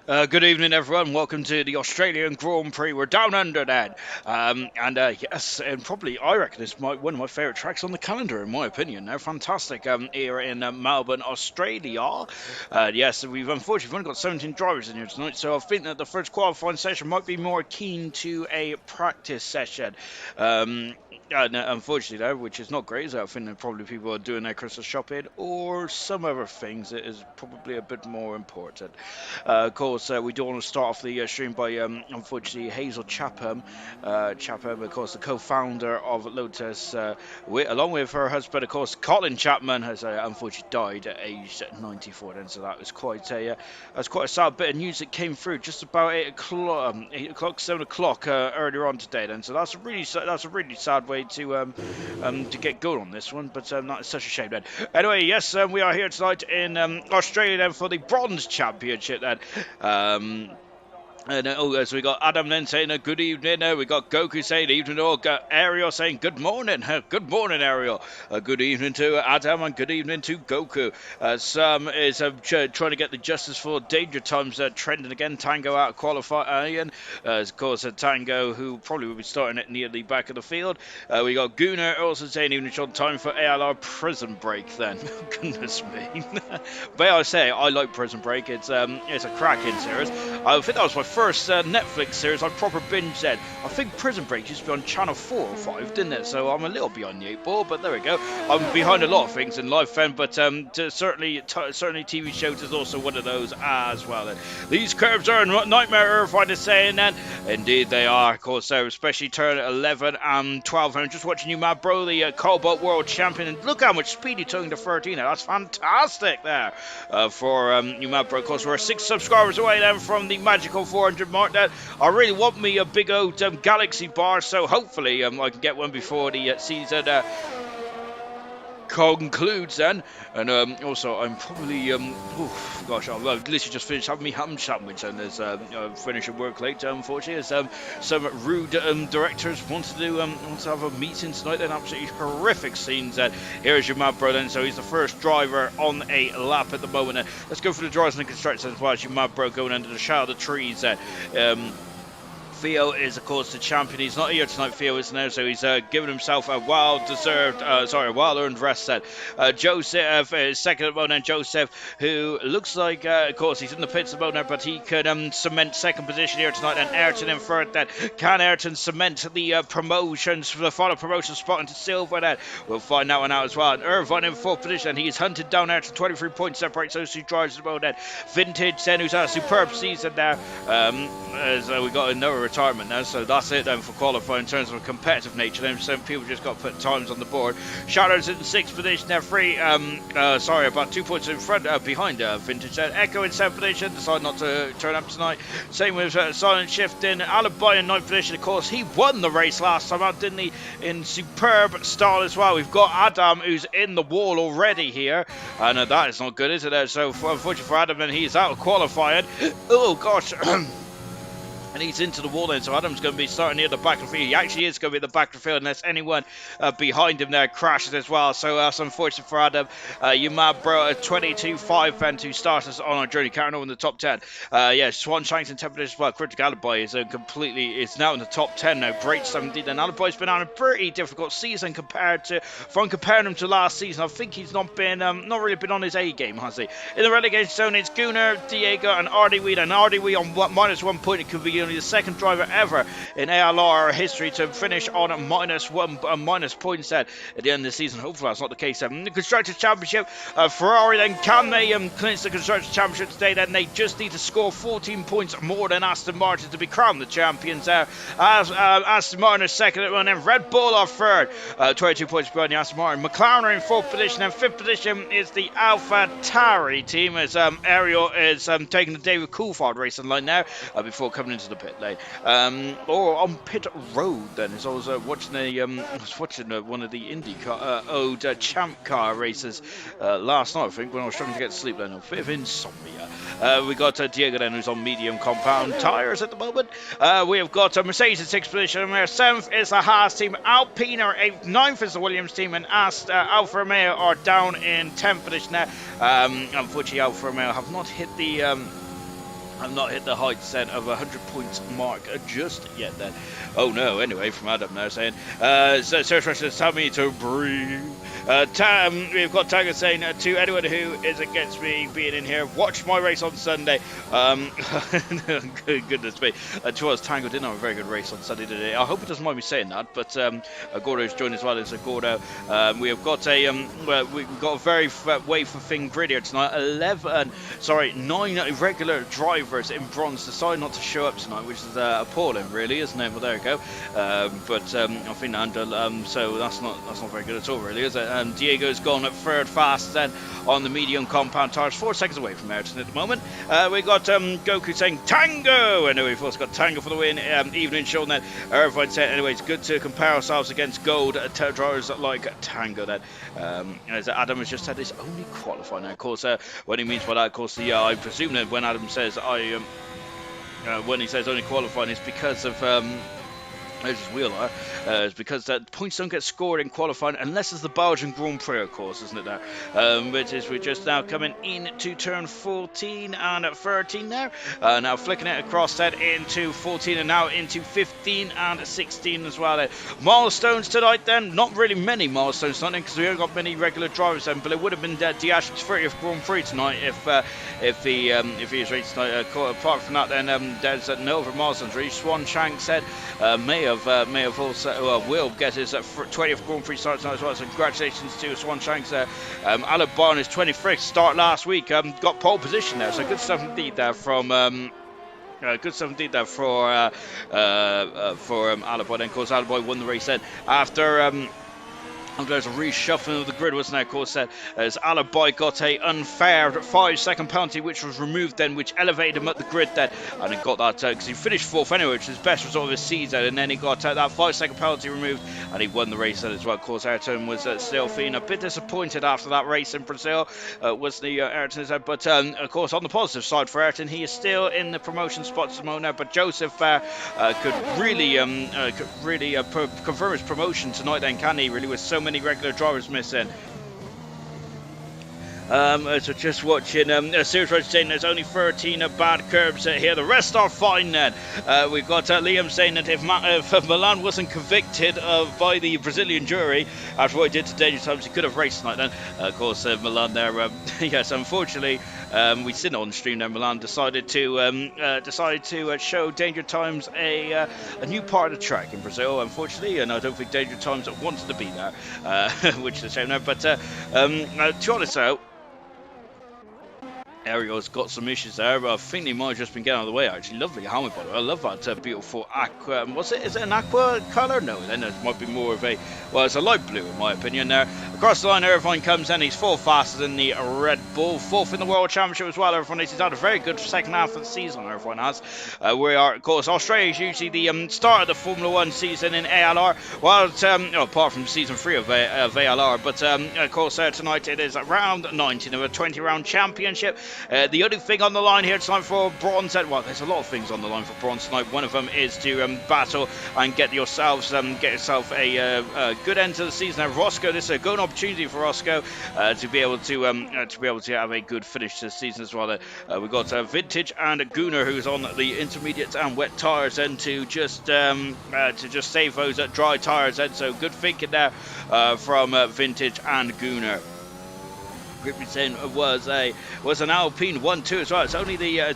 Good evening, everyone. Welcome to the Australian Grand Prix. We're down under that, yes, and probably I reckon it's one of my favourite tracks on the calendar, in my opinion. They're fantastic here in Melbourne, Australia. Yes, we've unfortunately only got 17 drivers in here tonight, so I think that the first qualifying session might be more keen to a practice session. Um, and unfortunately, though, which is not great, is I think that probably people are doing their Christmas shopping or some other things that is probably a bit more important. Of course, we do want to start off the stream by, unfortunately, Hazel Chapham. Chapham, of course, the co-founder of Lotus, along with her husband, of course, Colin Chapman, has unfortunately died at age 94. Then, so that was quite a sad bit of news that came through just about 8 o'clock, 8 o'clock, 7 o'clock earlier on today. Then, so that's a really sad way to get going on this one, but that's such a shame. Then, anyway, yes, we are here tonight in Australia then for the Bronze Championship. Then. So we got Adam then saying a good evening. We got Goku saying evening. Ariel saying good morning. Good morning, Ariel. Good evening to Adam and good evening to Goku. Sam is trying to get the Justice for Danger Times trending again. Tango out of qualifying. Of course, Tango, who probably will be starting at near the back of the field. We got Gunnar also saying evening short time for ALR Prison Break then. Goodness me. But I say, I like Prison Break. It's a cracking series. I think that was my first Netflix series I proper binged then. I think Prison Break used to be on Channel 4 or 5, didn't it? So I'm a little behind the 8 ball, but there we go. I'm behind a lot of things in life, then, but certainly TV shows is also one of those as well. And these curves are a nightmare, Irvine is saying, and indeed they are, of course, especially turn 11 and 12. I'm just watching you, Mad Bro, the COBALT World Champion, and look how much speed he took to 13. That's fantastic there for you, Mad Bro. Of course, we're 6 subscribers away then from the magical 400 mark. That I really want me a big old Galaxy bar, so hopefully I can get one before the season concludes then. And also I'm probably I've literally just finished having me ham sandwich, and there's finishing work late, unfortunately, as some rude directors want to have a meeting tonight. Then absolutely horrific scenes. Here's your Mad Bro then, so he's the first driver on a lap at the moment. Let's go for the drivers and the constructors as well, as your Mad Bro going under the shadow of the trees. Theo is, of course, the champion. He's not here tonight, Theo isn't there, so he's given himself a well-earned rest set. Joseph is second at the moment, and Joseph, who looks like, of course, he's in the pits at the moment, but he could cement second position here tonight, and Ayrton in third. That can Ayrton cement the promotions for the final promotion spot into silver? That we'll find that one out as well. And Irvine in fourth position, and he's hunted down Ayrton. 23 points separates those two drivers at the moment. Vintage then, who's had a superb season there. As we got another retirement now, so that's it then for qualifying in terms of a competitive nature. Then some people just got to put times on the board. Shadows in sixth position, they're free. About 2 points in front, behind Vintage. Echo in seventh position, decided not to turn up tonight. Same with Silent Shift in Alibi in ninth position. Of course, he won the race last time out, didn't he? In superb style as well. We've got Adam, who's in the wall already here, and that is not good, is it? So unfortunately for Adam, then he's out of qualifying. Oh gosh. And he's into the wall then, so Adam's going to be starting near the back of the field. He actually is going to be at the back of the field unless anyone behind him there crashes as well. So that's unfortunate for Adam. You mad bro, a 22-5 then to start us on our journey, carrying on in the top 10. Swan Shanks in 10th position as well. Critical Alibi is is now in the top 10 now. Great 17. And Alibi's been on a pretty difficult season comparing him to last season. I think he's not really been on his A game, has he? In the relegation zone, it's Gunnar, Diego, and Ardy Weed. And Ardy Weed on minus 1 point. It could be only the second driver ever in ALR history to finish on minus points at the end of the season. Hopefully that's not the case. The Constructors' Championship, Ferrari then, can they clinch the Constructors' Championship today? Then they just need to score 14 points more than Aston Martin to be crowned the champions there. Aston Martin is second at one, and Red Bull are third, 22 points behind the Aston Martin. McLaren are in fourth position, and fifth position is the Alpha Tauri team, as Ariel is taking the David Coulthard racing line now before coming into the pit lane, or on pit road then, as I was watching one of the IndyCar Champ Car races last night, I think, when I was trying to get sleep then, a bit of insomnia. We got Diego then, who's on medium compound tyres at the moment. We have got Mercedes in 6th position, where 7th is the Haas team, Alpine are 8th, 9th is the Williams team, and Alfa Romeo are down in 10th position now. Unfortunately, Alfa Romeo have not hit the I've not hit the heights then of 100 points mark just yet then. Oh no, anyway, from Adam now saying, Search Rush says, tell me to breathe. We've got Tango saying, to anyone who is against me being in here, watch my race on Sunday. Goodness me. To us, Tango didn't have a very good race on Sunday today. I hope he doesn't mind me saying that, but Gordo's joined as well as Gordo. We have got we've got a very way for thing grid here tonight. 9 regular drivers in bronze decide not to show up tonight, which is appalling, really, isn't it? Well, there we go. But I think Andal, so that's not very good at all, really, is it? Diego's gone at third fast then on the medium compound tires, 4 seconds away from Ayrton at the moment. We got Goku saying Tango. Anyway, we've also got Tango for the win. Evening show then. Everyone said anyway, it's good to compare ourselves against gold drivers like Tango then. As Adam has just said, it's only qualifying. Now, of course, what he means by that, of course, I presume that when Adam says when he says only qualifying, it's because of there's his wheeler, is because points don't get scored in qualifying unless it's the Belgian Grand Prix, of course, isn't it there? Which is we're just now coming into turn 14 and 13 now. Now flicking it across that into 14 and now into 15 and 16 as well. Milestones tonight then, not really many milestones tonight because we haven't got many regular drivers then, but it would have been Diash's 30th Grand Prix tonight if he was racing tonight. Apart from that then, there's no other milestones really. Swan Chang said may have also will get his 20th Grand Prix start tonight as well. So congratulations to Swan Shanks there. Alan Barn, his 25th start last week, got pole position there. So good stuff indeed there from. Good stuff indeed there for Aliboy. Then of course Aliboy won the race then after. There's a reshuffling of the grid, wasn't there? Of course, as Aliboy got a unfair 5-second penalty, which was removed then, which elevated him up the grid then, and he got that because he finished 4th anyway, which is his best result of his season, and then he got that 5-second penalty removed, and he won the race then as well. Of course, Ayrton was still feeling a bit disappointed after that race in Brazil, wasn't he, Ayrton? But of course, on the positive side for Ayrton, he is still in the promotion spots at the moment now, but Joseph could really confirm his promotion tonight then, can he, really, with so many regular drivers missing. So just watching Serious Road saying there's only 13 bad curbs here, the rest are fine then. We've got Liam saying that if Milan wasn't convicted by the Brazilian jury after what he did to Dangerous Times, he could have raced tonight then. Of course, Milan there, yes, unfortunately, we seen it on the stream there, Milan decided to show Danger Times a new part of the track in Brazil, unfortunately, and I don't think Danger Times wanted to be there, which is a shame there. But to be honest though, Ariel's got some issues there, but I think he might have just been getting out of the way. Actually, lovely helmet, by the way. I love that beautiful aqua. Is it an aqua colour? No, then it might be more of a. Well, it's a light blue, in my opinion. There across the line, Irvine comes in. He's 4th faster than the Red Bull, 4th in the World Championship as well. Irvine, he's had a very good second half of the season. Irvine has. We are, of course, Australia is usually the start of the Formula 1 season in ALR. Well, apart from season 3 of ALR, but of course, tonight it is round 19 of a 20-round championship. The only thing on the line here tonight for bronze, well, there's a lot of things on the line for bronze tonight. One of them is to battle and get yourself a good end to the season. Now, Roscoe, this is a good opportunity for Roscoe to be able to have a good finish to the season as well. We've got Vintage and Gooner, who's on the intermediate and wet tyres, and to just save those dry tyres. And so good thinking there from Vintage and Gooner. Saying was an Alpine 1-2 as well. It's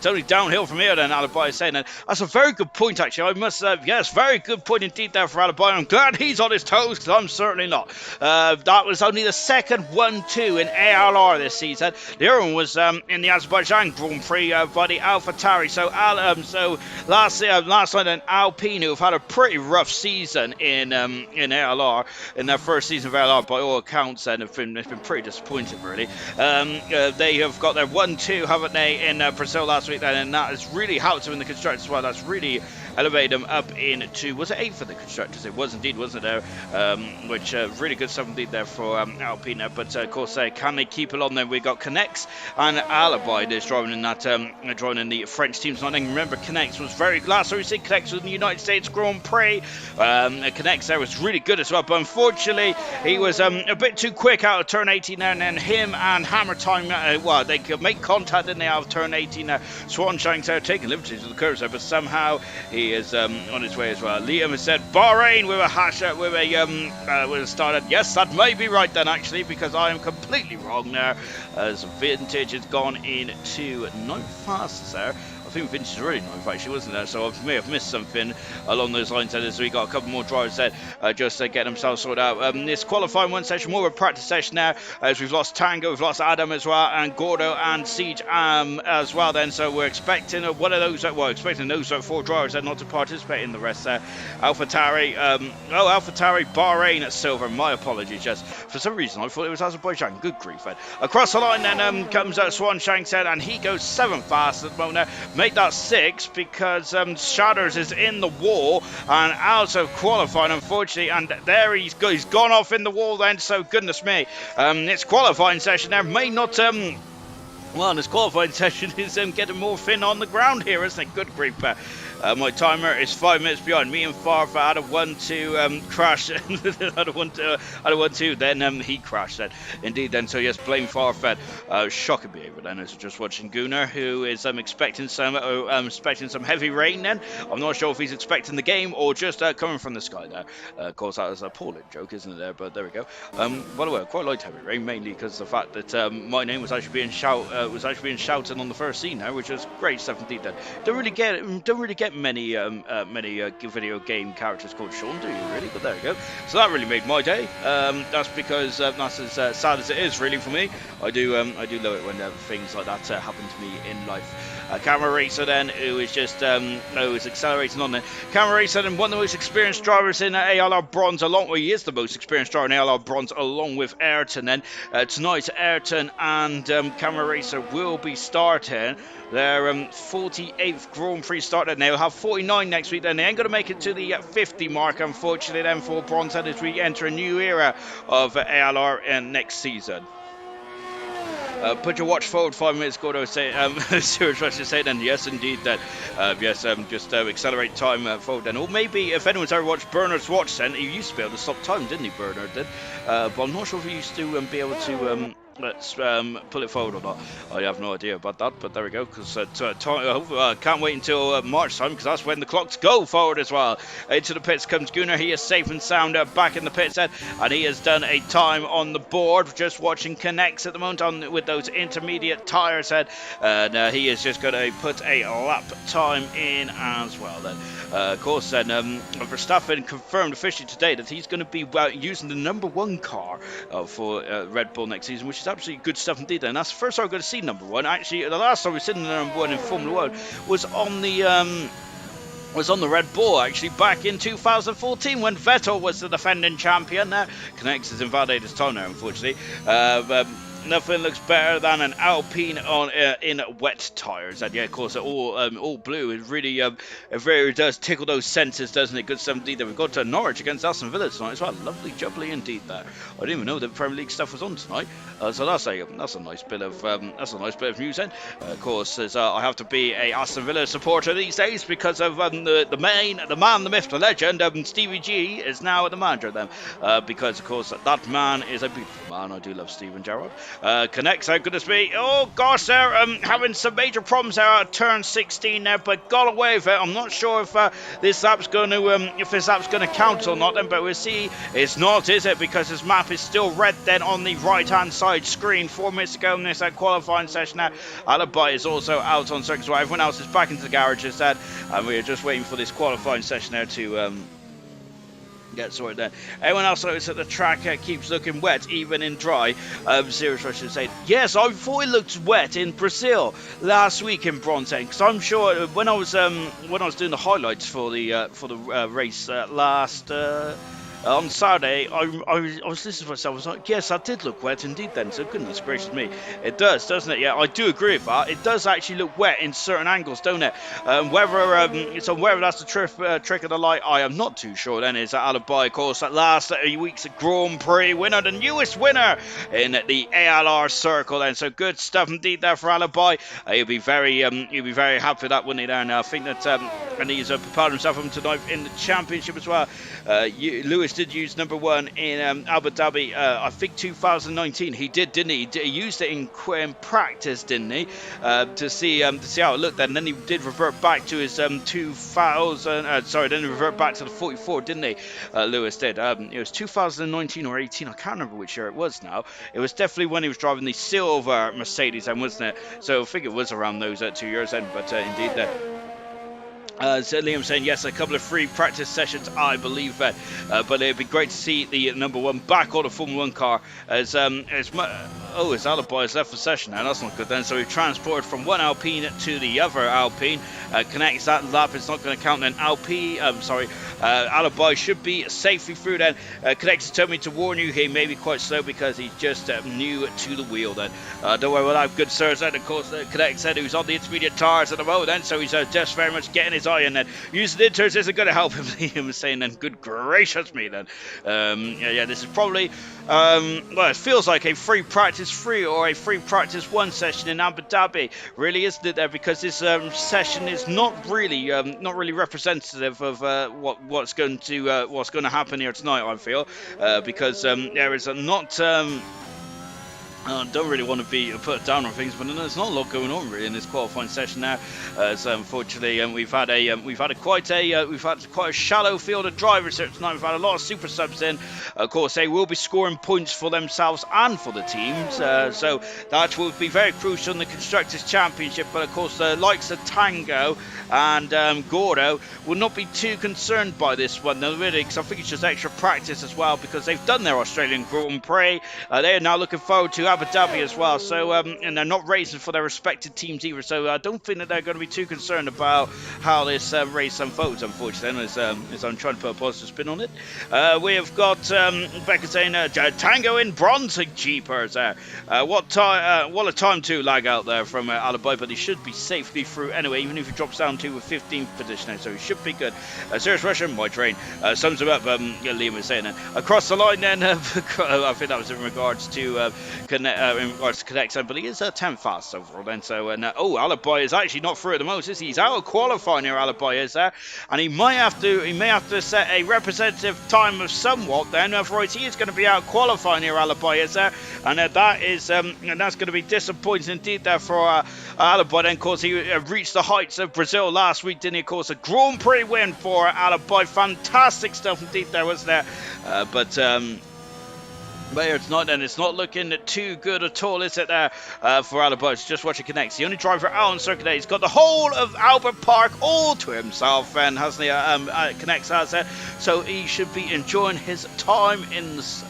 only downhill from here then, Aliboy is saying, and that's a very good point actually. I must yes, very good point indeed there for Aliboy. I'm glad he's on his toes because I'm certainly not. That was only the second 1-2 in ALR this season. The other one was in the Azerbaijan Grand Prix by the AlphaTauri. So last night an Alpine, who have had a pretty rough season in ALR, in their first season of ALR by all accounts, and it's been pretty disappointing really. They have got their 1-2, haven't they, in Brazil last week then, and that has really helped them in the constructors as well. That's really elevated them up into, was it 8th for the constructors? It was indeed, wasn't it, which really good stuff indeed there for Alpine. But of course, can they keep it on then? We've got Connects and Aliboy that's driving in that driving in the French teams. I remember Connects was very last time we see Connects was in the United States Grand Prix. Connects there was really good as well, but unfortunately he was a bit too quick out of turn 18 there, and then him and hammer time. Well, they could make contact in the out of turn 18 now. Swanshank's there taking liberties with the curves there, but somehow he is on his way as well. Liam has said Bahrain with a hash with a start. Yes, that may be right then actually, because I am completely wrong there, as Vintage has gone into 9 fastest there. I think Vintage is already 9th actually, wasn't there? So I may have missed something along those lines there. So we got a couple more drivers there just getting themselves sorted out. This qualifying one session, more of a practice session now, as we've lost Tango, we've lost Adam as well, and Gordo and Siege as well then. So we're expecting one of those, expecting those 4 drivers not to participate in the rest there. AlphaTauri, AlphaTauri, Bahrain at silver. My apologies, just for some reason I thought it was Azerbaijan. Good grief then. Across the line then comes Swanshank said, and he goes 7th fast at the moment now. Make that 6 because Shatters is in the wall and out of qualifying, unfortunately, and there he's gone off in the wall then. So goodness me, it's qualifying session there. May not well, this qualifying session is getting more thin on the ground here, isn't it? Good grief. My timer is 5 minutes behind. Me and Farfa had a 1-2 crash. had a 1-2. Then he crashed. Then indeed. Then so yes, blame Farfa. Shocking behaviour. Then as just watching Gunnar, who is expecting some heavy rain. Then I'm not sure if he's expecting the game or just coming from the sky. There, of course, that was a poor little joke, isn't it? There, but there we go. By the way, I quite liked heavy rain, mainly because the fact that my name was actually being shouted on the first scene there, which was great stuff indeed. Then don't really get many video game characters called Sean, do you really? But there you go. So that really made my day. That's because that's as sad as it is really for me. I do love it when things like that happen to me in life. Camera Racer then, who is just is accelerating on there. Camera Racer then, one of the most experienced drivers in ALR Bronze, he is the most experienced driver in ALR Bronze, along with Ayrton. Then tonight, Ayrton and Camera Racer will be starting their 48th Grand Prix start. And they'll have 49 next week. Then they ain't going to make it to the 50 mark, unfortunately. Then for Bronze, as we enter a new era of ALR next season. Put your watch forward 5 minutes, Gordo say, Serious Rush say then, yes indeed that, just accelerate time forward then, or maybe if anyone's ever watched Bernard's watch then, he used to be able to stop time, didn't he, Bernard did, but I'm not sure if he used to be able to let's pull it forward or not. I have no idea about that, but there we go, because can't wait until March time, because that's when the clocks go forward as well. Into the pits comes Gunnar. He is safe and sound back in the pits then, and he has done a time on the board. Just watching Connects at the moment with those intermediate tyres then, and he is just going to put a lap time in as well then. Of course then, Verstappen confirmed officially today that he's going to be using the #1 car for Red Bull next season, which is absolutely good stuff indeed. And that's the first time I'm going to see #1. Actually, the last time we've seen the #1 in Formula 1 was on the Red Bull, actually, back in 2014 when Vettel was the defending champion. Connects has invalidated his time now, unfortunately. Nothing looks better than an Alpine in wet tyres. And yeah, of course, all blue. It really, it very does tickle those senses, doesn't it? Good stuff indeed. We've got Norwich against Aston Villa tonight as well. Lovely jubbly indeed there. I didn't even know that Premier League stuff was on tonight. So that's a nice bit of news then. Of course, as I have to be a Aston Villa supporter these days because of the man, the myth, the legend. Stevie G is now the manager then, because of course that man is a beautiful man. I do love Steven Gerrard. Connects, how goodness me. Oh gosh, they're having some major problems there at turn 16 there, but got away with it. I'm not sure if this app's going to count or not then, but we'll see. It's not, is it? Because his map is still red then on the right hand side screen. 4 minutes to go in this qualifying session now. Alibi is also out on circuit, so everyone else is back into the garages then, and we're just waiting for this qualifying session there to get sorted there. Everyone else noticed that the track keeps looking wet even in dry. Serious Rush should say, yes, I thought it looked wet in Brazil last week in Bronze, because I'm sure when I was doing the highlights for the race last on Saturday, I was listening to myself. I was like, yes, that did look wet indeed then. So goodness gracious me, it does, doesn't it? Yeah, I do agree with that. It does actually look wet in certain angles, don't it? Whether that's the trick of the light, I am not too sure. Then is Alibi, of course, that last week's Grand Prix winner, the newest winner in the ALR circle. Then so good stuff indeed there for Alibi. He'll be very happy with that, wouldn't he? There, and I think that and he's prepared himself for tonight in the championship as well. Lewis Lewis did use number 1 in Abu Dhabi, I think 2019. He did, didn't he? He used it in practice, didn't he? To see how it looked then. And then he did revert back to his 2000. Sorry, then he revert back to the 44, didn't he? Lewis did. It was 2019 or 18. I can't remember which year it was now. It was definitely when he was driving the silver Mercedes, then, wasn't it? So I think it was around those 2 years then. But indeed, so Liam saying yes, a couple of free practice sessions, I believe that. But it'd be great to see the number 1 back on a Formula 1 car as his alibi has left the session now. That's not good then. So we've transported from one Alpine to the other Alpine. Connects that lap. It's not going to count then. Alibi should be safely through then. Connects told me to warn you he may be quite slow because he's just new to the wheel then. Don't worry about that, good sirs. And of course, Connect said he was on the intermediate tyres at the moment then, so he's just very much getting his eye in then. Using the inters isn't going to help him. He was saying then, good gracious me then. This is probably, it feels like a free practice 3 or a free practice 1 session in Abu Dhabi. Really, isn't it there? Because this session is not really representative of what's going to happen here tonight, I feel, because there is not. I don't really want to be put down on things, but there's not a lot going on really in this qualifying session now. So unfortunately, we've had quite a shallow field of drivers here tonight. We've had a lot of super subs in. Of course, they will be scoring points for themselves and for the teams. So that will be very crucial in the Constructors' Championship. But of course, the likes of Tango and Gordo will not be too concerned by this one, though, really, because I think it's just extra practice as well, because they've done their Australian Grand Prix. They are now looking forward to Abu Dhabi as well, so and they're not racing for their respective teams either, so I don't think that they're going to be too concerned about how this race unfolds, unfortunately, as I'm trying to put a positive spin on it. We have got Becca saying Tango in bronze, jeepers there. What a time to lag out there from Alibi, but he should be safely through anyway, even if he drops down to a 15th position now, so he should be good. Serious Russian, my train, sums him up. Liam was saying that across the line then. I think that was in regards to Connect, but he is 10th fast overall then. So Alibi is actually not through at the moment, is he? He's out of qualifying here. Alibi is there, and he may have to set a representative time of somewhat then. Otherwise, he is going to be out qualifying here. Alibi is there, and that's going to be disappointing indeed there for Alibi. Then, of course, he reached the heights of Brazil last week, didn't he? Of course, a Grand Prix win for Alibi. Fantastic stuff indeed there, wasn't there? But here tonight, then, it's not looking too good at all, is it, there for Alibi? Just watching Connects. The only driver out on circuit. He's got the whole of Albert Park all to himself, and hasn't he? Connects has it, so he should be enjoying his time in the sun.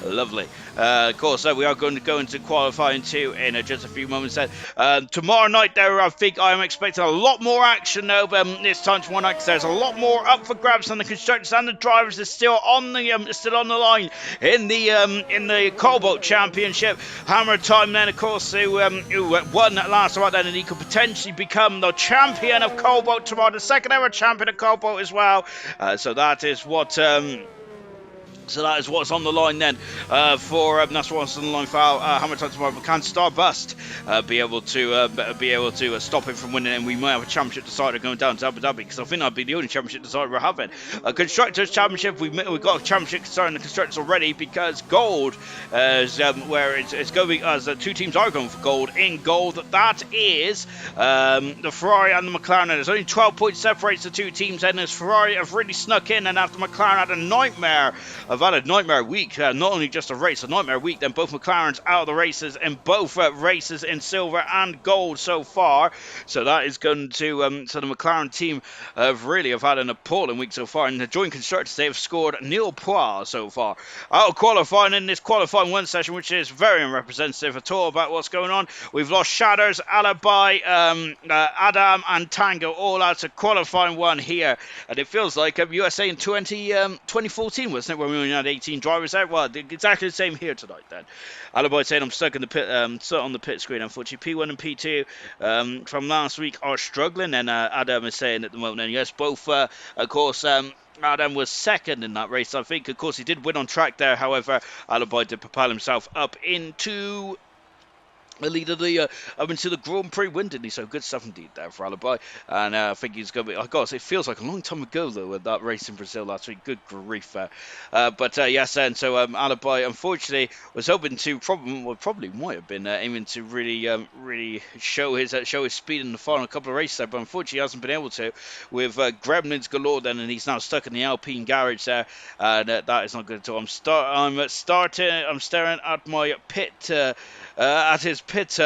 Lovely. Of course, we are going to go into qualifying 2 in just a few moments. Tomorrow night, there, I think I am expecting a lot more action though. This time tomorrow night, because there's a lot more up for grabs on the constructors and the drivers. Is still on the line in the COBALT Championship. Hammer time then, of course, who won that last night then, and he could potentially become the champion of COBALT tomorrow, the second ever champion of COBALT as well. So that is what. So that is what's on the line then that's what's on the line for Hammer Time tomorrow. But can Starbust be able to stop him from winning, and we might have a championship decider going down to Abu Dhabi, because I think that'd be the only championship decider we're having. Constructors Championship, we've got a championship decider in the constructors already, because gold is where it's going, as 2 teams are going for gold. In gold, that is the Ferrari and the McLaren. There's only 12 points separates the 2 teams, and as Ferrari have really snuck in, and after McLaren had a nightmare. I've had a nightmare week, not only just a race, a nightmare week. Then both McLarens out of the races, and both races in silver and gold so far. So that is going to so the McLaren team have had an appalling week so far. And the joint constructors, they have scored nil points so far. Out of qualifying in this qualifying 1 session, which is very unrepresentative at all about what's going on. We've lost Shatters, Alibi, Adam, and Tango all out of qualifying 1 here, and it feels like USA in 2014, wasn't it, when we only had 18 drivers out? Well, exactly the same here tonight then. Alibi saying I'm stuck in the pit, stuck on the pit screen. Unfortunately, P1 and P2 from last week are struggling, and Adam is saying at the moment, and yes, both, of course, Adam was second in that race, I think. Of course, he did win on track there. However, Alibi did propel himself up into the lead of the up into the Grand Prix win, didn't he? So good stuff indeed there for Alibi. And I think he's going to be. Oh, gosh, it feels like a long time ago, though, with that race in Brazil last week. Good grief. But yes, and so Alibi, unfortunately, was hoping to probably might have been aiming to really show his speed in the final couple of races there, but unfortunately, he hasn't been able to with gremlins galore then, and he's now stuck in the Alpine garage there, and that is not good at all. I'm staring at my pit. At his pit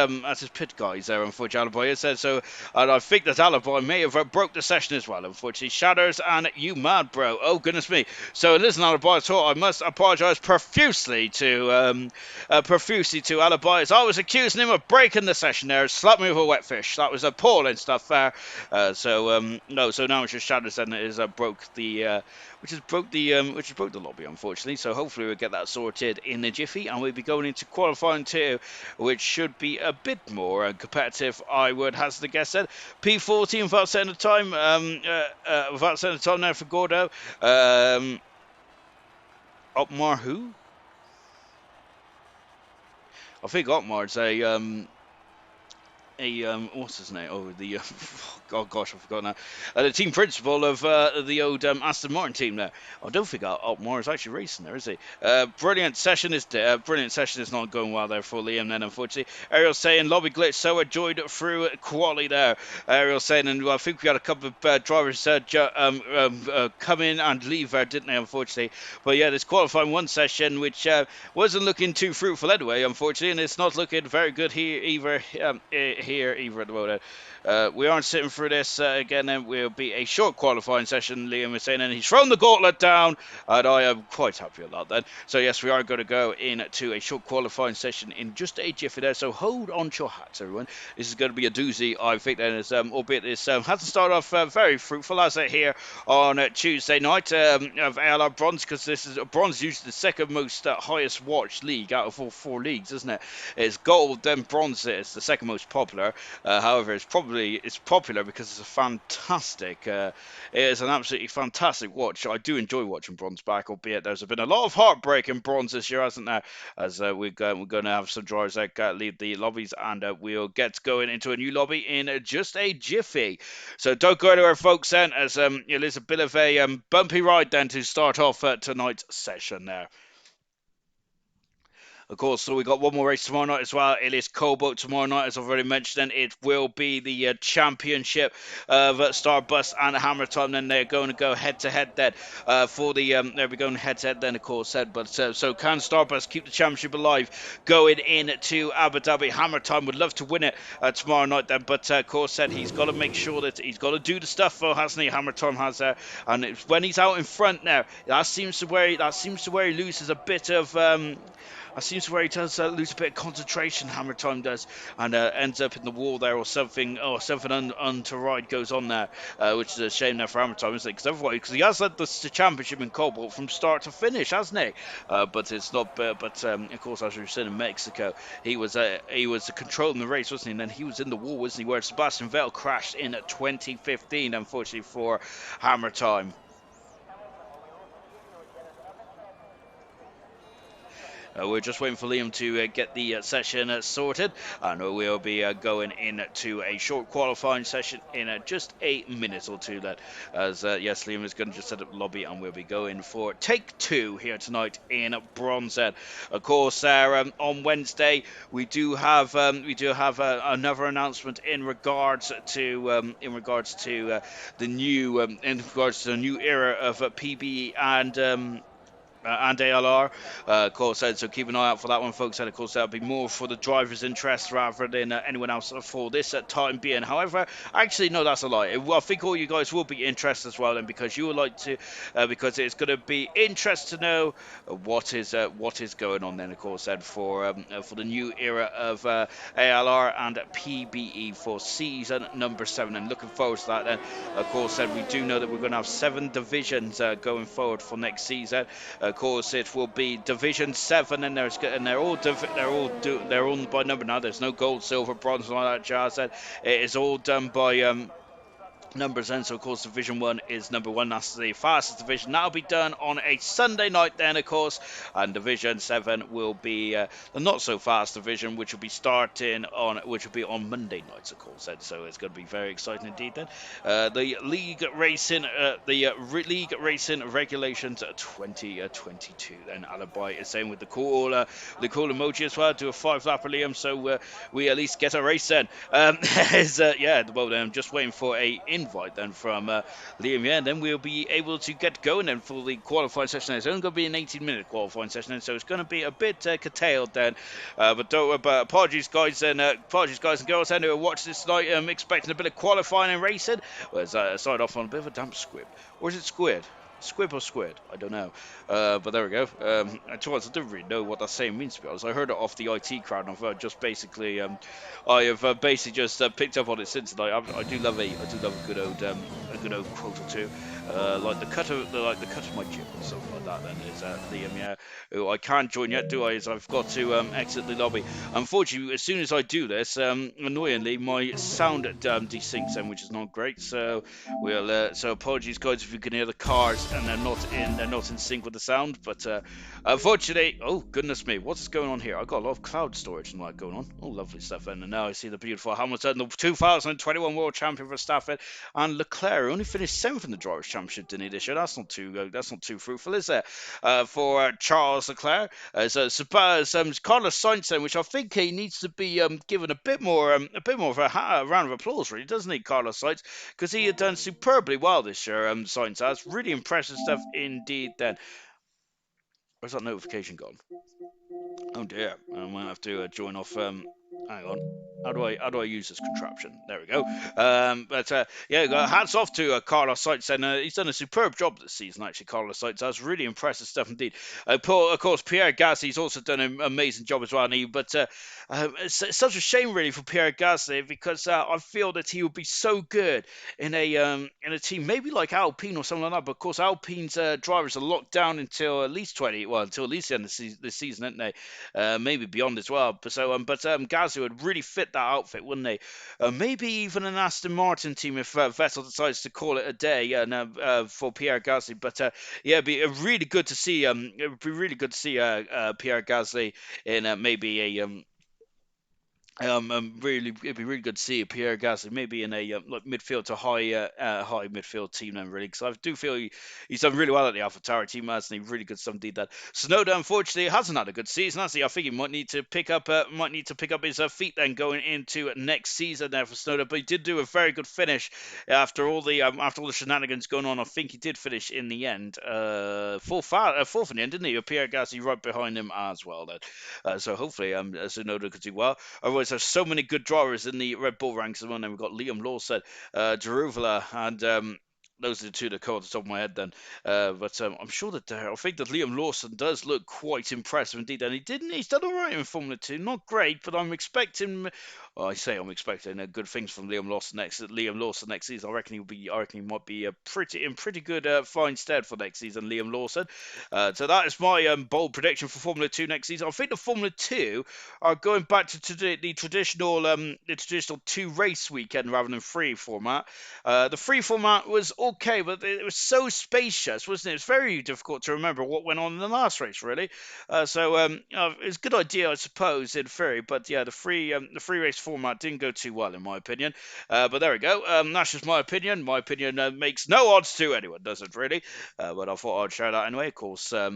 guys there, unfortunately, Alibi is there. So, and I think that Alibi may have broke the session as well, unfortunately. Shatters and you mad, bro. Oh, goodness me. So, listen, Alibi, I must apologise profusely to Alibi, as I was accusing him of breaking the session there, slapped me with a wet fish. That was appalling stuff there. No, so now it's just Shatters then is which has broke the lobby, unfortunately. So hopefully we'll get that sorted in a jiffy, and we'll be going into qualifying 2, which should be a bit more competitive, I would hazard a guess. Said P14 without setting the time, now for Gordo. Otmar who? I think Otmar's what's his name? Oh, oh gosh, I forgot now. The team principal of the old Aston Martin team there. I don't think Otmar is actually racing there, is he? Brilliant session is not going well there for Liam then, unfortunately. Ariel saying lobby glitch, so enjoyed through quality there. Ariel saying, and I think we had a couple of drivers come in and leave there, didn't they, unfortunately? But yeah, this qualifying 1 session, which wasn't looking too fruitful anyway, unfortunately, and it's not looking very good here either. Here either at the moment. We aren't sitting through this again, and will be a short qualifying session, Liam is saying, and he's thrown the gauntlet down, and I am quite happy with that then. So yes, we are going to go into a short qualifying session in just a jiffy there, so hold on to your hats, everyone. This is going to be a doozy, I think, then, albeit this hasn't started off very fruitful as it here on Tuesday night of ALR Bronze, because this is Bronze, usually the second most highest watched league out of all 4 leagues, isn't it? It's Gold, then Bronze is the second most popular. However, it's popular because it's a fantastic. It is an absolutely fantastic watch. I do enjoy watching Bronze back, albeit there's been a lot of heartbreak in Bronze this year, hasn't there? As we're going to have some drivers that leave the lobbies, and we'll get going into a new lobby in just a jiffy. So don't go anywhere, folks. Then, as it is a bit of a bumpy ride then to start off tonight's session there. Of course, so we got one more race tomorrow night as well. It is COBALT tomorrow night, as I've already mentioned. And it will be the championship of Starbus and Hammer Time. Then they're going to go head to head then for the. They'll be going head to head then, of course. Said, but so can Starbus keep the championship alive going into Abu Dhabi? Hammer Time would love to win it tomorrow night then, but of course said he's got to make sure that he's got to do the stuff, though, hasn't he? Hammer Time has and it's when he's out in front now, that seems to where he loses a bit of. That seems where he does lose a bit of concentration, Hammer Time does, and ends up in the wall there or something untoward goes on there, which is a shame there for Hammer Time, isn't it? Because he has led the championship in COBALT from start to finish, hasn't he? But it's not. Of course, as we've seen in Mexico, he was controlling the race, wasn't he? And then he was in the wall, wasn't he? Where Sebastian Vettel crashed in 2015, unfortunately for Hammer Time. We're just waiting for Liam to get the session sorted, and we'll be going into a short qualifying session in just a minute or two. That, as yes, Liam is going to just set up the lobby, and we'll be going for take 2 here tonight in Bronze. Of course, on Wednesday we do have another announcement in regards to the new era of PBE and ALR, of course. So keep an eye out for that one, folks. And of course, that'll be more for the driver's interest rather than anyone else for this time being. However, actually, no, that's a lie. I think all you guys will be interested as well, and because you would like to, because it's going to be interesting to know what is going on then, of course, then for the new era of ALR and PBE for season number 7, and looking forward to that. Then, of course, then we do know that we're going to have 7 divisions going forward for next season. Of course, it will be Division 7, and they're all by number now. There's no gold, silver, bronze, and all that jazz. It is all done by numbers then. So, of course, Division 1 is number one. That's the fastest division. That'll be done on a Sunday night, then, of course. And Division 7 will be the not so fast division, which will be starting on, which will be on Monday nights, of course. Then. So, it's going to be very exciting indeed, then. The League Racing Regulations 2022, then. Alibi is saying with the cool emoji as well. Do a 5-lap, Liam, so we at least get a race then. Yeah, well, then I'm just waiting for a invite then from Liam. Yeah, and then we'll be able to get going then for the qualifying session. It's only going to be an 18-minute qualifying session, so it's going to be a bit curtailed then. But apologies, guys, and girls, who are watching this tonight. Expecting a bit of qualifying and racing. Well, I started off on a bit of a damp squib, or is it squid? Squib or squid? I don't know. But there we go. I don't really know what that saying means, to be honest. I heard it off the IT crowd, and I've just basically, I have basically just picked up on it since tonight. I do love a good old quote or two. Like the cut of my gym or something like that. Then is Liam, yeah, who I can't join yet, do I? As I've got to exit the lobby. Unfortunately, as soon as I do this, annoyingly, my sound desyncs, which is not great. So so apologies, guys, if you can hear the cars and they're not in sync with the sound. But unfortunately, oh goodness me, what's going on here? I've got a lot of cloud storage and like going on. Oh, lovely stuff. And now I see the beautiful Hamilton, the 2021 World Champion for Stafford, and Leclerc only finished seventh in the Drivers' Championship, didn't he, this year? That's not too fruitful, is it? For Charles Leclerc, Carlos Sainz, which I think he needs to be given a bit more of a round of applause, really, doesn't he, Carlos Sainz? Because he had done superbly well this year. Sainz has really impressive stuff indeed. Then where's that notification gone? Oh dear, I might have to join off. Hang on. How do I use this contraption? There we go. Yeah, hats off to Carlos Sainz, and he's done a superb job this season. Actually, Carlos Sainz has really impressive stuff indeed. Of course, Pierre Gasly's also done an amazing job as well. It's such a shame really for Pierre Gasly because I feel that he would be so good in a team maybe like Alpine or something like that. But of course, Alpine's drivers are locked down until at least until at least the end of this season, aren't they? Maybe beyond as well. But Gasly would really fit that outfit, wouldn't they? Maybe even an Aston Martin team if Vettel decides to call it a day for Pierre Gasly. But yeah, it'd be really good to see. It would be really good to see Pierre Gasly in maybe a really, it'd be really good to see Pierre Gasly maybe in a like midfield to high midfield team then really because I do feel he's done really well at the AlphaTauri team, hasn't he? Really good stuff indeed. That Sonoda unfortunately hasn't had a good season, has he? I think he might need to pick up his feet then going into next season there for Sonoda. But he did do a very good finish after all the shenanigans going on. I think he did finish in the end, fourth in the end, didn't he? Pierre Gasly right behind him as well then. So hopefully Sonoda could do well. Otherwise, there's so many good drivers in the Red Bull ranks as well. Then we've got Liam Lawson, Daruvala, and those are the two that come off the top of my head then. But I'm sure that I think that Liam Lawson does look quite impressive indeed. And he's done all right in Formula 2. Not great, but I'm expecting. Well, I'm expecting good things from Liam Lawson next season. I reckon he might be in pretty good fine stead for next season, Liam Lawson. So that is my bold prediction for Formula 2 next season. I think the Formula 2 are going back to the traditional two race weekend rather than free format. The free format was okay, but it was so spacious, wasn't it? It's very difficult to remember what went on in the last race, really. It's a good idea, I suppose, in theory, but yeah, the free race format didn't go too well, in my opinion. But there we go. That's just my opinion. My opinion makes no odds to anyone, does it really? But I thought I'd share that anyway. Of course, yeah,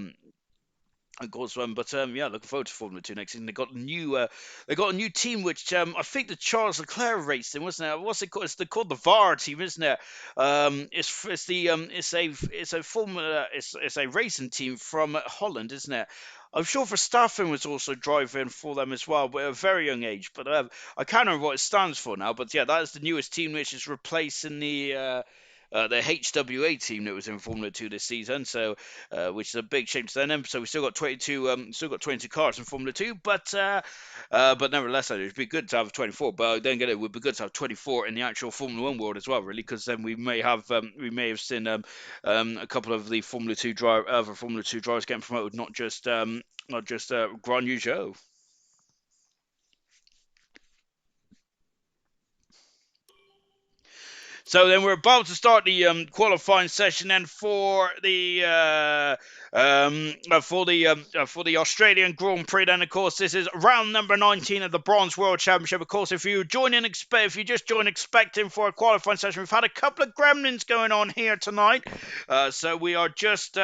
looking forward to Formula 2 next season. They got a new team which I think the Charles Leclerc raced in, wasn't it? What's it called? It's called the VAR team, isn't it? It's a racing team from Holland, isn't it? I'm sure Verstappen was also driving for them as well, but at a very young age. But I can't remember what it stands for now. But yeah, that is the newest team which is replacing the HWA team that was in Formula 2 this season, so which is a big change to them. So we still got 22 cars in Formula 2, but nevertheless, it'd be good to have 24. But then again, it would be good to have 24 in the actual Formula 1 world as well, really, because then we may have seen a couple of the other Formula 2 drivers getting promoted, not just Grand Ujo. So then we're about to start the qualifying session, and for the for the Australian Grand Prix. Then of course this is round number 19 of the Bronze World Championship. Of course, if you just join expecting for a qualifying session, we've had a couple of gremlins going on here tonight. So we are just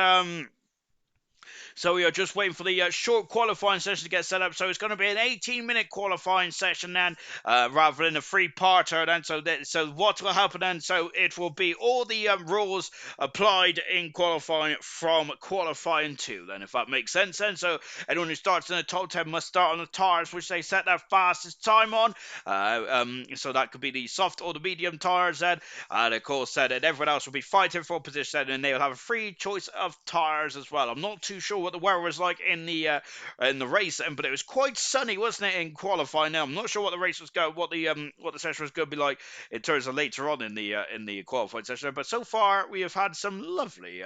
waiting for the short qualifying session to get set up. So it's going to be an 18-minute qualifying session then, rather than a three-parter then. So what will happen then? So it will be all the rules applied in qualifying from qualifying 2 then, if that makes sense then. So anyone who starts in the top 10 must start on the tires which they set their fastest time on. So that could be the soft or the medium tires then. And of course then everyone else will be fighting for position, and they will have a free choice of tires as well. I'm not too sure what the weather was like in the race, but it was quite sunny, wasn't it, in qualifying? Now I'm not sure what the race was going, what the session was going to be like in terms of later on in the qualifying session. But so far we have had some lovely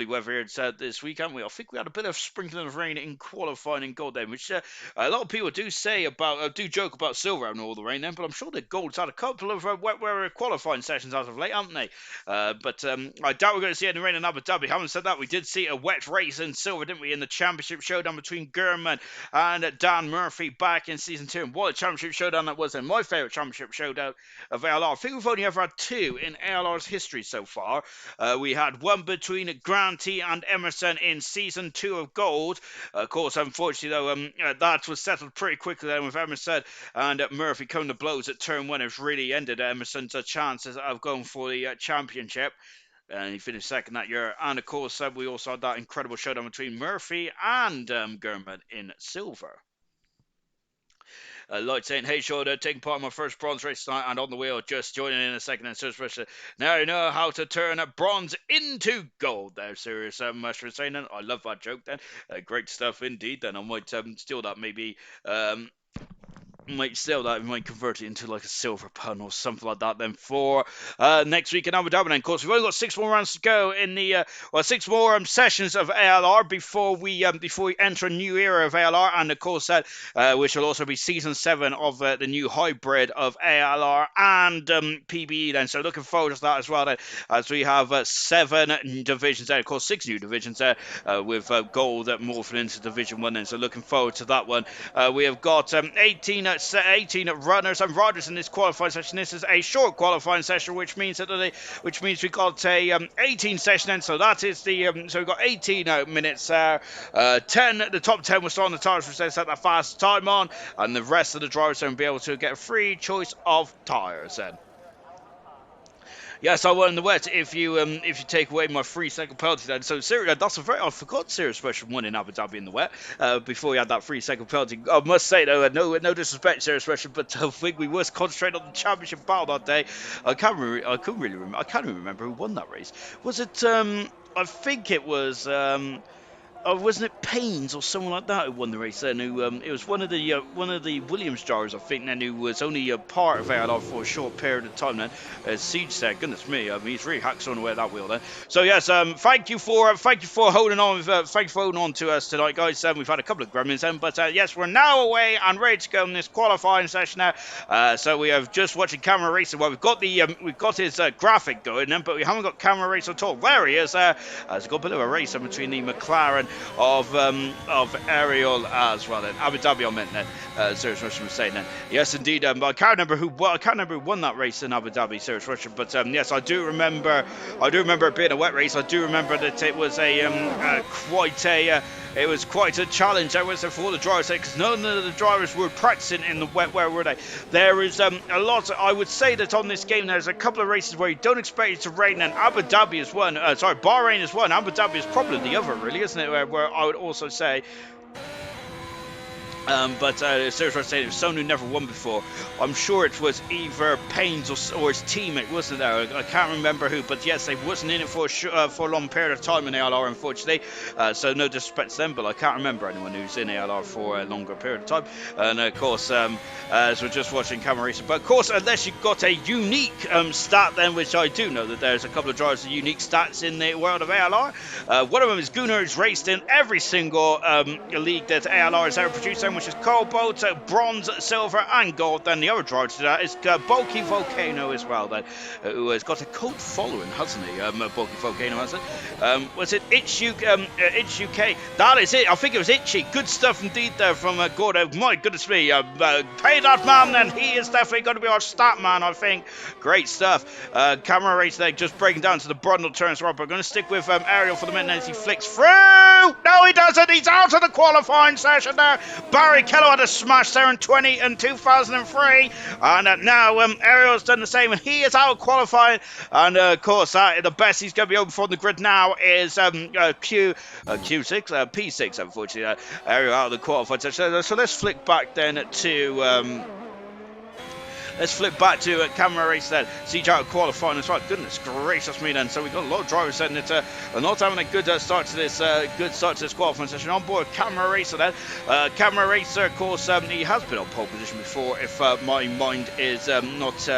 weather here this week, haven't we? I think we had a bit of sprinkling of rain in qualifying in gold then, which a lot of people do say about do joke about silver and all the rain then, but I'm sure the gold's had a couple of wet weather qualifying sessions as of late, haven't they? But I doubt we're going to see any rain in Abu Dhabi. Having said that, we did see a wet race in silver, didn't we, in the championship showdown between Gurman and Dan Murphy back in season 2. And what a championship showdown that was, and my favourite championship showdown of ALR. I think we've only ever had 2 in ALR's history so far. We had one between Granty and Emerson in season 2 of Gold. Of course, unfortunately though, that was settled pretty quickly then with Emerson and Murphy coming to blows at turn 1. It's really ended Emerson's chances of going for the championship. And he finished second that year. And of course, we also had that incredible showdown between Murphy and Gurman in silver. Light saying, hey, Shoda, taking part in my first bronze race tonight and on the wheel, just joining in a second. And Serious Russia, now you know how to turn a bronze into gold. There, Serious Mushroom saying that. I love that joke then. Great stuff indeed. Then I might steal that maybe. Might sell that, we might convert it into like a silver pun or something like that then for next week in Abu Dhabi. And of course, we've only got 6 more rounds to go in the 6 more sessions of ALR before we enter a new era of ALR, and of course that which will also be season 7 of the new hybrid of ALR and PBE then. So looking forward to that as well then, as we have 7 divisions there, of course 6 new divisions there, with gold morphing into division 1 then. So looking forward to that one. We have got 18 runners and riders in this qualifying session. This is a short qualifying session, which means we got a 18 session, and so that is the so we've got 18 minutes there. 10 the top 10 will start on the tires which they set their fast time on, and the rest of the drivers will be able to get a free choice of tires then. Yes, I won in the wet if you take away my 3-second penalty then. So that's I forgot Serious Special won in Abu Dhabi in the wet before we had that 3-second penalty. I must say though, no disrespect Serious Special, but I think we was concentrating on the championship battle that day. I can't even remember who won that race. Was it I think it was wasn't it Paynes or someone like that who won the race then? It was one of the Williams drivers, I think, then, who was only a part of ALR for a short period of time then. Siege said, goodness me, he's really hacked on away that wheel then. So yes, thank you for holding on. Thank you for holding on to us tonight, guys. We've had a couple of gremlins then, but yes, we're now away and ready to go in this qualifying session now. So we have just watching camera racing. Well, we've got his graphic going then, but we haven't got camera race at all. There he is. There's got a bit of a race in between the McLaren of Ariel as well then. Abu Dhabi I meant then. Serious Russian was saying then. Yes indeed. I can't remember who won that race in Abu Dhabi, Serious Russian, but yes, I do remember it being a wet race. I do remember that it was it was quite a challenge, I would say, for the drivers, because none of the drivers were practicing in the wet weather, were they? There is a lot. I would say that on this game, there's a couple of races where you don't expect it to rain, and Abu Dhabi is one. Bahrain is one. Abu Dhabi is probably the other, really, isn't it? Where I would also say. But Serious Rush saying, if someone who never won before, I'm sure it was either Paynes or his teammate, wasn't there? I can't remember who, but yes, they wasn't in it for a long period of time in ALR, unfortunately. So no disrespect to them, but I can't remember anyone who's in ALR for a longer period of time. And of course, as we're just watching camera racing, but of course, unless you've got a unique stat, then, which I do know that there's a couple of drivers with unique stats in the world of ALR. One of them is Gunnar, who's raced in every single league that ALR has ever produced. again, which is cobalt, bronze, silver, and gold. Then the other driver to that is Bulky Volcano as well, then, who has got a cult following, hasn't he? Bulky Volcano, hasn't it? Was it Itch UK? That is it. I think it was Itchy. Good stuff indeed there from Gordo. My goodness me. Pay that man, then. He is definitely going to be our stat man, I think. Great stuff. Camera race there, just breaking down to the Brundle turns. Right, we're going to stick with Ariel for the minute as he flicks through. No, he doesn't. He's out of the qualifying session there. Barry Kello had a smash there in 2003. And now Ariel's done the same, and he is out of qualifying. And of course, the best he's going to be over for on the grid now is Q6, P6, unfortunately. Ariel out of the qualifying session. So let's flick back then to. Let's flip back to camera race then. Siege out of qualifying as well. Goodness gracious me then. So we've got a lot of drivers saying it's not having a good start to this qualifying session. On board camera racer then. Camera racer, of course, he has been on pole position before, if my mind is not.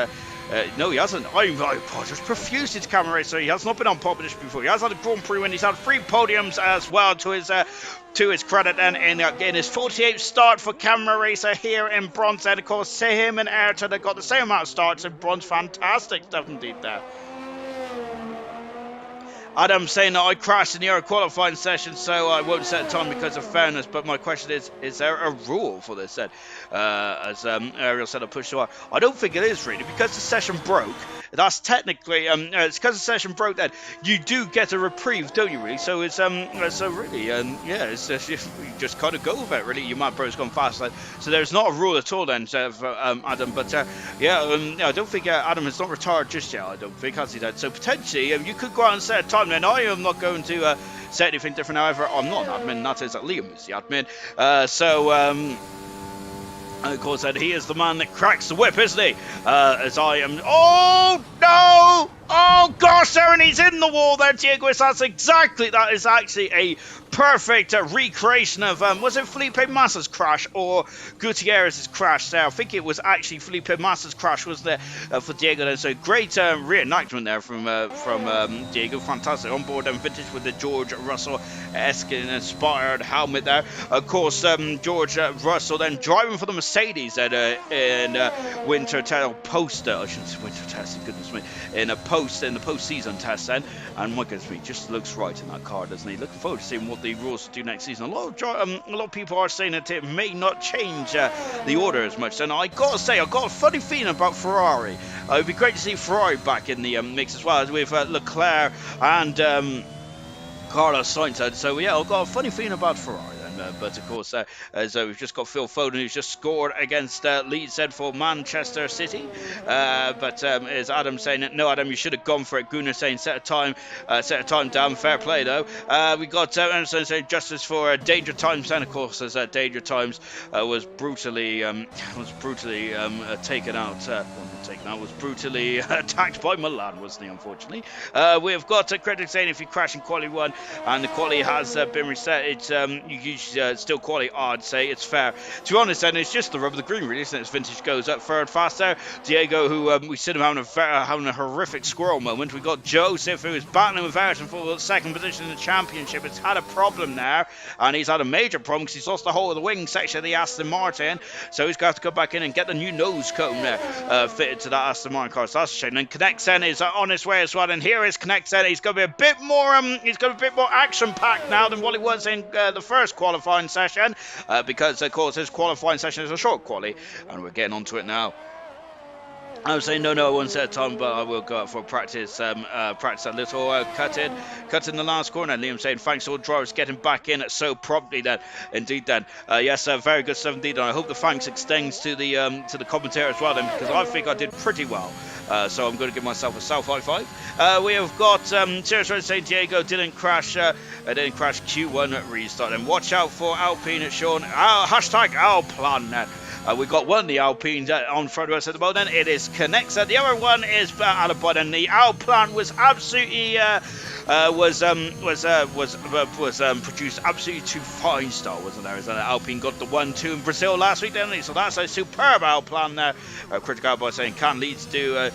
No, he hasn't. I apologize profusely to camera racer. He has not been on pole position before. He has had a Grand Prix win. He's had 3 podiums as well to his credit, and in his 48th start for camera racer here in bronze. And of course, him and Ayrton have got the same amount of starts in bronze. Fantastic stuff indeed there. Adam saying that I crashed in the qualifying session, so I won't set a time because of fairness. But my question is there a rule for this then? As Ariel said, I pushed too hard. I don't think it is really, because the session broke. That's technically it's because the session broke. Then you do get a reprieve, don't you? Really? So it's so really yeah, it's you just kind of go with it. Really, you might bro's gone fast. So there's not a rule at all then, Adam. But yeah, I don't think Adam has not retired just yet. I don't think, has he? That so potentially you could go out and set a time. Then I am not going to say anything different. However, I'm not an admin. That is that Liam is the admin. Of course, he is the man that cracks the whip, isn't he? As I am. Oh no! Oh gosh, there, and he's in the wall there, Diego. That is actually a perfect recreation of was it Felipe Massa's crash or Gutierrez's crash there? I think it was actually Felipe Massa's crash was there for Diego there. So great reenactment there from Diego. Fantastic on board and vintage with the George Russell-esque inspired helmet there. Of course, George Russell then driving for the Mercedes in winter post. I shouldn't say winter test. Goodness me, in the post-season test then. And my goodness me, just looks right in that car, doesn't he? Looking forward to seeing what the rules do next season. A lot of people are saying that it may not change the order as much. And I gotta say, I've got a funny feeling about Ferrari. It would be great to see Ferrari back in the mix as well, as with Leclerc and Carlos Sainz. So yeah, I've got a funny feeling about Ferrari. But of course, we've just got Phil Foden, who's just scored against Leeds for Manchester City. But is Adam saying, no, Adam, you should have gone for it. Gunnar saying, set a time down. Fair play, though. We got Anderson saying, justice for Danger Times. And of course, as Danger Times was brutally taken out. Was brutally attacked by Milan, wasn't he, unfortunately. We've got critics saying if you crash in quali 1 and the quali has been reset, it's still quali. I'd say it's fair. To be honest, then it's just the rub of the green, really, isn't it? As Vintage goes up third faster. Diego, who we see him having a horrific squirrel moment. We got Joseph, who is battling with Ayrton for second position in the championship. It's had a problem there, and he's had a major problem because he's lost the whole of the wing section of the Aston Martin. So he's got to go back in and get the new nose cone there fitted to that Aston Martin car. So that's a shame. And Connexen is on his way as well. And here is Connexen. He's going to be a bit more action-packed now than what he was in the first qualifying session, because of course his qualifying session is a short quali, and we're getting onto it now. I was saying no, I won't set a time, but I will go out for practice. Practice a little cut in the last corner. And Liam saying thanks to all drivers getting back in so promptly. Then, indeed, then yes, very good stuff indeed. And I hope the thanks extends to the commentator as well, then, because I think I did pretty well. So I'm going to give myself a self high five. We have got Serious Red saying Diego didn't crash Q1 restart. And watch out for Alpine at Sean. Hashtag Alplan. We got one of the Alpines on front of us at the moment. It is Connexa. The other one is at the bottom. The Alplan was absolutely produced absolutely to fine style, wasn't there? As Alpine got the 1-2 in Brazil last week, didn't he? So that's a superb Alplan there. Critical by saying, can Leeds do a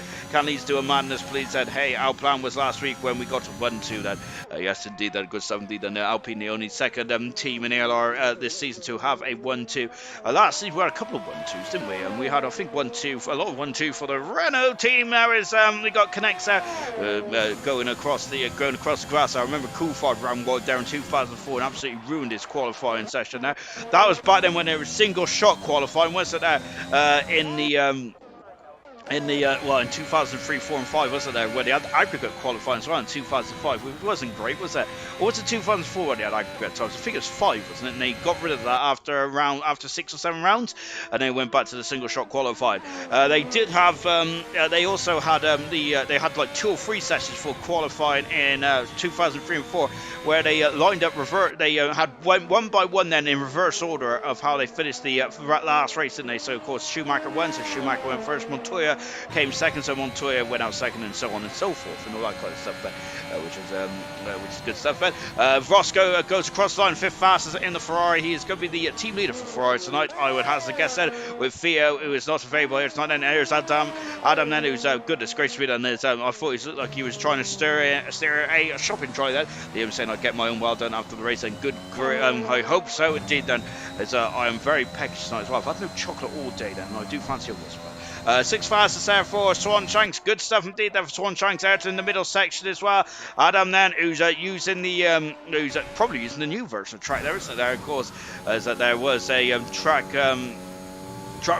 madness, please? Said, hey, Alplan was last week when we got 1-2 then. Yes, indeed, that good stuff indeed. And Alpine, the only second team in ALR this season to have a 1-2. Last season we had a couple of 1-2s, didn't we? And we had, I think, 1-2, a lot of 1-2 for the Renault team. There is, we got Connexa going across the grass. I remember Coulthard ran wide there in 2004 and absolutely ruined his qualifying session there. That was back then when they were single shot qualifying, wasn't it? In 2003, 4 and 5, wasn't there, where they had aggregate qualifying as well in 2005. It wasn't great, was it? Or was it 2004 when they had aggregate times? I think it was 5, wasn't it? And they got rid of that after 6 or 7 rounds, and they went back to the single shot qualifying. They did have, they also had they had like 2 or 3 sessions for qualifying in 2003 and 4, where they lined up they had one by one then in reverse order of how they finished the last race, didn't they? So of course Schumacher won, so Schumacher went first, Montoya came second, so Montoya went out second, and so on and so forth, and all that kind of stuff, which is good stuff. Roscoe goes across the line, 5th fastest in the Ferrari. He is going to be the team leader for Ferrari tonight, I would hazard a guess then, with Theo, who is not available here tonight. And there's Adam then, who's goodness gracious me, and there's, I thought he looked like he was trying to steer a shopping trolley then. Liam saying I'd get my own well done after the race, and good, I hope so indeed then, as I am very peckish tonight as well. I've had no chocolate all day then, and I do fancy a whisper. 6th fastest there for Swan Shanks. Good stuff indeed there for Swan Shanks out in the middle section as well. Adam then, who's using the probably using the new version of track there, isn't it? There, of course, as there was a track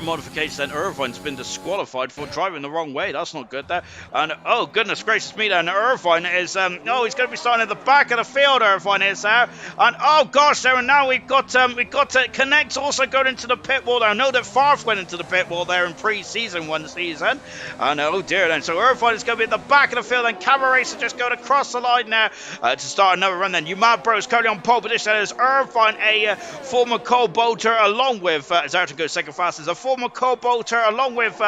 modification, then Irvine's been disqualified for driving the wrong way. That's not good there. And oh goodness gracious me, then Irvine is he's going to be starting at the back of the field. Irvine is there, and oh gosh, there, and now we've got Connect also going into the pit wall there. I know that Farf went into the pit wall there in pre-season one season, and oh dear then, so Irvine is going to be at the back of the field, and Camera Racer just going across the line there to start another run. Then Umad Bros currently on pole position. There's Irvine, a former COBALTer, along with Zartan goes second fastest. A former COBALTer along with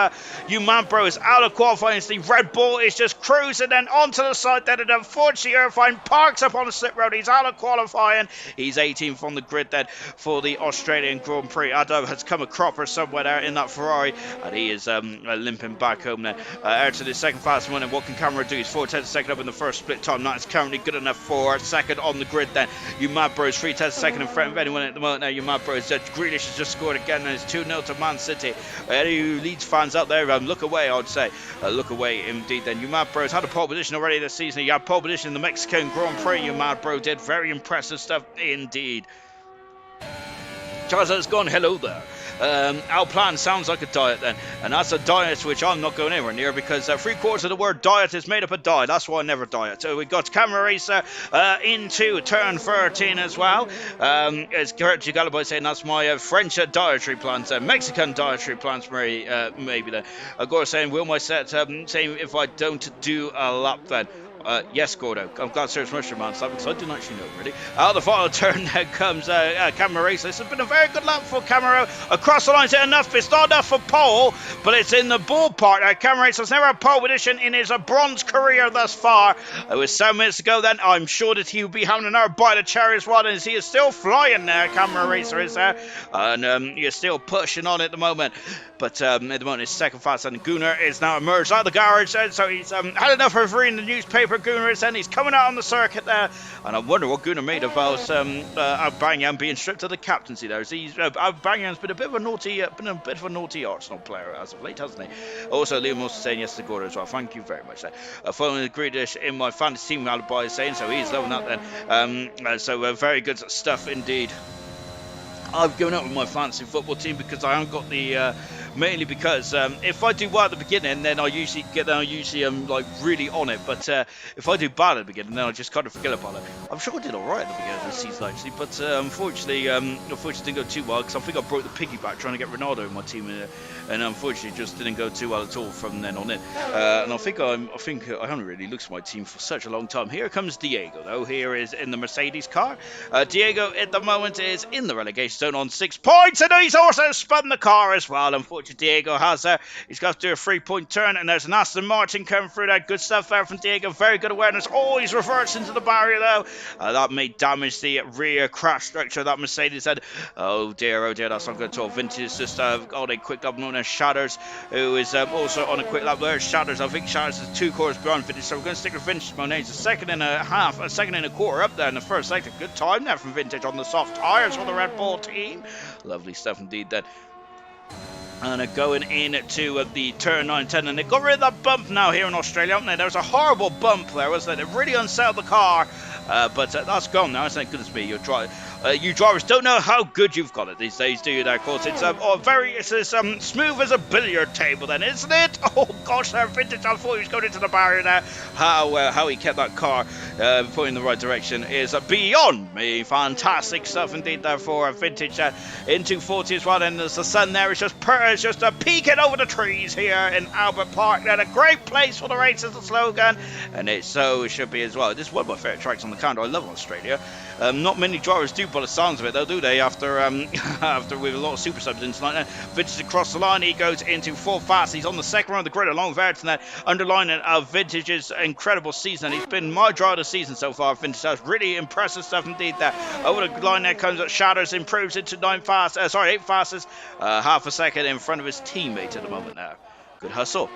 Umambro is out of qualifying. The Red Bull is just cruising then onto the side then, and unfortunately Irvine parks up on the slip road. He's out of qualifying. He's 18th on the grid then for the Australian Grand Prix. Adam has come a cropper somewhere there in that Ferrari, and he is limping back home then. Ayrton is second fastest one, and what can Camera do? He's 4/10 second up in the first split time. That is currently good enough for second on the grid then. Umambro is 3/10 second in front of anyone at the moment now. Umambro is Grealish has just scored again, and it's 2-0 to Man City. Any Leeds fans out there, look away, I'd say. Look away indeed then. Umad Bro's had a pole position already this season. He had pole position in the Mexican Grand Prix. Umad Bro did very impressive stuff indeed. Charles has gone, hello there. Our plan sounds like a diet then, and that's a diet which I'm not going anywhere near, because 3/4 of the word diet is made up of die. That's why I never diet. So we've got Camera Racer into turn 13 as well. As Kurt Galaboy saying that's my French dietary plans, Mexican dietary plans, maybe then. Gore saying, will my set saying if I don't do a lap then? Yes, Gordo. I'm glad Sarah's Mushroom Man stuff, because I didn't actually know really. Out of the final turn there comes Camera Racer. This has been a very good lap for Camera. Across the line, is it enough? It's not enough for pole, but it's in the ballpark. Camera Racer's never had pole position in his bronze career thus far. It was 7 minutes ago then. I'm sure that he will be having another bite of cherry as well, and he is still flying there. Camera Racer is there, and he is still pushing on at the moment. But at the moment, his second fast, and Gunnar is now emerged out of the garage, so he's had enough of reading the newspaper. Gunnar is then, he's coming out on the circuit there, and I wonder what Gunnar made about Aubangyan being stripped of the captaincy there. Aubangyan's been a bit of a naughty Arsenal player as of late, hasn't he? Also, Liam also saying yes to Gordon as well. Thank you very much there. Following the Greedish in my fantasy team, Alibi is saying, so he's loving that then. So very good stuff indeed. I've given up with my fantasy football team because I haven't got the mainly because if I do well at the beginning, then I usually like really on it. But if I do bad at the beginning, then I just kind of forget about it. I'm sure I did all right at the beginning of the season actually, but unfortunately didn't go too well because I think I broke the piggyback trying to get Ronaldo in my team, and unfortunately just didn't go too well at all from then on in. And I think I haven't really looked at my team for such a long time. Here comes Diego though. Here is in the Mercedes car. Diego at the moment is in the relegation zone on 6 points, and he's also spun the car as well. Unfortunately, Diego has he's got to do a 3-point turn, and there's an Aston Martin coming through there. Good stuff there from Diego. Very good awareness. Oh, he's reversed into the barrier though. That may damage the rear crash structure of that Mercedes head. Oh dear, that's not good at all. Vintage just got a quick lap known as Shatters, who is also on a quick lap there. Shatters, I think Shatters is 2 quarters behind Vintage, so we're going to stick with Vintage. Monet's a second and a quarter up there in the first sector. Good time there from Vintage on the soft tyres for the Red Bull team. Lovely stuff indeed then. And going into the turn 9, 10, and they got rid of that bump now here in Australia, haven't they? There was a horrible bump there, wasn't it? It really unsettled the car, but that's gone now. It's not good as me. You drivers don't know how good you've got it these days, do you? There, of course, it's as smooth as a billiard table, then, isn't it? Oh gosh, there, Vintage. I thought he was going into the barrier there. How he kept that car pointing in the right direction is beyond me. Fantastic stuff indeed there for Vintage into 40 as well. And there's the sun there. It's just peeking over the trees here in Albert Park. And a great place for the race is the slogan, and it should be as well. This is one of my favourite tracks on the calendar. I love Australia. Not many drivers do, by the sounds of it, though, do they? After with a lot of super subs in tonight. Vintage across the line, he goes into 4 fast. He's on the second round of the grid along with Ayrton there, underlining Vintage's incredible season. He's been my driver of the season so far. Vintage has really impressive stuff indeed there. Over the line there comes Shatters, improves into 8 fastest, half a second in front of his teammate at the moment now. Good hustle.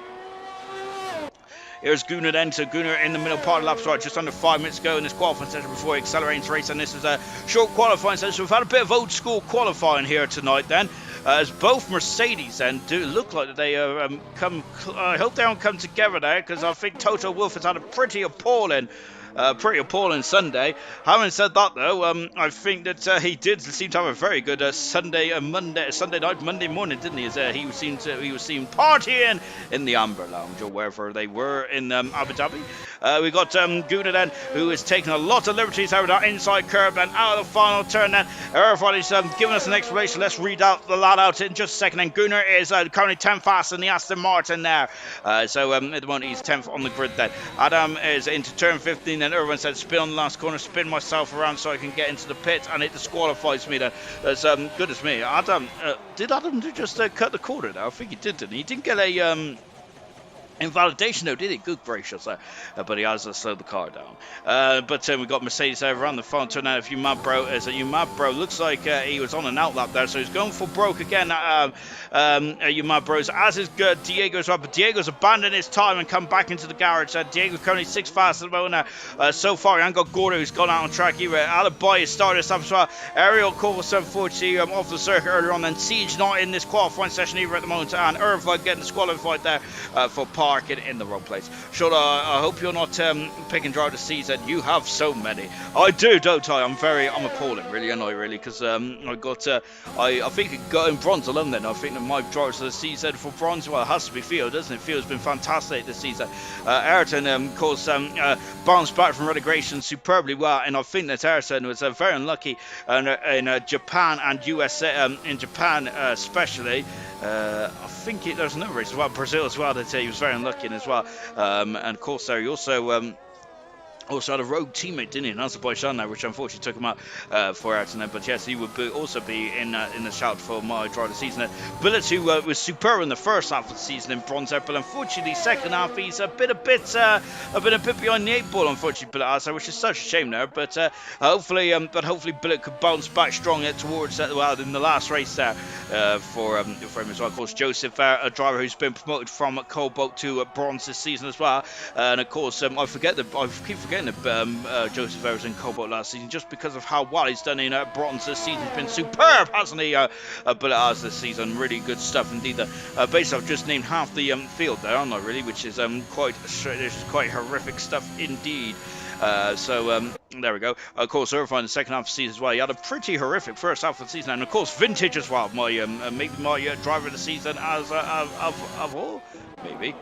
Here's Gunnar then, so Gunnar in the middle part of the lap, right, just under 5 minutes ago in this qualifying session before he accelerates race, and this is a short qualifying session. So we've had a bit of old school qualifying here tonight then, as both Mercedes then do look like they I hope they don't come together there, because I think Toto Wolff has had a pretty appalling Sunday. Having said that, though, I think that he did seem to have a very good Sunday night, Monday morning, didn't he? As he was seen partying in the Amber Lounge or wherever they were in Abu Dhabi. We got Guna then, who is taking a lot of liberties out of that inside curve and out of the final turn. Then everybody's giving us an explanation. Let's read out the lad out in just a second. And Gunnar is currently 10th fast in the Aston Martin there. So at the moment he's 10th on the grid then. Adam is into turn 15. And everyone said spin on the last corner, spin myself around so I can get into the pit, and it disqualifies me then. That's good as me. Adam, did Adam just cut the corner now? I think he did, didn't he? He didn't get a invalidation though, did he? Good gracious, but he has slowed the car down. But we got Mercedes over around the front turn now. If you mad bro, looks like he was on an outlap there, so he's going for broke again. You mad bros, as is good. Diego's up, but Diego's abandoned his time and come back into the garage. Diego's currently 6th fast at the moment now. So far, he ain't got Gordo, who's gone out on track. Alibi has started us up as well. Ariel Corval 740 off the circuit earlier on, then Siege not in this qualifying session either at the moment, and Irva getting disqualified there for parking in the wrong place. Shota, I hope you're not picking driver to season. You have so many. I do, don't I? I'm appalling, really, aren't I, really? Because I think it got in bronze alone then. I think that my drivers of the season for bronze, well, it has to be Theo, doesn't it? Theo's been fantastic this season. Ayrton, of course, bounced back from relegation superbly well, and I think that Ayrton was very unlucky in Japan and USA, in Japan especially. I think there's another race as well, Brazil as well, that he was very unlucky in as well. And of course, there he also had a rogue teammate, didn't he, in Azerbaijan now, which unfortunately took him out for Ayrton. But yes, he would also be in the shout for my driver of the season. Bullet, who was superb in the first half of the season in bronze there, but unfortunately second half he's a bit behind the 8 ball, unfortunately, Bullet, which is such a shame there. But hopefully Bullet could bounce back strong towards in the last race there for him as well. Of course, Joseph, a driver who's been promoted from COBALT to bronze this season as well. And of course, I keep forgetting that Joseph was in COBALT last season, just because of how well he's done in bronze this season. He's been superb, hasn't he? Bullet this season, really good stuff indeed. Basically, I've just named half the field there, aren't I, really? Which is quite horrific stuff indeed. There we go. Of course, Irvine in the second half of the season as well. He had a pretty horrific first half of the season, and of course, Vintage as well. Maybe my driver of the season as of all, maybe.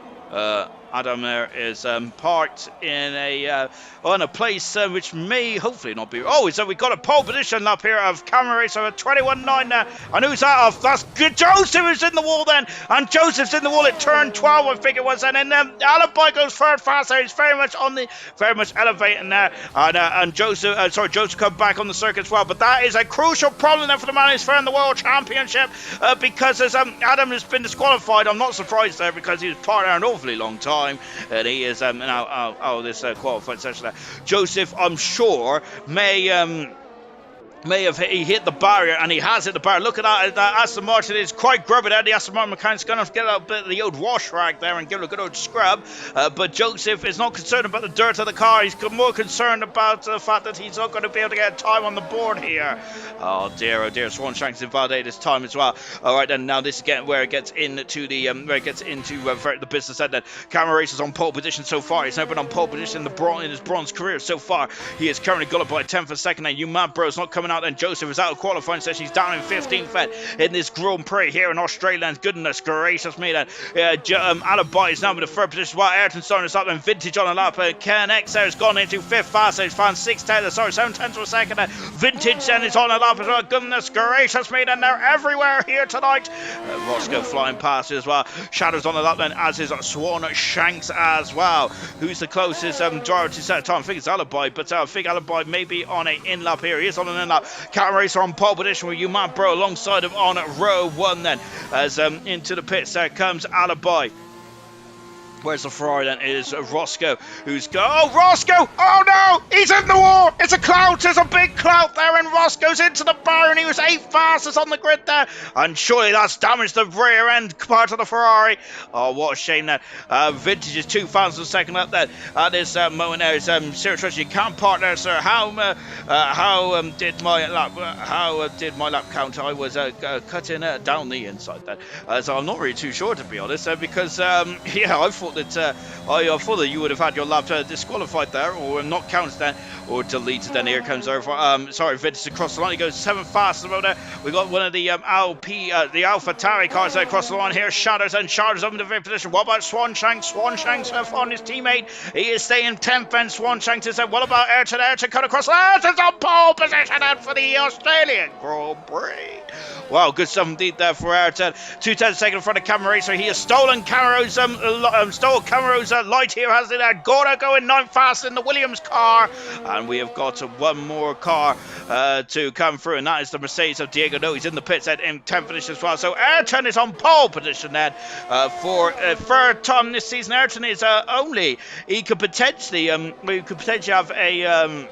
Adam there is parked in a place which may hopefully not be. Oh, so we got a pole position up here of camera racer at 21.9 there. And who's that off? That's good. Joseph is in the wall then, and Joseph's in the wall at turn 12, I think it was. And then Alibi goes third fast there. He's very much elevating there. And Joseph come back on the circuit as well. But that is a crucial problem then for the man who's fair in the World Championship because as Adam has been disqualified. I'm not surprised there because he was part there an awfully long time. And he is now this qualifying session there. Joseph, I'm sure, may have hit the barrier, and he has hit the barrier. Look at that, Aston Martin is quite grubby there. The Aston Martin mechanic's going to get a bit of the old wash rag there and give it a good old scrub. But Joseph is not concerned about the dirt of the car. He's more concerned about the fact that he's not going to be able to get time on the board here. Oh dear, Swanshank's invalidated his time as well. All right, then now this is where it gets into the business end. Then Camera Racer's on pole position so far. He's never been on pole position in his bronze career so far. He is currently got it by 10th a second. And you mad bro's not coming out. And Joseph is out of qualifying session. He's down in 15th in this Grand Prix here in Australia. And goodness gracious me, then Alibi is now in the third position while Ayrton's starting us up, and Vintage on the lap. Ken X there has gone into 5th fast. He's found 7 tenths of a second. Vintage then is on the lap as well. Goodness gracious me, then they're everywhere here tonight. Roscoe flying past as well. Shadows on the lap then, as is Swan Shanks as well. Who's the closest driver to set time? I think it's Alibi, but I think Alibi may be on an in lap here. He is on an in lap. Camera Racer on pole position with you, man, bro, alongside him on row 1 then. As into the pits there comes Alibi. Where's the Ferrari then? It is Roscoe who's oh, Roscoe! Oh no! He's in the wall! It's a clout! There's a big clout there, and Roscoe's into the bar, and he was 8th fastest on the grid there. And surely that's damaged the rear end part of the Ferrari. Oh, what a shame that Vintage is 2 fastest second up there. At this moment there is serious question. You can't park there, sir. How did my lap count? I was cutting down the inside there. So I'm not really too sure, to be honest, because yeah, I thought that you would have had your lap disqualified there, or not counted then, or deleted then. Here comes over. Sorry, Vintage across the line. He goes 7th fastest over there. We got one of the Alpha Tauri cars there across the line here. Shadows up in the 5th position. What about Swanshank? Swanshank's on his teammate. He is staying 10th, and Swanshank is there. What about Ayrton? Ayrton cut across. Ayrton's on pole position and for the Australian Grand Prix. Wow, good stuff indeed there for Ayrton. 2 tenths second in front of Camera Racer. He has stolen Camaro's light here, has it? Gorda going 9th fast in the Williams car. And we have got one more car to come through, and that is the Mercedes of Diego. No, he's in the pits at in 10th position as well. So Ayrton is on pole position then for third time this season. Ayrton is he could potentially have a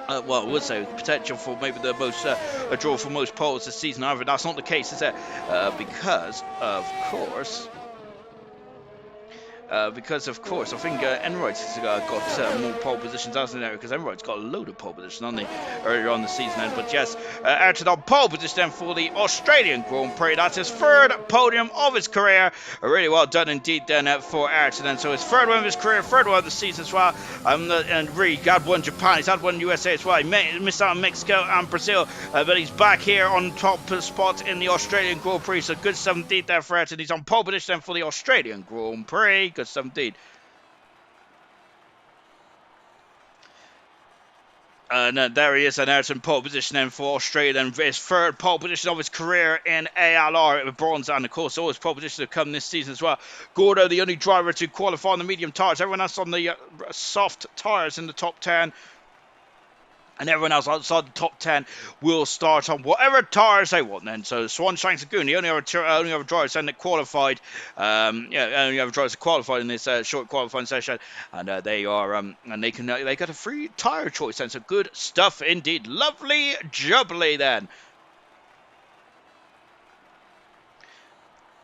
well, I would say potential for maybe the most a draw for most poles this season. However, that's not the case, is it? Because of course, I think Enroyd's got more pole positions, hasn't it? Because Enroyd's got a load of pole positions on earlier on the season end. But yes, Ayrton on pole position for the Australian Grand Prix. That's his 3rd podium of his career. Really well done indeed then for Ayrton. And so his 3rd one of his career, 3rd one of the season as well. And really, he had one Japan, he's had one USA as well. He missed out on Mexico and Brazil, but he's back here on top spot in the Australian Grand Prix. So good stuff indeed there for Ayrton. He's on pole position for the Australian Grand Prix. Good stuff indeed. And there he is, an Ayrton pole position then for Australia, and his 3rd pole position of his career in ALR with bronze, and of course all his pole positions have come this season as well. Gordo, the only driver to qualify on the medium tyres, everyone else on the soft tyres in the top 10. And everyone else outside the top 10 will start on whatever tyres they want then. So Swanshank's Lagoon, the only other drivers that qualified, only other drivers qualified in this short qualifying session, and they got a free tyre choice then. So good stuff indeed, lovely jubbly then.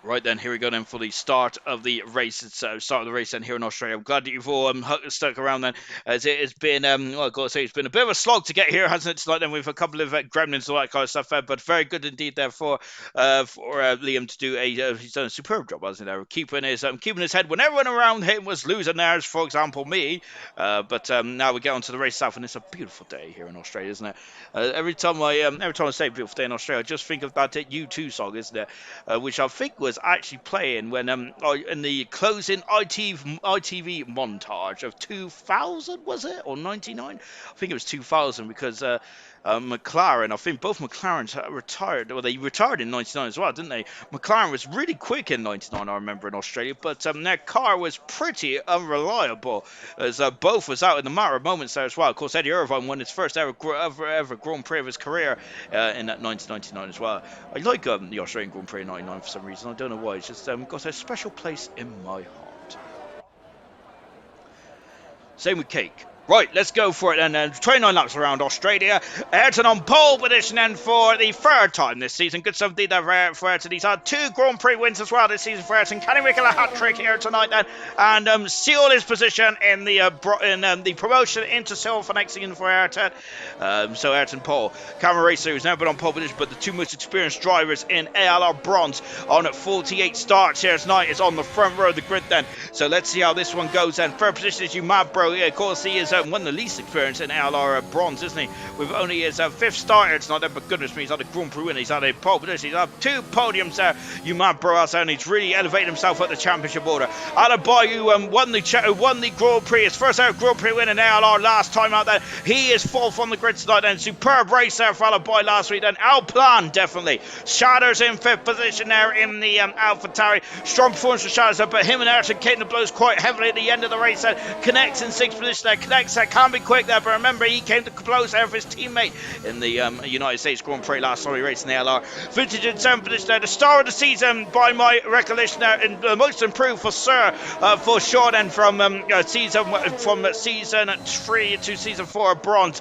Right then, here we go then for the start of the race. It's start of the race then here in Australia. I'm glad that you've all stuck around then, as it has been, well, I've got to say, it's been a bit of a slog to get here, hasn't it? Tonight then with a couple of gremlins and all that kind of stuff, but very good indeed there for Liam to do he's done a superb job, hasn't he? There, keeping his head when everyone around him was losing theirs. For example, me. But now we get on to the race itself, and it's a beautiful day here in Australia, isn't it? Every time I say beautiful day in Australia, I just think of that U2 song, isn't it? Which I think was actually playing when in the closing ITV montage of 2000, was it, or 99? I think it was 2000 because McLaren, I think both McLarens retired. Well, they retired in 99 as well, didn't they? McLaren was really quick in 99, I remember, in Australia, but their car was pretty unreliable, as both was out in the matter of moments there as well. Of course, Eddie Irvine won his first ever Grand Prix of his career in that 1999 as well. I like the Australian Grand Prix in 99 for some reason. I don't know why. It's just got a special place in my heart. Same with cake. Right, let's go for it then. 29 laps around Australia. Ayrton on pole position then for the third time this season. Good stuff indeed there for Ayrton. He's had 2 Grand Prix wins as well this season for Ayrton. Can he make a hat-trick here tonight then? And seal his position in the promotion into silver for next season for Ayrton. So Ayrton pole. Cameron Racer, who's never been on pole position, but the 2 most experienced drivers in ALR Bronze on at 48 starts here tonight is on the front row of the grid then. So let's see how this one goes then. Third position is Bro. Yeah, of course, he is one of the least experienced in ALR Bronze, isn't he? With only his 5th start. It's not there, but goodness me, he's had a Grand Prix win. He's had a pole position. He's had 2 podiums there. Bro has, and he's really elevated himself at the championship order. Alaboy, who won the Grand Prix, his first ever Grand Prix win in ALR last time out there. He is 4th on the grid tonight, and superb race there for Alaboy last week. Then Alplan, definitely. Shatters in 5th position there in the AlphaTauri. Strong performance for Shatters, but him and Ayrton taking the blows quite heavily at the end of the race. Connects in 6th position there. Connects can be quick there, but remember, he came to blows there for his teammate in the United States Grand Prix last time he raced in the LR. Vintage in 7th position there. The star of the season, by my recollection there, and most improved for Sir, for sure then, from season 3 to season 4 of Bronze.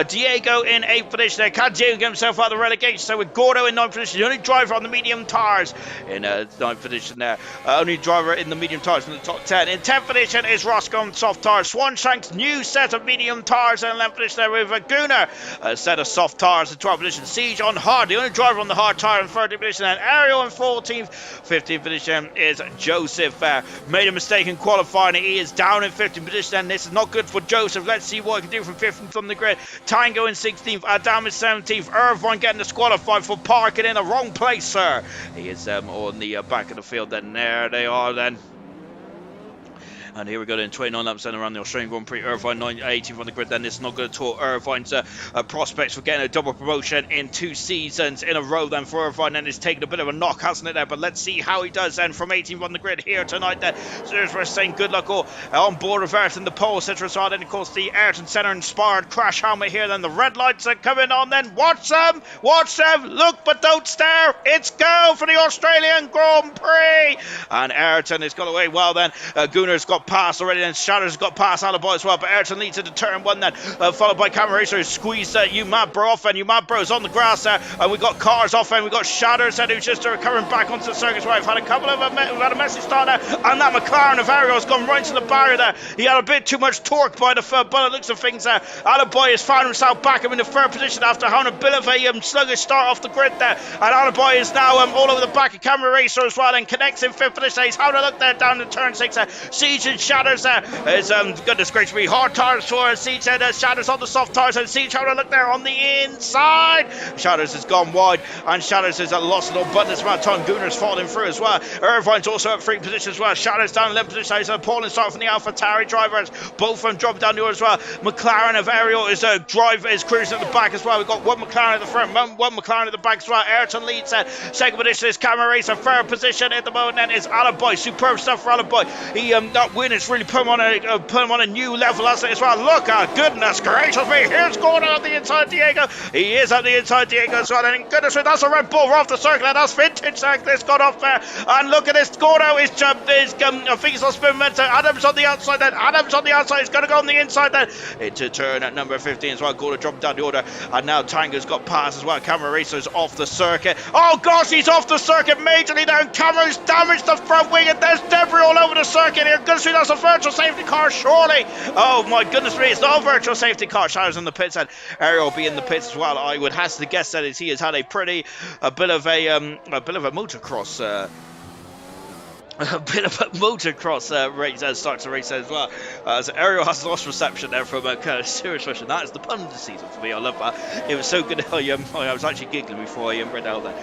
Diego in 8th position there. Can Diego get himself out of the relegation? So with Gordo in 9th position, the only driver on the medium tires in 9th position there. Only driver in the medium tires in the top 10. In 10th position is Roscoe on soft tires. Swanshank's new set of medium tires in 11th position there with Gunnar. A set of soft tires in 12th position. Siege on hard, the only driver on the hard tire in 13th position. And Ariel in 14th. 15th position is Joseph. Made a mistake in qualifying. He is down in 15th position, and this is not good for Joseph. Let's see what he can do from 15th from the grid. Tango in 16th. Adam in 17th. Irvine getting disqualified for parking in the wrong place, sir. He is on the back of the field. Then there they are then. And here we go then, 29 laps then around the Australian Grand Prix. Irvine 18th on the grid. Then this is not good at all. Irvine's prospects for getting a double promotion in 2 seasons in a row then for Irvine. Then it's taken a bit of a knock, hasn't it there? But let's see how he does then from 18th on the grid here tonight then. So we're saying good luck all on board of Ayrton, the pole, etc. So then of course the Ayrton Centre inspired crash helmet here. Then the red lights are coming on then. Watch them, look but don't stare. It's go for the Australian Grand Prix. And Ayrton has got away well then. Gunnar's got past already, then Shatters got past Alaboy as well, but Ayrton leads into turn 1 then, followed by Cameron Racer, who squeezed Bro off, and Bro's on the grass there, and we got cars off, and we got Shatters then, who's just recovering back onto the circuit. We've had a couple of we've had a messy start there, and that McLaren of Ariel has gone right to the barrier there. He had a bit too much torque by the looks of things there. Alaboy has found himself back in the 3rd position after having a bit of a sluggish start off the grid there, and Alaboy is now all over the back of Cameron Racer as well, and connects in 5th position. He's having a look there down to turn 6 there. Siege and Shatters there is goodness gracious me, hard tires for Siege, and Shatters on the soft tires, and Siege having a look there on the inside. Shatters has gone wide, and Shatters has lost a little button this amount of time. Gunnar's falling through as well. Irvine's also at 3 position as well. Shatters down 11 position. He's a appalling start from the AlphaTauri drivers, both of them dropping down the order as well. McLaren of Ariel is cruising at the back as well. We've got one McLaren at the front, one McLaren at the back as well. Ayrton leads 2nd position is Cameron Racer. 3rd position at the moment then is Alaboy. Superb stuff for Alaboy. He that win. It's really put him on a new level as well. Look, goodness gracious me, here's Gordon on the inside, Diego. He is on the inside, Diego as well. And goodness me, that's a Red Bull. We're off the circle, and that's vintage that's got off there. And look at this, Gordo is I think he's lost momentum. Adams on the outside then. Adams on the outside. He's going to go on the inside then. Into turn at number 15 as well. Gordo dropped down the order. And now Tango's got pass as well. Camera Racer's off the circuit. Oh gosh, he's off the circuit majorly now. Cameron's damaged the front wing, and there's debris all over the circuit here. Goodness me, that's a virtual safety car, surely. Oh my goodness me, it's not a virtual safety car. Shadow's in the pits, and Ariel will be in the pits as well. I would have to guess that he has had a bit of a motocross race, starts to race as well. So Ariel has lost reception there from a kind of serious question. That is the pun of the season for me. I love that. It was so good. I was actually giggling before I read out there.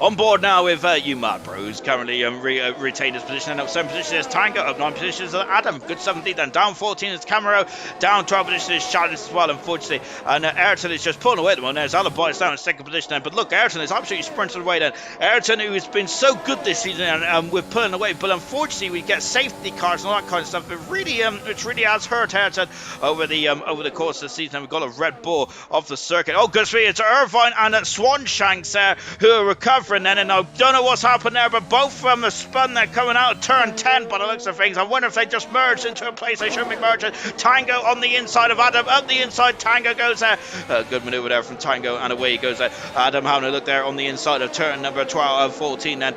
On board now with you, Matt Bro, who's currently retained his position. And up 7 positions is Tango, up 9 positions is Adam. Good 17 then. Down 14 is Camaro. Down 12 positions is Shadows as well, unfortunately. And Ayrton is just pulling away at the moment. There's Alibi is down in 2nd position then. But look, Ayrton is absolutely sprinting away then. Ayrton, who has been so good this season, and we're pulling away. But unfortunately, we get safety cars and all that kind of stuff. It really has hurt Ayrton over the course of the season. And we've got a Red Bull off the circuit. Oh, goodness me, it's Irvine and Swanshanks there who are recovering then, and I don't know what's happened there, but both of them are spun there coming out of turn 10 by the looks of things. I wonder if they just merged into a place they shouldn't be merging. Tango on the inside of Adam, up the inside, Tango goes there. Good maneuver there from Tango, and away he goes there. Adam having a look there on the inside of turn number 14 then.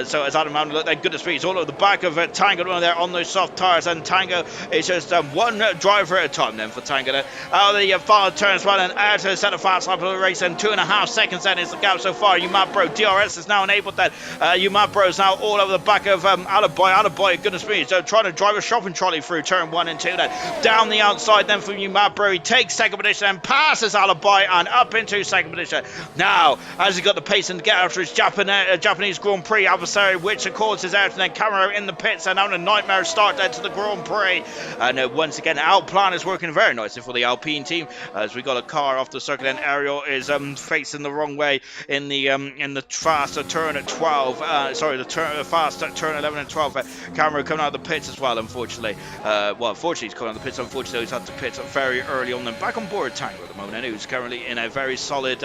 So as Adam having a look there, goodness me, he's all over the back of Tango there on those soft tires, and Tango is just one driver at a time then for Tango there. Out of the final turn as well, and out to the centre fast lap of the race, and 2.5 seconds then is the gap so far. You mad bro, DRS is now enabled that. You mad bro is now all over the back of Alibi, goodness me, so trying to drive a shopping trolley through turn 1 and 2 then. Down the outside then from you mad bro, he takes 2nd position and passes Alibi and up into 2nd position. Now, as he got the pace and get after his Japanese Grand Prix adversary, which of course is out, and then Camaro in the pits and having a nightmare start there to the Grand Prix. And once again, Alplan is working very nicely for the Alpine team, as we got a car off the circuit, and Ariel is facing the wrong way in the faster turn at 12. The fast turn 11 and 12. Camaro coming out of the pits as well, unfortunately. Unfortunately he's coming out of the pits. Unfortunately he's had to pit very early on. Then back on board Tango at the moment, and who's currently in a very solid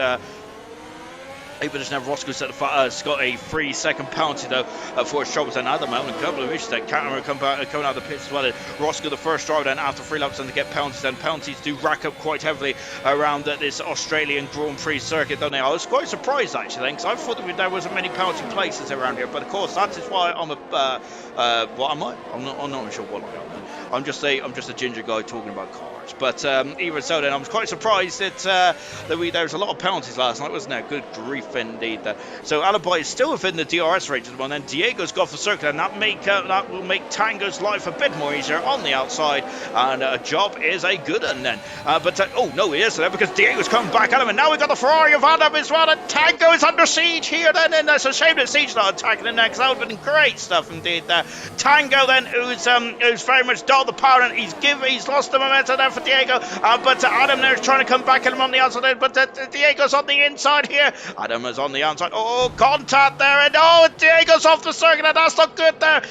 position. Now Roscoe's got a 3-second penalty though for his troubles, and at the moment a couple of issues that Camaro coming out of the pits as well. Roscoe the first driver then after 3 laps, and to get penalties, and penalties do rack up quite heavily around this Australian Grand Prix circuit, don't they? I was quite surprised actually, because I thought that there wasn't many penalty places around here, but of course that is why I'm what am I? I'm not sure what I am. I'm just a ginger guy talking about cars. But even so, then I was quite surprised that there was a lot of penalties last night, wasn't there? Good grief indeed. So Alibi is still within the DRS range at the moment, and Diego's got the circuit, and that will make Tango's life a bit more easier on the outside, and a job is a good one then. Oh no, he isn't, because Diego's coming back at him, and now we've got the Ferrari of Adam as well, and Tango is under siege here then, and it's a shame that Siege not attacking him next. That would have been great stuff indeed there. Tango then, who's very much dulled the power, and he's lost the momentum there for Diego, but Adam there is trying to come back at him on the outside, but Diego's on the inside here. Adam is on the outside. Oh, contact there, and Diego's off the circuit, and that's not good there.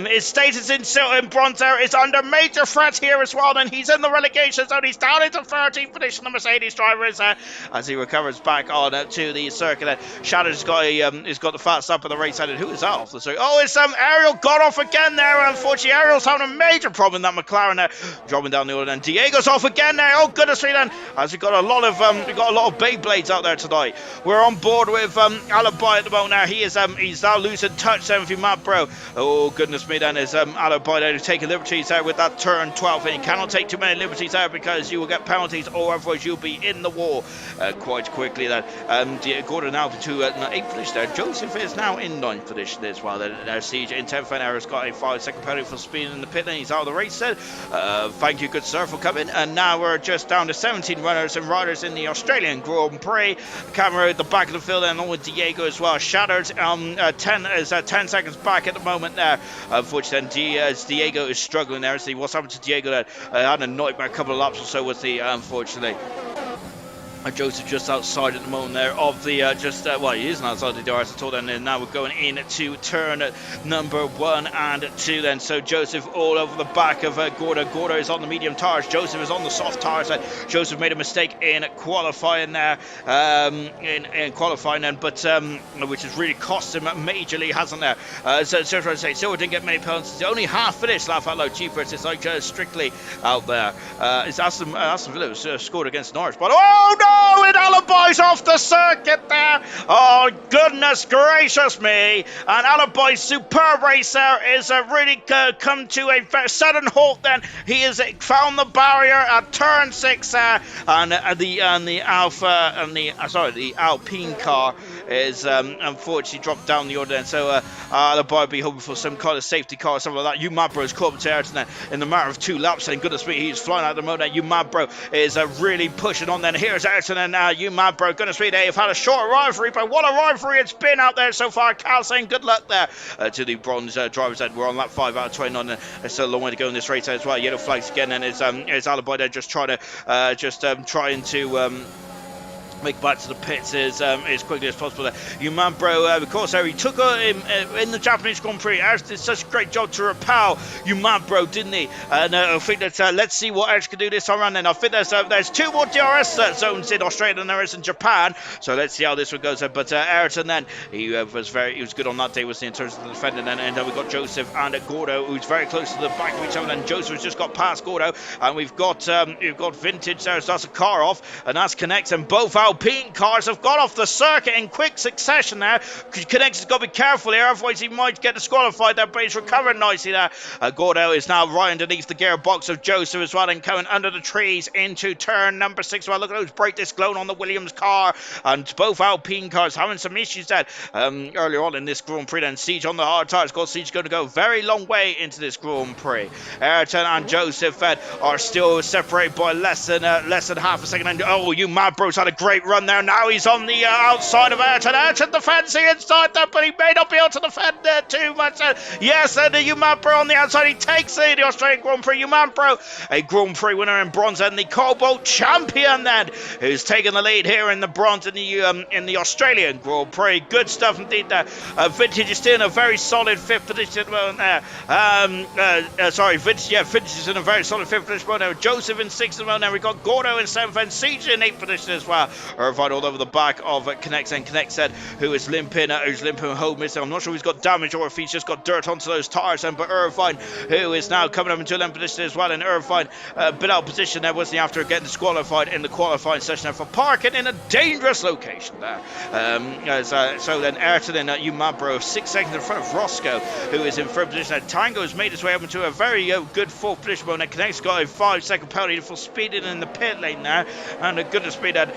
His status in bronze there is under major threat here as well, and he's in the relegation zone. He's down into 13th position. The Mercedes driver is there as he recovers back on to the circuit. Shadow's got the fast up of the race, and who is that off the circuit? Oh, it's Ariel got off again there. Unfortunately, Ariel's having a major problem in that McLaren there, dropping down the order. And Diego's off again there. Oh goodness me then, as we got a lot of Beyblades out there tonight. We're on board with Alibi at the moment now. He's now losing touch then with you, Matt Bro. Oh goodness me then, is Alibi there taking liberties there with that turn 12, and you cannot take too many liberties there because you will get penalties, or otherwise you'll be in the wall quite quickly then. Gordon now to 8th position there. Joseph is now in 9th position as well. Siege in 10th, and has got a 5-second penalty for speeding in the pit, and he's out of the race then. Thank you, good sir, for coming. And now we're just down to 17 runners and riders in the Australian Grand Prix. Camera at the back of the field, and along with Diego as well. Shattered 10 seconds back at the moment there. Unfortunately, Diego is struggling there. See what's happened to Diego there. Had a nightmare couple of laps or so, was the unfortunately. Joseph just outside at the moment there of the well, he isn't outside the DRS at all then, and now we're going into turn number 1 and 2 then. So Joseph all over the back of Gordo. Gordo is on the medium tires, Joseph is on the soft tires. Joseph made a mistake in qualifying there, in qualifying then, but which has really cost him majorly, hasn't there? So trying to say, Silver didn't get many penalties, only half finished, laugh out loud, cheapers. It's like strictly out there. It's Aston Villa was scored against Norwich, but oh no! Oh, it Alibi's off the circuit there. Oh, goodness gracious me. And Alibi's superb race there is really come to a very sudden halt then. He has found the barrier at turn 6 there. And the Alpine car is unfortunately dropped down the order then. So Alibi will be hoping for some kind of safety car or something like that. Umabro's caught up to Ayrton then in the matter of 2 laps. And goodness me, he's flying out the moment. Umabro is really pushing on then. Here's Ayrton and Umabro. Goodness me, they've had a short rivalry, but what a rivalry it's been out there so far. Cal saying good luck there to the bronze drivers that were on lap 5 out of 29. And there's still a long way to go in this race as well. Yellow flags again, and it's Alibi there just trying to make back to the pits as quickly as possible there. Umabro, of course, he took him in the Japanese Grand Prix. Ash did such a great job to repel Umabro, didn't he? And I think that let's see what Ash can do this time around then. I think there's 2 more DRS zones in Australia than there is in Japan, so let's see how this one goes. But Ayrton then, he was good on that day, was in terms of the defending, and then we've got Joseph and Gordo, who's very close to the back of each other, and Joseph has just got past Gordo, and we've got Vintage there, so that's a car off, and that's Connect, and both Alpine cars have got off the circuit in quick succession there. Connect's got to be careful here, otherwise he might get disqualified there, but he's recovering nicely there. Gordo is now right underneath the gearbox of Joseph as well, and coming under the trees into turn number 6. Well, look at those brake discs glowing on the Williams car, and both Alpine cars having some issues there earlier on in this Grand Prix. Then Siege on the hard tires. Siege going to go a very long way into this Grand Prix. Ayrton and Joseph are still separated by less than half a second. And oh, Umabro's had a great run there. Now he's on the outside of Ayrton. Ayrton defends the inside there, but he may not be able to defend there too much. Yes, and Umabro on the outside. He takes the Australian Grand Prix. Umabro, a Grand Prix winner in bronze, and the COBALT champion then, who's taking the lead here in the bronze in the Australian Grand Prix. Good stuff indeed there. Vintage is still in a very solid 5th position at the moment there. Vintage is in a very solid 5th position now. Joseph in 6th at the moment now. We've got Gordo in 7th and Siege in 8th position as well. Irvine all over the back of Connect, and Connect said who is limping home. I'm not sure if he's got damage or if he's just got dirt onto those tires, but Irvine, who is now coming up into 11th position as well, and Irvine a bit out of position there, wasn't he, after getting disqualified in the qualifying session there for parking in a dangerous location there. So then Ayrton and Umabro 6 seconds in front of Roscoe, who is in 3rd position. Tango has made his way up into a very good 4th position, and Connect's got a 5-second penalty for speeding in the pit lane there, and a goodness me that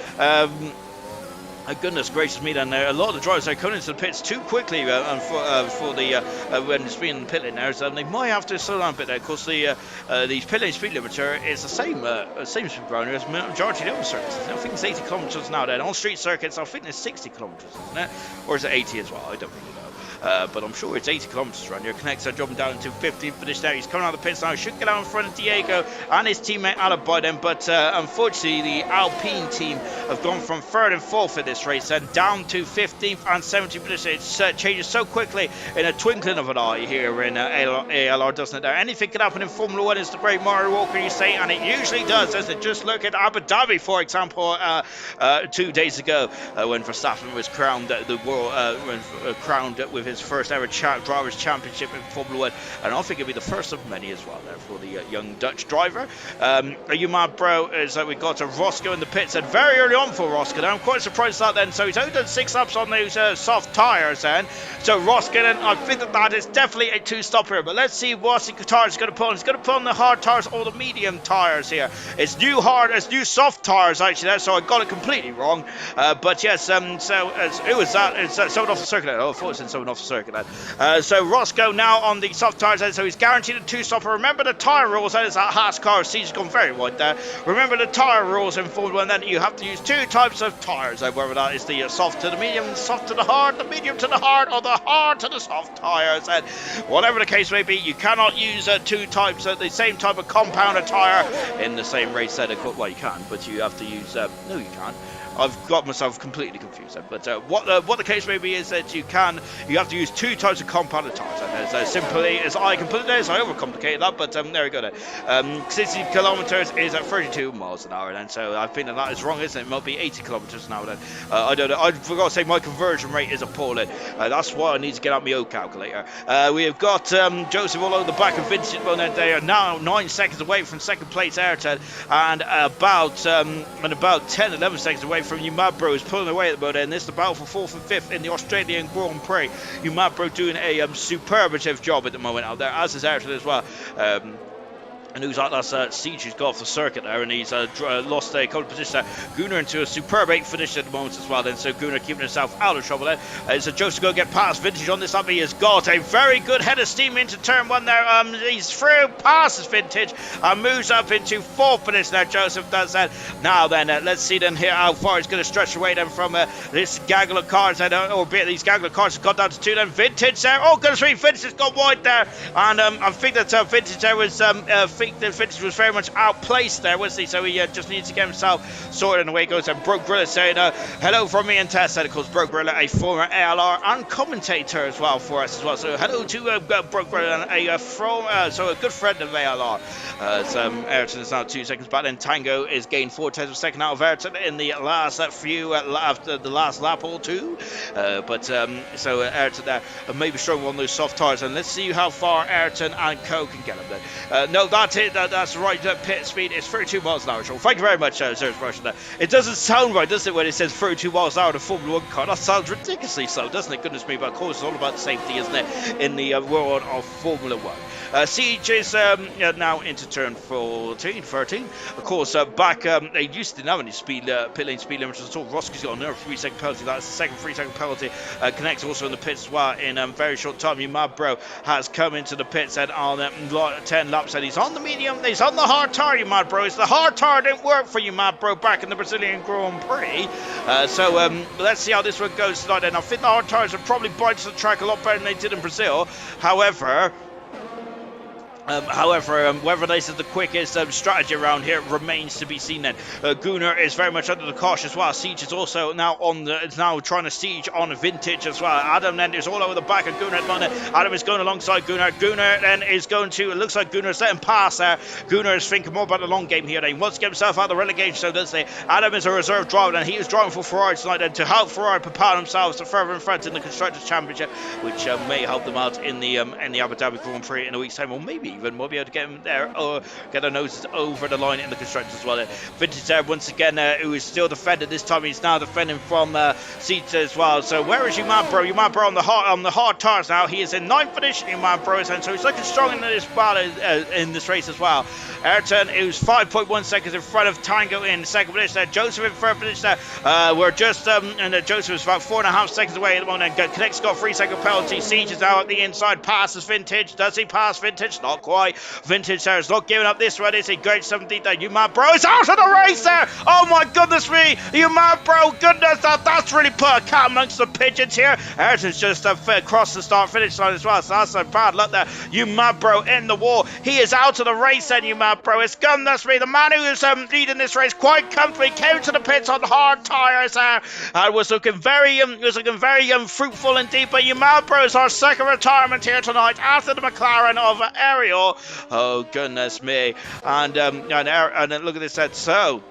goodness gracious me, then a lot of the drivers are coming into the pits too quickly when it's being in the pit lane there, so they might have to slow down a bit there. Of course, the pit lane speed limiter is the same speed ground as majority of the other circuits. I think it's 80 kilometers now. Then on street circuits, I think it's 60 kilometers, isn't it? Or is it 80 as well? I don't really know. But I'm sure it's 80 kilometers around here. Connects are dropping down into 15th position there. He's coming out of the pits now. He should get out in front of Diego and his teammate Alibi then, but unfortunately the Alpine team have gone from 3rd and 4th in this race and down to 15th and 17th position. It changes so quickly in a twinkling of an eye here in ALR, doesn't it? There, anything can happen in Formula 1, is the great Mario Walker you say, and it usually does, doesn't it? Just look at Abu Dhabi, for example, 2 days ago when Verstappen was crowned crowned with his first ever drivers' championship in Formula 1, and I think it'll be the first of many as well there for the young Dutch driver. Umabro is we got Roscoe in the pits, and very early on for Roscoe. Now I'm quite surprised at that then, so he's only done 6 laps on those soft tyres then. So Roscoe, then I think that is definitely a 2-stop here, but let's see what tires he's going to put on. He's going to put on the hard tyres or the medium tyres here. It's new soft tyres actually there, so I got it completely wrong. But yes, who was that? It's someone off the circuit. Oh, I thought it was someone off the circuit. So Roscoe now on the soft tyres, so he's guaranteed a 2-stopper. Remember the tyre rules, that is that Haas car. Siege has gone very wide there. Remember the tyre rules in Formula 1, then you have to use 2 types of tyres where whether that is the soft to the medium, the soft to the hard, the medium to the hard, or the hard to the soft tyres. And whatever the case may be, you cannot use two types of the same type of compounded tyre in the same race set. Well, you can, but you have to use. No, you can't. I've got myself completely confused there. But what the case may be is that you have to use two types of compounded tyres. And as simply as I can put it there, so I overcomplicated that, but there we go then. 60 kilometers is at 32 miles an hour then, so I think that is wrong, isn't it? It might be 80 kilometers an hour then. I don't know, I forgot to say my conversion rate is appalling. That's why I need to get out my old calculator. We have got Joseph all over the back of Vintage at the moment. They are now 9 seconds away from second place Ayrton, and about 10-11 seconds away from Umabro is pulling away at the moment, and this is the battle for 4th and 5th in the Australian Grand Prix. Umabro doing a superlative job at the moment out there, as is Ayrton as well. And who's like that's Siege, who's got off the circuit there, and he's lost a couple of positions there. Gunnar into a superb 8th finish at the moment as well then, so Gunnar keeping himself out of trouble there. So Joseph going to get past Vintage on this up. He has got a very good head of steam into turn 1 there. He's through, passes Vintage, and moves up into 4th finish there. Joseph does that. Now then, let's see then here how far he's going to stretch away then from this gaggle of cars, or these gaggle of cars have got down to 2 then. Vintage there, oh goodness me, Vintage has got wide there, and I think that Vintage there was the Vintage was very much outplaced there, wasn't he? So he just needs to get himself sorted, and away goes. And Broke Gorilla saying hello from me and Tess. And of course, Broke Gorilla, a former ALR and commentator as well for us as well. So hello to Broke Gorilla, and a good friend of ALR. Ayrton is now 2 seconds back. Then Tango is gained 4 tenths of a second out of Ayrton in the last after the last lap or two. So Ayrton there maybe struggling on those soft tyres, and let's see how far Ayrton and Co can get him then. No, that's it. That's right. Pit speed is 32 miles an hour. So thank you very much, Sir Russian. It doesn't sound right, does it, when it says 32 miles an hour in a Formula 1 car? That sounds ridiculously so, doesn't it? Goodness me, but of course it's all about safety, isn't it, in the world of Formula 1. Siege is now into turn 13. Of course, back, they used to have any pit lane speed limits at all. Roski's got another 3-second penalty. That's the second 3-second penalty. Connects also in the pits as well in very short time. Umabro has come into the pits and on 10 laps, and he's on the medium, he's on the hard tyre, Umabro. It's the hard tyre didn't work for Umabro back in the Brazilian Grand Prix. Let's see how this one goes tonight. And I think the hard tyres will probably bite to the track a lot better than they did in Brazil. However, whether this is the quickest strategy around here remains to be seen then. Gunnar is very much under the caution as well. Siege is also now trying to siege on Vintage as well. Adam then is all over the back of Gunnar at the moment. Adam is going alongside Gunnar. Gunnar then is going to, it looks like Gunnar is letting pass there. Gunnar is thinking more about the long game here. He wants to get himself out of the relegation, so does he. Adam is a reserve driver, and he is driving for Ferrari tonight then to help Ferrari propel themselves to further in front in the Constructors' Championship, which may help them out in the Abu Dhabi Grand Prix in a week's time, or maybe even we'll be able to get him there or get their noses over the line in the Constructors as well. Vintage there once again, who is still defended. This time he's now defending from Seats as well. So where is Umabro? Umabro on the hard tires now. He is in 9th position, Umabro, and so he's looking strong in this battle in this race as well. Ayrton, who's 5.1 seconds in front of Tango in second position there. Joseph in third position there. We're just and Joseph is about 4.5 seconds away at the moment. And Connect's got 3-second penalty. Siege is now at the inside. Passes Vintage. Does he pass Vintage? Not quite. Vintage there is not giving up this one, is he? Great 17th there. Umabro is out of the race there. Oh my goodness me. Umabro, goodness, that's really put a cat amongst the pigeons here. Ayrton's just across the start finish line as well, so that's a bad luck there. Umabro in the wall. He is out of the race then, Umabro. It's goodness me. The man who is leading this race quite comfortably came to the pits on hard tyres there. Was looking very fruitful indeed. But Umabro is our second retirement here tonight after the McLaren of Ariel. Oh goodness me. And then look at this set. So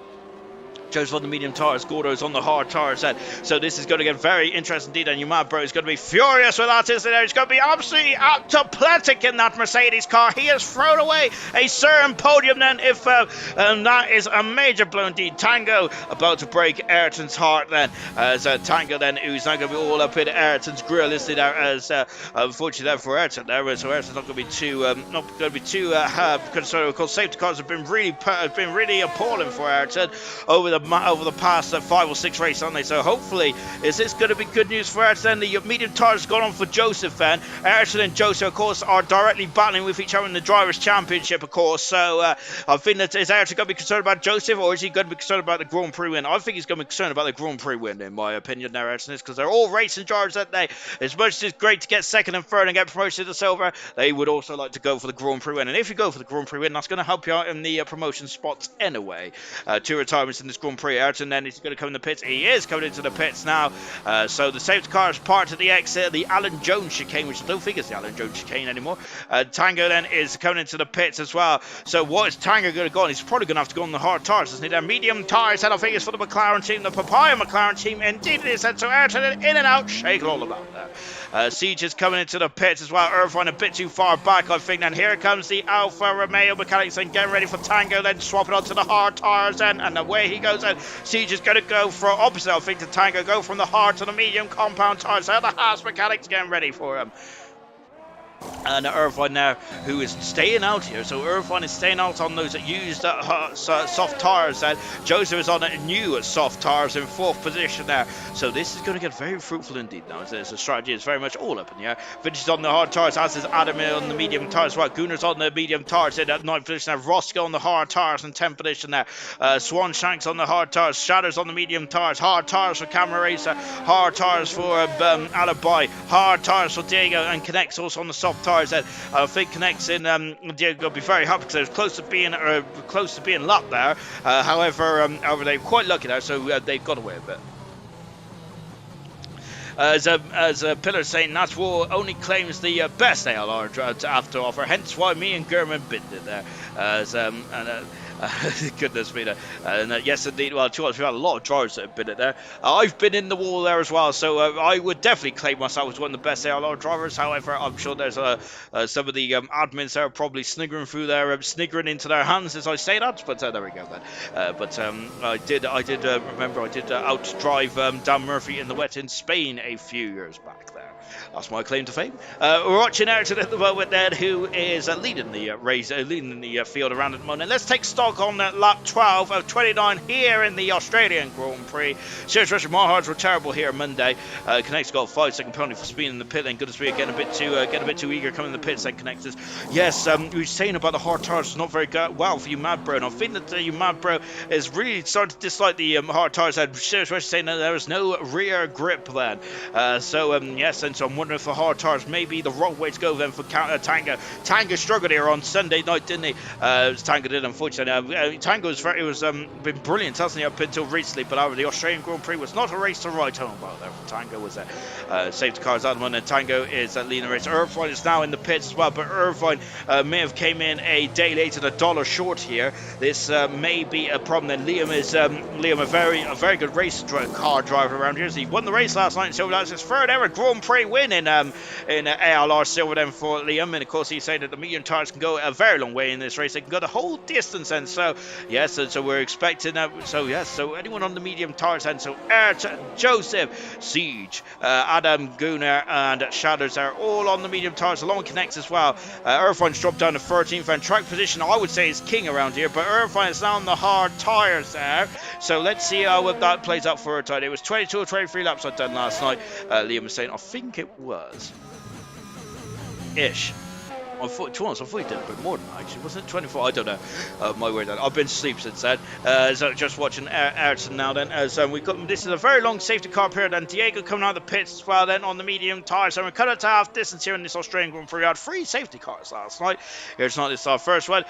Joe's on the medium tyres, Gordo's on the hard tyre set. So this is going to get very interesting indeed, and Umabro is going to be furious with that, isn't it? He's going to be absolutely apoplectic in that Mercedes car. He has thrown away a certain podium then, if that is a major blow indeed. Tango about to break Ayrton's heart then, as Tango then, who's now going to be all up in Ayrton's grill, isn't there? As unfortunately there for Ayrton there, so Ayrton's not going to be too concerned. Of course, safety cars have been really appalling for Ayrton over the the past 5 or 6 races, aren't they? So hopefully, is this going to be good news for Ayrton? The medium tyres gone on for Joseph then. Ayrton and Joseph, of course, are directly battling with each other in the Drivers' Championship, of course. So I think that is Ayrton going to be concerned about Joseph, or is he going to be concerned about the Grand Prix win? I think he's going to be concerned about the Grand Prix win, in my opinion, there, Ayrton is, because they're all racing drivers, aren't they? As much as it's great to get second and third and get promoted to silver, they would also like to go for the Grand Prix win. And if you go for the Grand Prix win, that's going to help you out in the promotion spots anyway. 2 retirements in this Grand Prix. Ayrton then is going to come in the pits. He is coming into the pits now. So the safety car is part of the exit, the Alan Jones chicane, which I don't think is the Alan Jones chicane anymore. Tango then is coming into the pits as well. So what is Tango going to go on? He's probably going to have to go on the hard tyres, isn't he? Their medium tyres, and I think it's for the McLaren team, the Papaya McLaren team. Indeed it is. And so Ayrton in and out, shake it all about there. Siege is coming into the pits as well. Irvine a bit too far back, I think. And here comes the Alfa Romeo mechanics and getting ready for Tango, then swapping onto the hard tyres then, and away he goes. And Siege is going to go for opposite, I think, to Tango, go from the hard to the medium compound tyres. So the Haas mechanics getting ready for him. And Irvine now, who is staying out here. So Irvine is staying out on those used soft tyres. And Joseph is on new soft tyres in 4th position there. So this is going to get very fruitful indeed now. The strategy is very much all up in the air. Finishes on the hard tyres, as is Adam on the medium tyres. Right, Gunner's on the medium tyres in at 9th position there. Roscoe on the hard tyres in 10th position there. Swan Shanks on the hard tyres. Shatters on the medium tyres. Hard tyres for Camera Racer. Hard tyres for Alibi. Hard tyres for Diego. And Connects also on the soft tyres. That I think Connects in Diego will be very happy because they're close to being locked there. However, they're quite lucky there, so they've got away a bit. As Pillar saying, Nats War only claims the best ALR to have to offer, hence why me and Gurman binned it there. Goodness me. Yes, indeed. Well, we've had a lot of drivers that have been in there. I've been in the wall there as well, so I would definitely claim myself as one of the best ALR drivers. However, I'm sure there's some of the admins there are probably sniggering through their sniggering into their hands as I say that. But there we go then. I did remember I did outdrive Dan Murphy in the wet in Spain a few years back there. That's my claim to fame. We're watching Ayrton at the moment then, who is leading the race, leading the field around at the moment. Let's take stock on lap 12 of 29 here in the Australian Grand Prix. Serious Russian Marhards were terrible here Monday. Connects got a 5-second penalty for speeding in the pit lane. Goodness me, getting a bit too eager coming in the pits. Then Connectors. Yes, we were saying about the hard tyres. It's not very well for you, Mad Bro. And I think that you, Mad Bro, is really starting to dislike the hard tyres. And Serious Russian saying that there was no rear grip then. Yes, and so I'm wondering if the hard tyres may be the wrong way to go then for Tango. Tango struggled here on Sunday night, didn't he? Tango did, unfortunately. Tango's been brilliant, hasn't he, up until recently, but however, the Australian Grand Prix was not a race to write home about there. Tango was safety cars out of one, and Tango is leading the race. Irvine is now in the pits as well, but Irvine may have came in a day late and $1 short here. This may be a problem then. Liam is a very good race car driver around here. So he won the race last night, so that's his third ever Grand Prix win in ALR silver then for Liam. And of course he's saying that the medium tyres can go a very long way in this race. They can go the whole distance, and so yes, and so we're expecting so anyone on the medium tyres, and so Ayrton, Joseph, Siege, Adam, Gunnar and Shadows are all on the medium tyres, along with Connects as well. Irvine's dropped down to 13th, and track position I would say is king around here, but Irvine is now on the hard tyres there, so let's see how that plays out for her time. It was 22 or 23 laps I'd done last night. Liam was saying, I think it was ish. I thought he did a bit more than that, actually. Wasn't it 24? I don't know. My word, I've been asleep since then. So just watching Ayrton now then. This is a very long safety car period, and Diego coming out of the pits as well then on the medium tyres. So we're cut out to half distance here in this Australian Grand Prix. We had 3 safety cars last night. Here's not this our first one.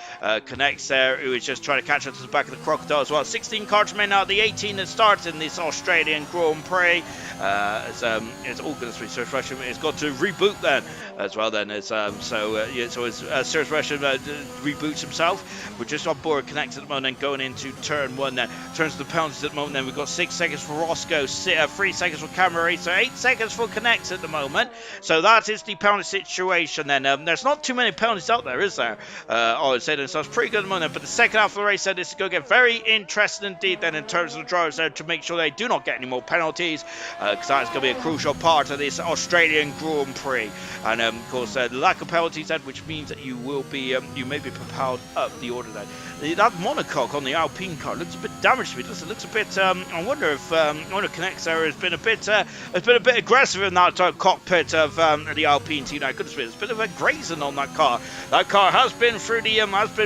Connects there, who is just trying to catch up to the back of the Crocodile as well. 16 cars remain out of the 18 that starts in this Australian Grand Prix. It's all good to be Serious Russian. It's got to reboot then as well then. Serious Russian reboots himself. We're just on board Connects at the moment and going into turn 1 then. Turns to the penalties at the moment then. We've got 6 seconds for Roscoe, 3 seconds for Camera Racer, 8 seconds for Connects at the moment. So that is the penalty situation then. There's not too many penalties out there, is there? I would say that, so it's pretty good at the moment. But the second half of the race then, this is going to get very interesting indeed then in terms of the drivers there to make sure they do not get any more penalties, because that's going to be a crucial part of this Australian Grand Prix. And of course, the lack of penalties then, which means that you will be you may be propelled up the order then. That monocoque on the Alpine car looks a bit damaged to me. It looks a bit. I wonder if Connects there has been a bit aggressive in that cockpit of the Alpine team. Now, goodness me, there's a bit of a grazing on that car. That car has been through the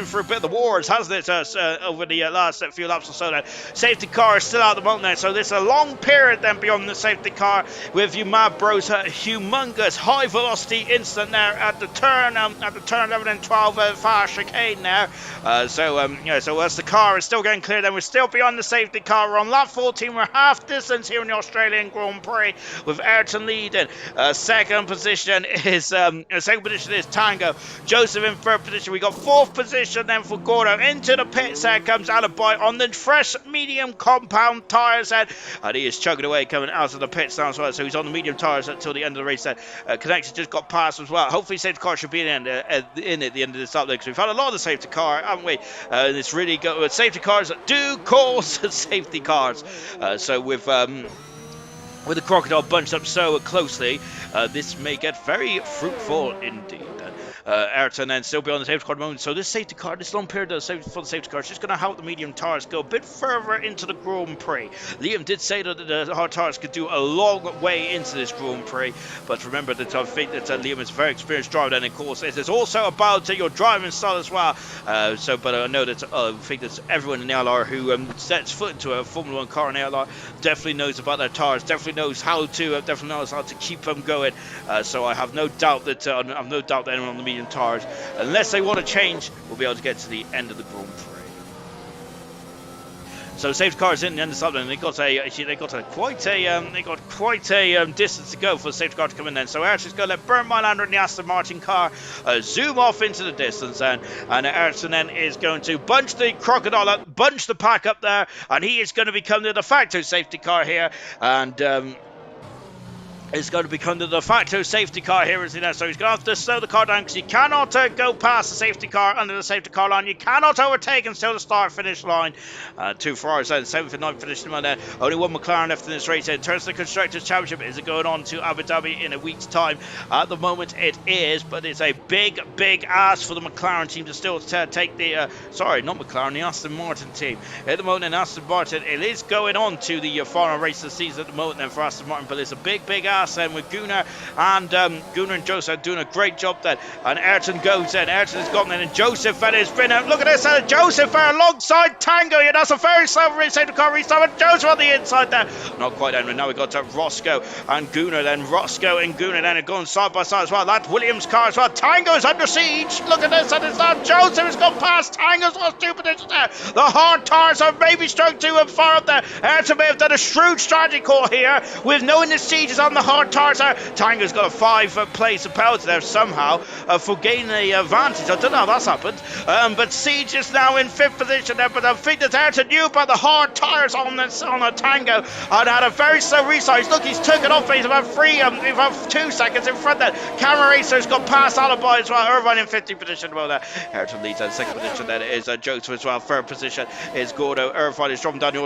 through a bit of the wars, hasn't it? Over the last few laps or so. That safety car is still out at the moment there, so there's a long period then beyond the safety car with you mad bros. Humongous high velocity incident there at the turn 11 and 12 far chicane there. So as the car is still getting clear, then we're still beyond the safety car. We're on lap 14. We're half distance here in the Australian Grand Prix with Ayrton leading. Second position is Tango. Joseph in third position. We got fourth position then for Gordo. Into the pits there comes Alibi on the fresh medium compound tyres then, and he is chugging away coming out of the pits now as well. So he's on the medium tyres until the end of the race then. Connection just got past as well. Hopefully safety car should be in at the end of this lap because we've had a lot of the safety car, haven't we? And it's really good with safety cars that do cause safety cars. So with the crocodile bunched up so closely, this may get very fruitful indeed. Ayrton then still be on the safety car at the moment. So this safety car, this long period for the safety car is just going to help the medium tyres go a bit further into the Grand Prix. Liam did say that the hard tyres could do a long way into this Grand Prix, but remember that I think that Liam is a very experienced driver, and of course it is also about your driving style as well. But I know that I think that everyone in the LR who sets foot into a Formula 1 car in the LR definitely knows about their tyres, definitely knows how to keep them going. So I have no doubt that anyone on the medium tyres, unless they want to change, will be able to get to the end of the Grand Prix. So safety car is in the end of the lap, and they got quite a distance to go for the safety car to come in then. So Ayrton's going to let Bernd Mylander in the Aston Martin car zoom off into the distance then, and Ayrton then is going to bunch the crocodile up, bunch the pack up there, and he is going to become the de facto safety car here, and is going to become the de facto safety car here, isn't it? So he's going to have to slow the car down because you cannot go past the safety car under the safety car line. You cannot overtake until the start-finish line. 2 Ferraris then, 7th and 9th finishing on there. Only one McLaren left in this race. In terms of the Constructors' Championship, is it going on to Abu Dhabi in a week's time? At the moment it is, but it's a big ask for the McLaren team to still take the, the Aston Martin team. At the moment in Aston Martin, it is going on to the final race of the season at the moment then for Aston Martin, but it's a big ask then with Gunnar and Joseph doing a great job then, and Ayrton goes in. Ayrton has gotten in, and Joseph has been out. Look at this, Joseph alongside Tango. Yeah, that's a very slow safety car restart, and Joseph on the inside there. Not quite anyway. Now we got Roscoe and Gunnar then. Roscoe and Gunnar then are going side by side as well. That Williams car as well. Tango's under siege. Look at this, and it's not Joseph has gone past. Tango's lost 2 positions there. The hard tyres are maybe struck too far up there. Ayrton may have done a shrewd strategy call here with knowing the siege is on the hard tyres there. Tango's got a 5-place penalty there somehow for gaining the advantage. I don't know how that's happened. But Siege is now in 5th position there, but I think that Ayrton knew about the hard tyres on a Tango and had a very slow restart. Look, he's took it off. He's about 2 seconds in front there. Camera Racer's got past Alibi as well. Irvine in 15th position. Well, there. Ayrton leads in 2nd position. Then it is Joseph as well. 3rd position is Gordo. Irvine is dropping down the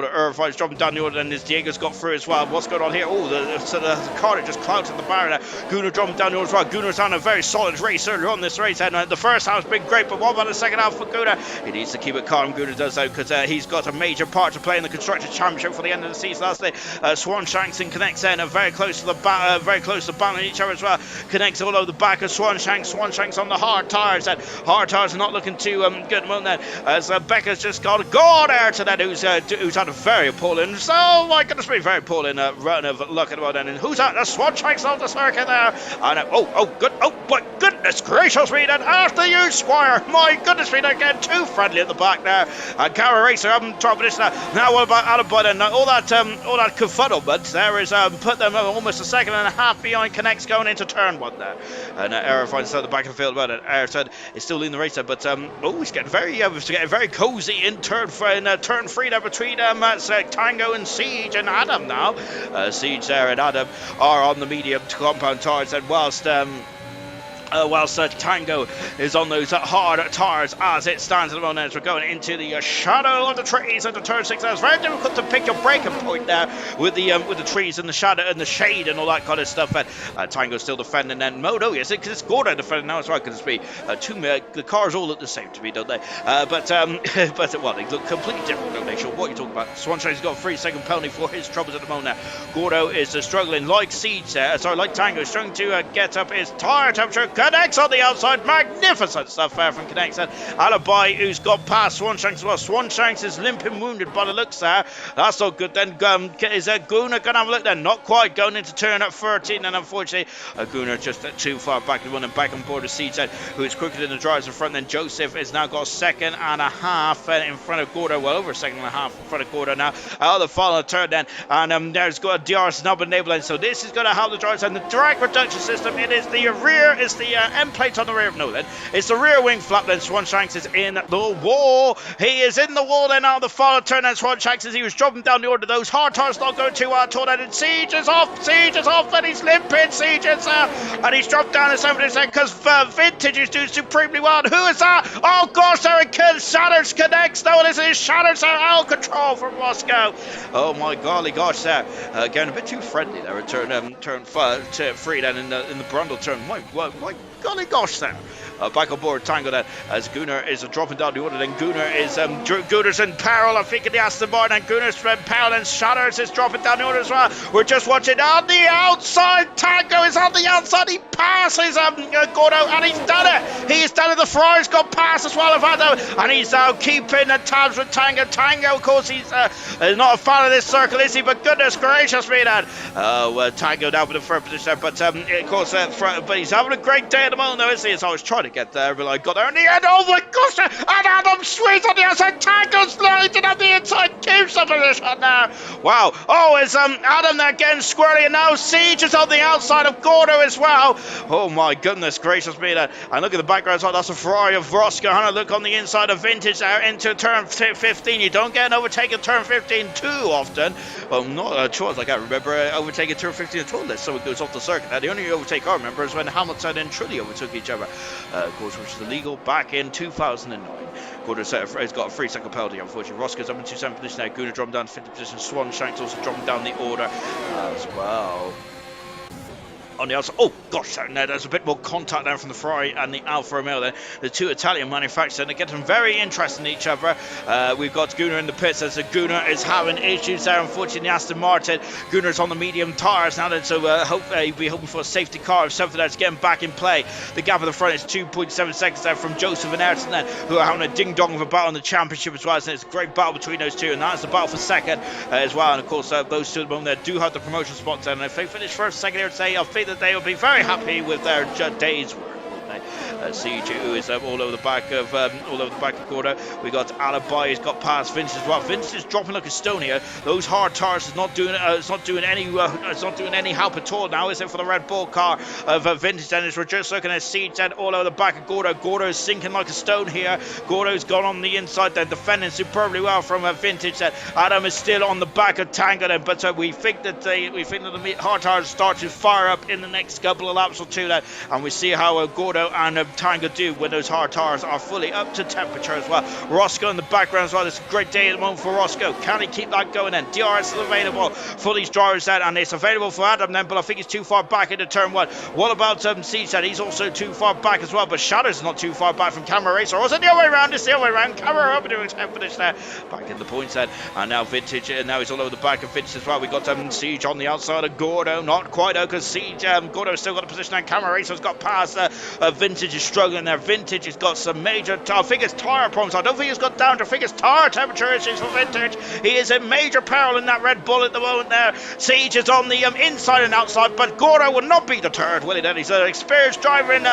order. And Diego's got through as well. What's going on here? Oh, the car that just clouted the barrier there. Gunnar dropping down the order as well. Gunnar's on a very solid race earlier on this race, and the first half's been great, but what about the second half for Gunnar? He needs to keep it calm. Gunnar does though, because he's got a major part to play in the Constructors' Championship for the end of the season. That's the Swanshanks and Connects then are very close to battling each other as well. Connects all over the back of Swanshanks on the hard tyres, and hard tyres are not looking too good at the moment then, as Becca's just got a god there to that, who's had a very appalling, so my goodness me, very appalling run of luck at the moment. And who's that? The Swanshanks off the circuit there, and my goodness gracious me, then after you, Squire, my goodness me, they're getting too friendly at the back there, and Cara Racer haven't tried this now. What about Alibi then? All that confuddlement there is put them almost a second and a half behind Connects going into turn 1 there, and Aero finds out the back of the field about it. Ayrton is still leading the race there, but he's getting very cozy in turn 3 there between Tango and Siege and Adam now. Siege there and Adam are on the medium compound tyres, and whilst whilst Tango is on those hard tires as it stands at the moment as we're going into the shadow of the trees at the turn 6. It's very difficult to pick your breaking point there with the trees and the shadow and the shade and all that kind of stuff. And Tango's still defending. And Moto, yes, because it's Gordo defending now as well. Because the cars all look the same to me, don't they? But well, they look completely different, don't they? Sure, what are you talking about? Swanshine's got a 3-second penalty for his troubles at the moment now. Gordo is struggling like Siege there. Like Tango, struggling to get up his tire temperature. Connects on the outside. Magnificent stuff there from Connects. And Alibi, who's got past Swanshanks as well. Swanshanks is limping wounded by the looks there. That's not good. Then is Guna going to have a look then? Not quite. Going into turn at 13. And unfortunately, Guna just too far back. Running back on board of Siege, who is quicker than the drivers in front. Then Joseph has now got a second and a half in front of Gordo. Well, over a second and a half in front of Gordo now. Out of the final turn then. And there's got DRS now been enabled. So this is going to help the drivers. And the drag reduction system, it is the rear, it's the end plate on the rear. No, then it's the rear wing flap. Then Swanshanks is in the wall. He is in the wall then out of the final turn. And Swanshanks, as he was dropping down the order, those hard tires not going too hard. And Siege is off, and he's limping. Siege is and he's dropped down to 7% because Vintage is doing supremely well. And who is that? Oh gosh, there it kills Shatters Connects. No, this is Shatters out of control from Moscow. Oh my golly gosh, there getting a bit too friendly there. Turn 3 then in the Brundle turn. My golly gosh, there. Back on board Tango then as Gunnar is dropping down the order. Then Gunnar is Gunnar's in peril, I think, in the Aston Martin. And Gunnar's in peril, and Shatters is dropping down the order as well. We're just watching on the outside. Tango is on the outside. He passes Gordo, and he's done it. He's done it. The Ferrari's got past as well, and he's now keeping the tabs with Tango. Tango, of course, he's not a fan of this circle, is he? But goodness gracious me, then. Tango down for the third position there, but of course, but he's having a great day at the moment, though, isn't he? So I was trying to get there, but I got there in the end. Oh my gosh! And Adam Sweet on the outside. Tango's lighting on the inside. Keeps up in this one now. Wow. Oh, it's Adam there getting squirrely, and now Siege is on the outside of Gordo as well. Oh my goodness gracious me, there. And look at the background side. That's a Ferrari of Roscoe. And look on the inside of Vintage there into turn 15. You don't get an overtake in turn 15 too often. Well, not a choice. I can't remember overtaking turn 15 at all. Unless someone goes off the circuit. Now, the only overtake I remember is when Hamilton and Trulli overtook each other. Of course, which was illegal back in 2009. Gordo has got a 3-second penalty, unfortunately. Roscoe's up in 27th position there. Gunnar dropping down to 50th position. Swanshanks also dropping down the order as well. On the outside, oh gosh, there's a bit more contact there from the Ferrari and the Alfa Romeo there. The two Italian manufacturers, and they get them very interested in each other. We've got Gunnar in the pits, as Gunnar is having issues there, unfortunately. Aston Martin, Gunnar's on the medium tyres now, then, so we're hoping for a safety car or something that's getting back in play. The gap at the front is 2.7 seconds there from Joseph and Ayrton then, who are having a ding-dong of a battle in the championship as well, and it's a great battle between those two, and that's the battle for second as well. And of course, those two at the moment there do have the promotion spots there, and if they finish first, second here today, I think that they will be very happy with their day's work. Siege, who is all over the back of Gordo. We got Alibi, he's got past Vince as well. Vince is dropping like a stone here. Those hard tires is not doing any help at all now, is it, for the Red Bull car of Vintage? And we're just looking at Siege and all over the back of Gordo. Gordo is sinking like a stone here. Gordo's gone on the inside, they're defending superbly well from Vintage. Adam is still on the back of Tango then, but we think that the hard tires start to fire up in the next couple of laps or two then, and we see how Gordo and Tango do when those hard tires are fully up to temperature as well. Roscoe in the background as well. It's a great day at the moment for Roscoe. Can he keep that going then? DRS is available for these drivers then, and it's available for Adam then, but I think he's too far back into turn 1. What about Siege then? He's also too far back as well, but Shadows is not too far back from Camera Racer. Or is it the other way around? It's the other way around. Camera up into his finish there. Back in the points then, and now Vintage, and now he's all over the back of Vintage as well. We got Siege on the outside of Gordo. Not quite though, because Siege, Gordo's still got a position, and Camera Racer's got past Vintage is struggling there. Vintage has got some major, I think it's tyre problems. I don't think he's got down to, I think it's tyre temperature issues for Vintage. He is in major peril in that Red Bull at the moment there. Siege is on the inside and outside, but Gordo will not be deterred, will he then? He's an experienced driver in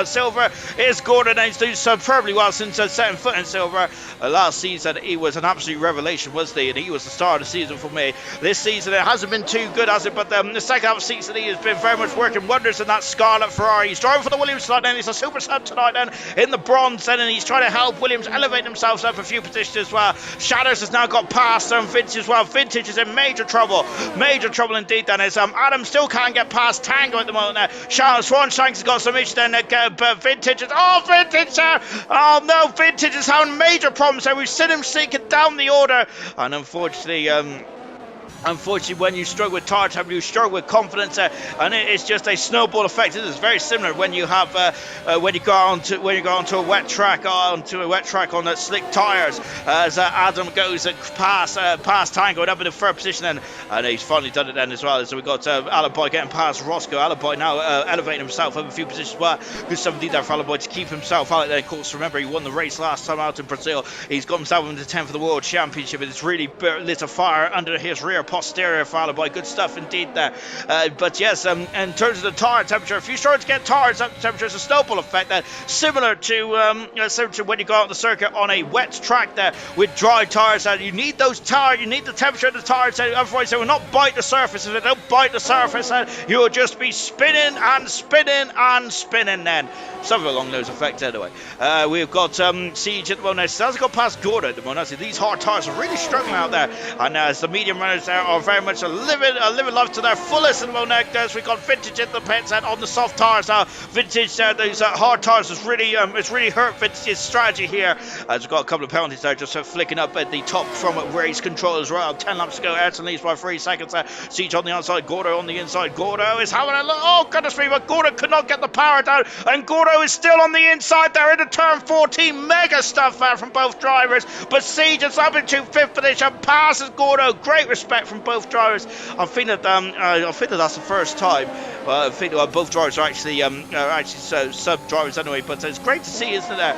silver. Is Gordo, and he's doing superbly well since setting foot in silver. Last season he was an absolute revelation, wasn't he? And he was the star of the season for me. This season it hasn't been too good, has it? But the second half of the season he has been very much working wonders in that Scarlet Ferrari. He's driving for the Williams tonight, and he's a super sub tonight, and in the bronze, and he's trying to help Williams elevate themselves up a few positions as well. Shadows has now got past Vintage as well. Vintage is in major trouble indeed. Then as Adam still can't get past Tango at the moment. Swanshanks has got some issues. Then but Vintage is Vintage. Oh no, Vintage is having major problems. So we've seen him sinking down the order, and unfortunately, when you struggle with tire time, you struggle with confidence, and it's just a snowball effect. This is very similar when you have when you go onto a wet track on the slick tires. As Adam goes past Tango and up in the third position, and he's finally done it then as well. So we got Alibi getting past Roscoe. Alibi now elevating himself up a few positions. Well, good 17 there for Alibi to keep himself out there. Of course, remember he won the race last time out in Brazil. He's got himself into 10th for the World Championship. It's really lit a fire under his rear posterior for Alibi. Good stuff indeed there. But yes, in terms of the tire temperature, if you start to get tire temperature, it's a snowball effect there, similar to when you go out on the circuit on a wet track there with dry tires. You need those tires, you need the temperature of the tires, otherwise they will not bite the surface. If they don't bite the surface, you will just be spinning and spinning and spinning then. Something along those effects anyway. We've got Siege at the moment. Hasn't got past Gordo at the moment. These hard tires are really struggling out there, and as the medium runners there are very much living life to their fullest at the moment. As we've got Vintage in the pits and on the soft tires now. Vintage, these hard tires has really hurt Vintage's strategy here. As we've got a couple of penalties there, just flicking up at the top from race control as well. 10 laps to go. Ayrton leads by 3 seconds there. Siege on the outside, Gordo on the inside. Gordo is having a look. Oh goodness me, but Gordo could not get the power down, and Gordo is still on the inside there into turn 14. Mega stuff there from both drivers, but Siege is up into 5th position, passes Gordo. Great respect from both drivers. I think that that's the first time. I think both drivers are actually sub drivers anyway, but it's great to see, isn't it?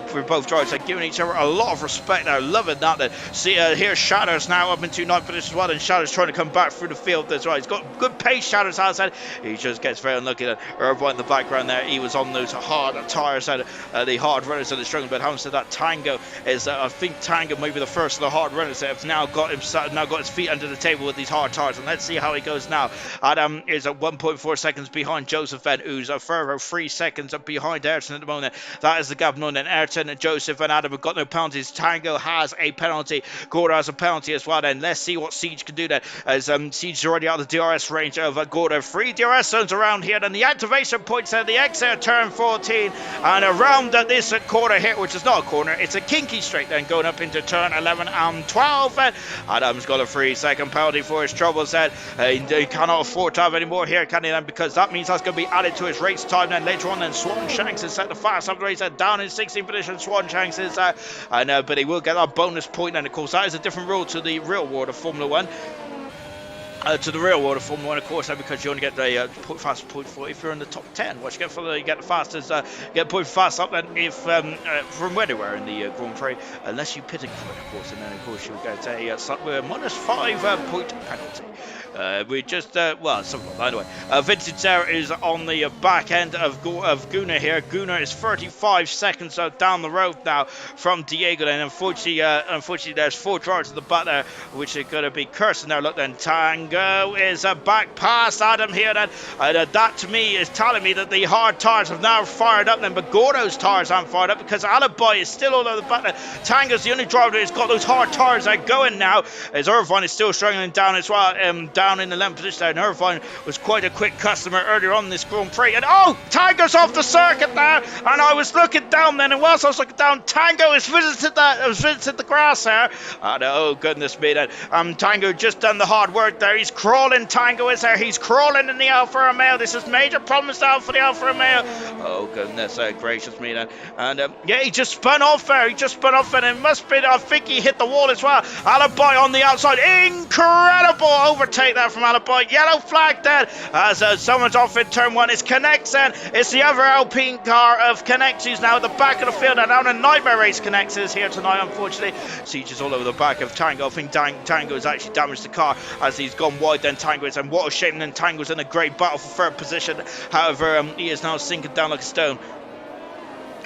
For both drivers, they're giving each other a lot of respect. They're loving that. See, here's Shadows now up into 9th position as well, and Shadows trying to come back through the field as well. He's got good pace, Shadows has said. He just gets very unlucky. Irvine in the background there, he was on those hard tires, the hard runners that are struggling. But having said that, Tango is, I think Tango may be the first of the hard runners that have now got his feet under the table with these hard tires, and let's see how he goes now. Adam is at 1.4 seconds behind Joseph Van, who's a further 3 seconds up behind Ayrton at the moment. That is the gap known. And Ayrton and Joseph and Adam have got no penalties. Tango has a penalty. Gordo has a penalty as well. Then let's see what Siege can do there, as Siege is already out of the DRS range of Gordo. 3 DRS zones around here, and the activation points there, the exit turn 14, and around this corner here, which is not a corner, it's a kinky straight then going up into turn 11 and 12. Adam's got a 3-second penalty for his troubles then. He cannot afford to have any more here, can he then? Because that means that's going to be added to his race time then later on. Then Swan Shanks is set the fast up the race down in 16th position. Swan Shanks is but he will get that bonus point, and of course that is a different rule to the real world of Formula 1. To the real world of Formula 1, of course, because you only get the fastest point for if you're in the top 10. What you get for you get the fastest, get point fast up then if from anywhere in the Grand Prix, unless you pit a credit, of course, and then of course you'll get a minus 5 point penalty. We just something like that anyway. Vintage there is on the back end of Gunnar here. Gunnar is 35 seconds down the road now from Diego, and unfortunately there's 4 drivers at the back there, which are going to be cursing there. Look then, Tango is back past Adam here then, and that to me is telling me that the hard tires have now fired up then, but Gordo's tires aren't fired up because Alibi is still all over the back there. Tango's the only driver that's got those hard tires going now, as Irvine is still struggling down as well, down in the 11th position there. And Irvine was quite a quick customer earlier on in this Grand Prix, and Tango's off the circuit there, and I was looking down then, and whilst I was looking down, Tango has visited the grass there, and oh goodness me then, Tango just done the hard work there. He's crawling, Tango is there, he's crawling in the Alfa Romeo. This is major problems down for the Alfa Romeo. Oh goodness gracious me then, and he just spun off there, and it must be, I think he hit the wall as well. Alibi on the outside, incredible overtake there from Alibi. Yellow flag there as someone's off in turn 1. It's Connects then, it's the other Alpine car of Connects who's now at the back of the field, and now a Nightmare Race Connects is here tonight, unfortunately. Siege is all over the back of Tango. I think Tango has actually damaged the car as he's gone wide then. Tango is, and what a shame then, Tango's in a great battle for 3rd position. However, he is now sinking down like a stone.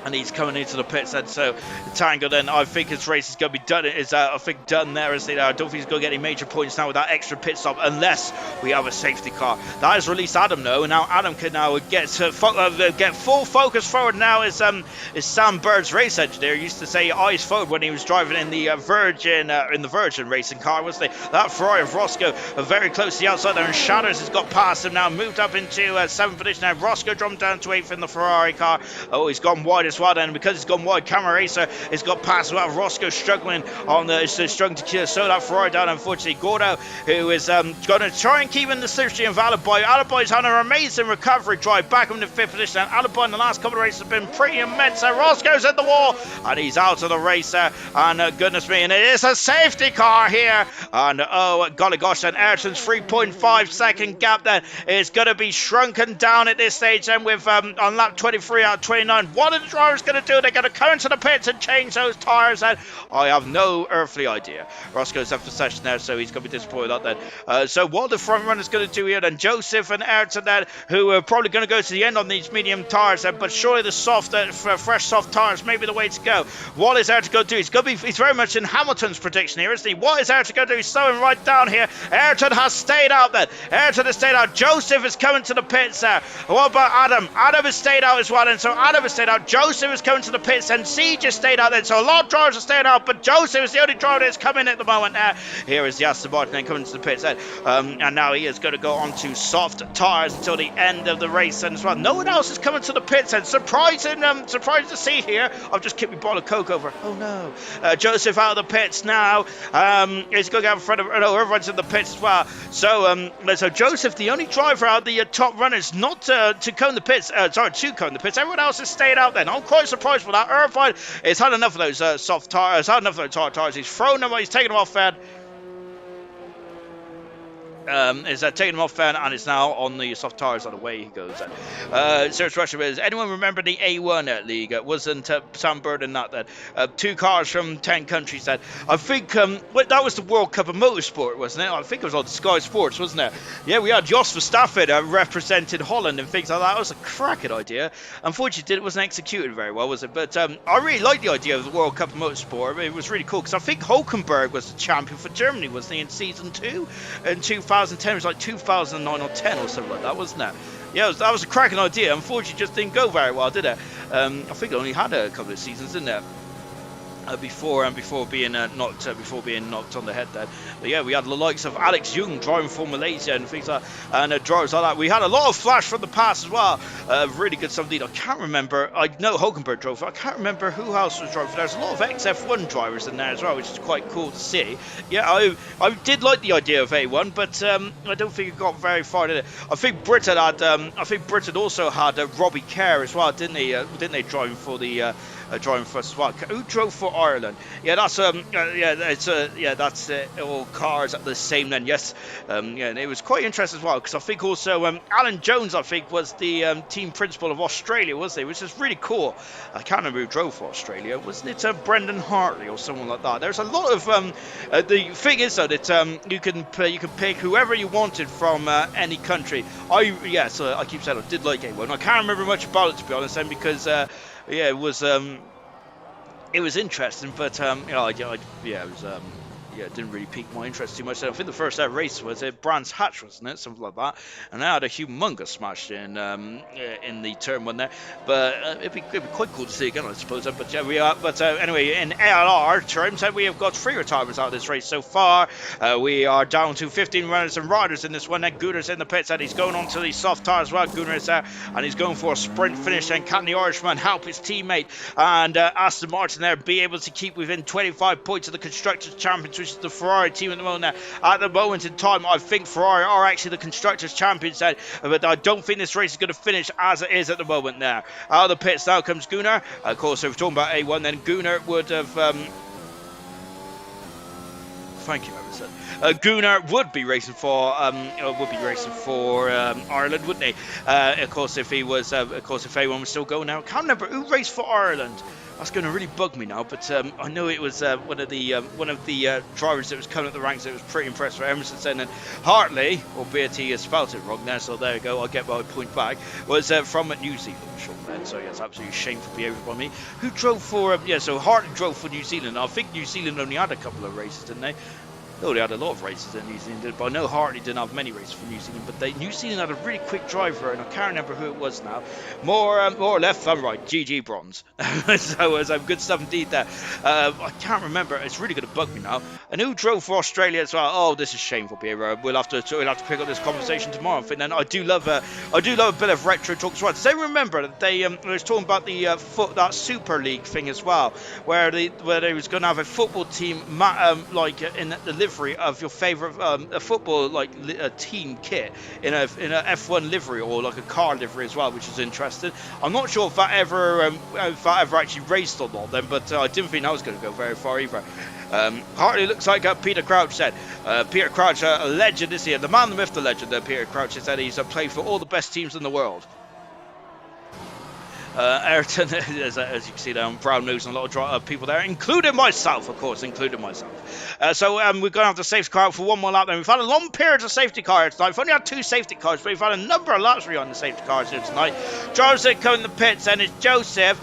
and he's coming into the pits, and so Tango then, I think his race is going to be done. I think done there, as I don't think he's going to get any major points now with that extra pit stop, unless we have a safety car. That has released Adam though, and now Adam can now get full focus forward. Now is Sam Bird's race engineer. He used to say eyes forward when he was driving in the Virgin racing car, wasn't he? That Ferrari of Roscoe very close to the outside there, and Shatters has got past him now, moved up into 7th position. Now Roscoe dropped down to 8th in the Ferrari car. Oh, he's gone wide as well then, because he's gone wide. Camera Racer has got past as well. Roscoe struggling struggling to slow that Ferrari down, unfortunately. Gordo, who is going to try and keep in the slipstream of Alibi. Alibi's had an amazing recovery drive back in the 5th position, and Alibi in the last couple of races have been pretty immense. Roscoe's at the wall, and he's out of the race and goodness me, and it is a safety car here, and oh golly gosh, then Ayrton's 3.5 second gap then is going to be shrunken down at this stage, and with on lap 23 out of 29, what are the drivers going to do? They're going to come into the pits and change those tyres, and I have no earthly idea. Roscoe's after session there, so he's going to be disappointed with that then. So what the front runners going to do here then? Joseph and Ayrton then, who are probably going to go to the end on these medium tyres then, but surely the fresh soft tyres may be the way to go. What is Ayrton going to do? He's very much in Hamilton's prediction here, isn't he? What is Ayrton going to do? He's slowing right down here. Ayrton has stayed out then. Ayrton has stayed out. Joseph is coming to the pits there. What about Adam? Adam has stayed out as well, and so Adam has stayed out. Joseph is coming to the pits, and Siege has stayed out then. So a lot of drivers are staying out, but Joseph is the only driver that's coming at the moment there. Here is the Aston Martin then coming to the pits then. And now he is going to go on to soft tyres until the end of the race and as well. No one else is coming to the pits, and surprising to see here. I've just kicked my bottle of Coke over. Oh no. Joseph out of the pits now. He's going to have in front of, no, everyone's in the pits as well. So Joseph, the only driver out of the top runners not to come the pits, to come the pits. Everyone else has stayed out then. I'm quite surprised with that. Irvine has had enough of those soft tyres, had enough of those hard tyres. He's thrown them, he's taken them off then. Is taking him off fan, and it's now on the soft tyres on the way he goes. Serious Russia is, anyone remember the A1 league? It wasn't Sam Bird and that then. 2 cars from 10 countries then. I think that was the World Cup of Motorsport, wasn't it? I think it was on Sky Sports, wasn't it? Yeah, we had Jos Verstappen represented Holland and things like that. It was a cracking idea. Unfortunately, it wasn't executed very well, was it? But I really like the idea of the World Cup of Motorsport. I mean, it was really cool, because I think Hulkenberg was the champion for Germany, wasn't he, in season 2 in 2010? It was like 2009 or 10 or something like that, wasn't it? Yeah, that was a cracking idea. Unfortunately, it just didn't go very well, did it? I think it only had a couple of seasons, didn't it? Before being knocked on the head there. But yeah, we had the likes of Alex Young driving for Malaysia and things like that, and drivers like that. We had a lot of flash from the past as well. Really good stuff indeed. I can't remember. I know Hulkenberg drove. I can't remember who else was driving. There's a lot of XF1 drivers in there as well, which is quite cool to see. Yeah, I did like the idea of A1, but I don't think it got very far, did it? I think Britain also had Robbie Kerr as well, didn't they? Didn't they driving for the driving for us as well? Who drove for Ireland? Yeah, that's that's all cars at the same then. Yes, and it was quite interesting as well, because I think also Alan Jones, I think, was the team principal of Australia, wasn't he? Which is really cool. I can't remember who drove for Australia. Wasn't it Brendan Hartley or someone like that? There's a lot of the thing is though that you can pick whoever you wanted from any country. I keep saying I did like A1. I can't remember much about it, to be honest, then, because it was interesting, but it didn't really pique my interest too much. I think the first race was at Brands Hatch, wasn't it? Something like that. And I had a humongous smash in the turn 1 there. But it'd be quite cool to see again, I suppose. But yeah, we are. But anyway, in ALR terms, we have got 3 retirements out of this race so far. We are down to 15 runners and riders in this one. Then Gunner's in the pits, and he's going on to the soft tyre as well. Gunner is there, and he's going for a sprint finish. And can the Irishman help his teammate and Aston Martin there be able to keep within 25 points of the Constructors' Champions, which is the Ferrari team at the moment now. At the moment in time, I think Ferrari are actually the Constructors' Champions then, but I don't think this race is going to finish as it is at the moment now. Out of the pits now comes Gunnar. Of course, if we're talking about A1, then Gunnar would have... Thank you ever Johnson. Gunnar would be racing for Ireland, wouldn't he? Of course, if anyone was still going now, I can't remember who raced for Ireland. That's going to really bug me now, but I know it was one of the drivers that was coming up the ranks that was pretty impressed with Emerson saying that Hartley, albeit he has spelt it wrong there, so there you go, I'll get my point back, was from New Zealand, Sean Ben, so yes, absolutely shameful behaviour by me. Who drove for, so Hartley drove for New Zealand. I think New Zealand only had a couple of races, didn't they? Oh, they had a lot of races in New Zealand, but I know Hartley didn't have many races for New Zealand, but New Zealand had a really quick driver, and I can't remember who it was now. More left than right, GG Bronze. So it was good stuff indeed there. I can't remember, it's really going to bug me now. And who drove for Australia as well? Oh, this is shameful behaviour. We'll have to pick up this conversation tomorrow. And then I do love a bit of retro talk as well. Does anyone remember that they was talking about the that Super League thing as well, where they was going to have a football team in the livery of your favourite a football a team kit in a F1 livery or like a car livery as well, which is interesting. I'm not sure if that ever actually raced or not then, but I didn't think that was going to go very far either. Hartley looks like Peter Crouch said. Peter Crouch, a legend this year, the man, the myth, the legend. Peter Crouch said he's played for all the best teams in the world. Ayrton, as you can see there, I'm brown nosing a lot of people there, including myself, of course, So we're going to have the safety car out for one more lap then. We've had a long period of safety cars tonight. We've only had 2 safety cars, but we've had a number of laps on the safety cars here tonight. Joseph coming in the pits, then it's Joseph,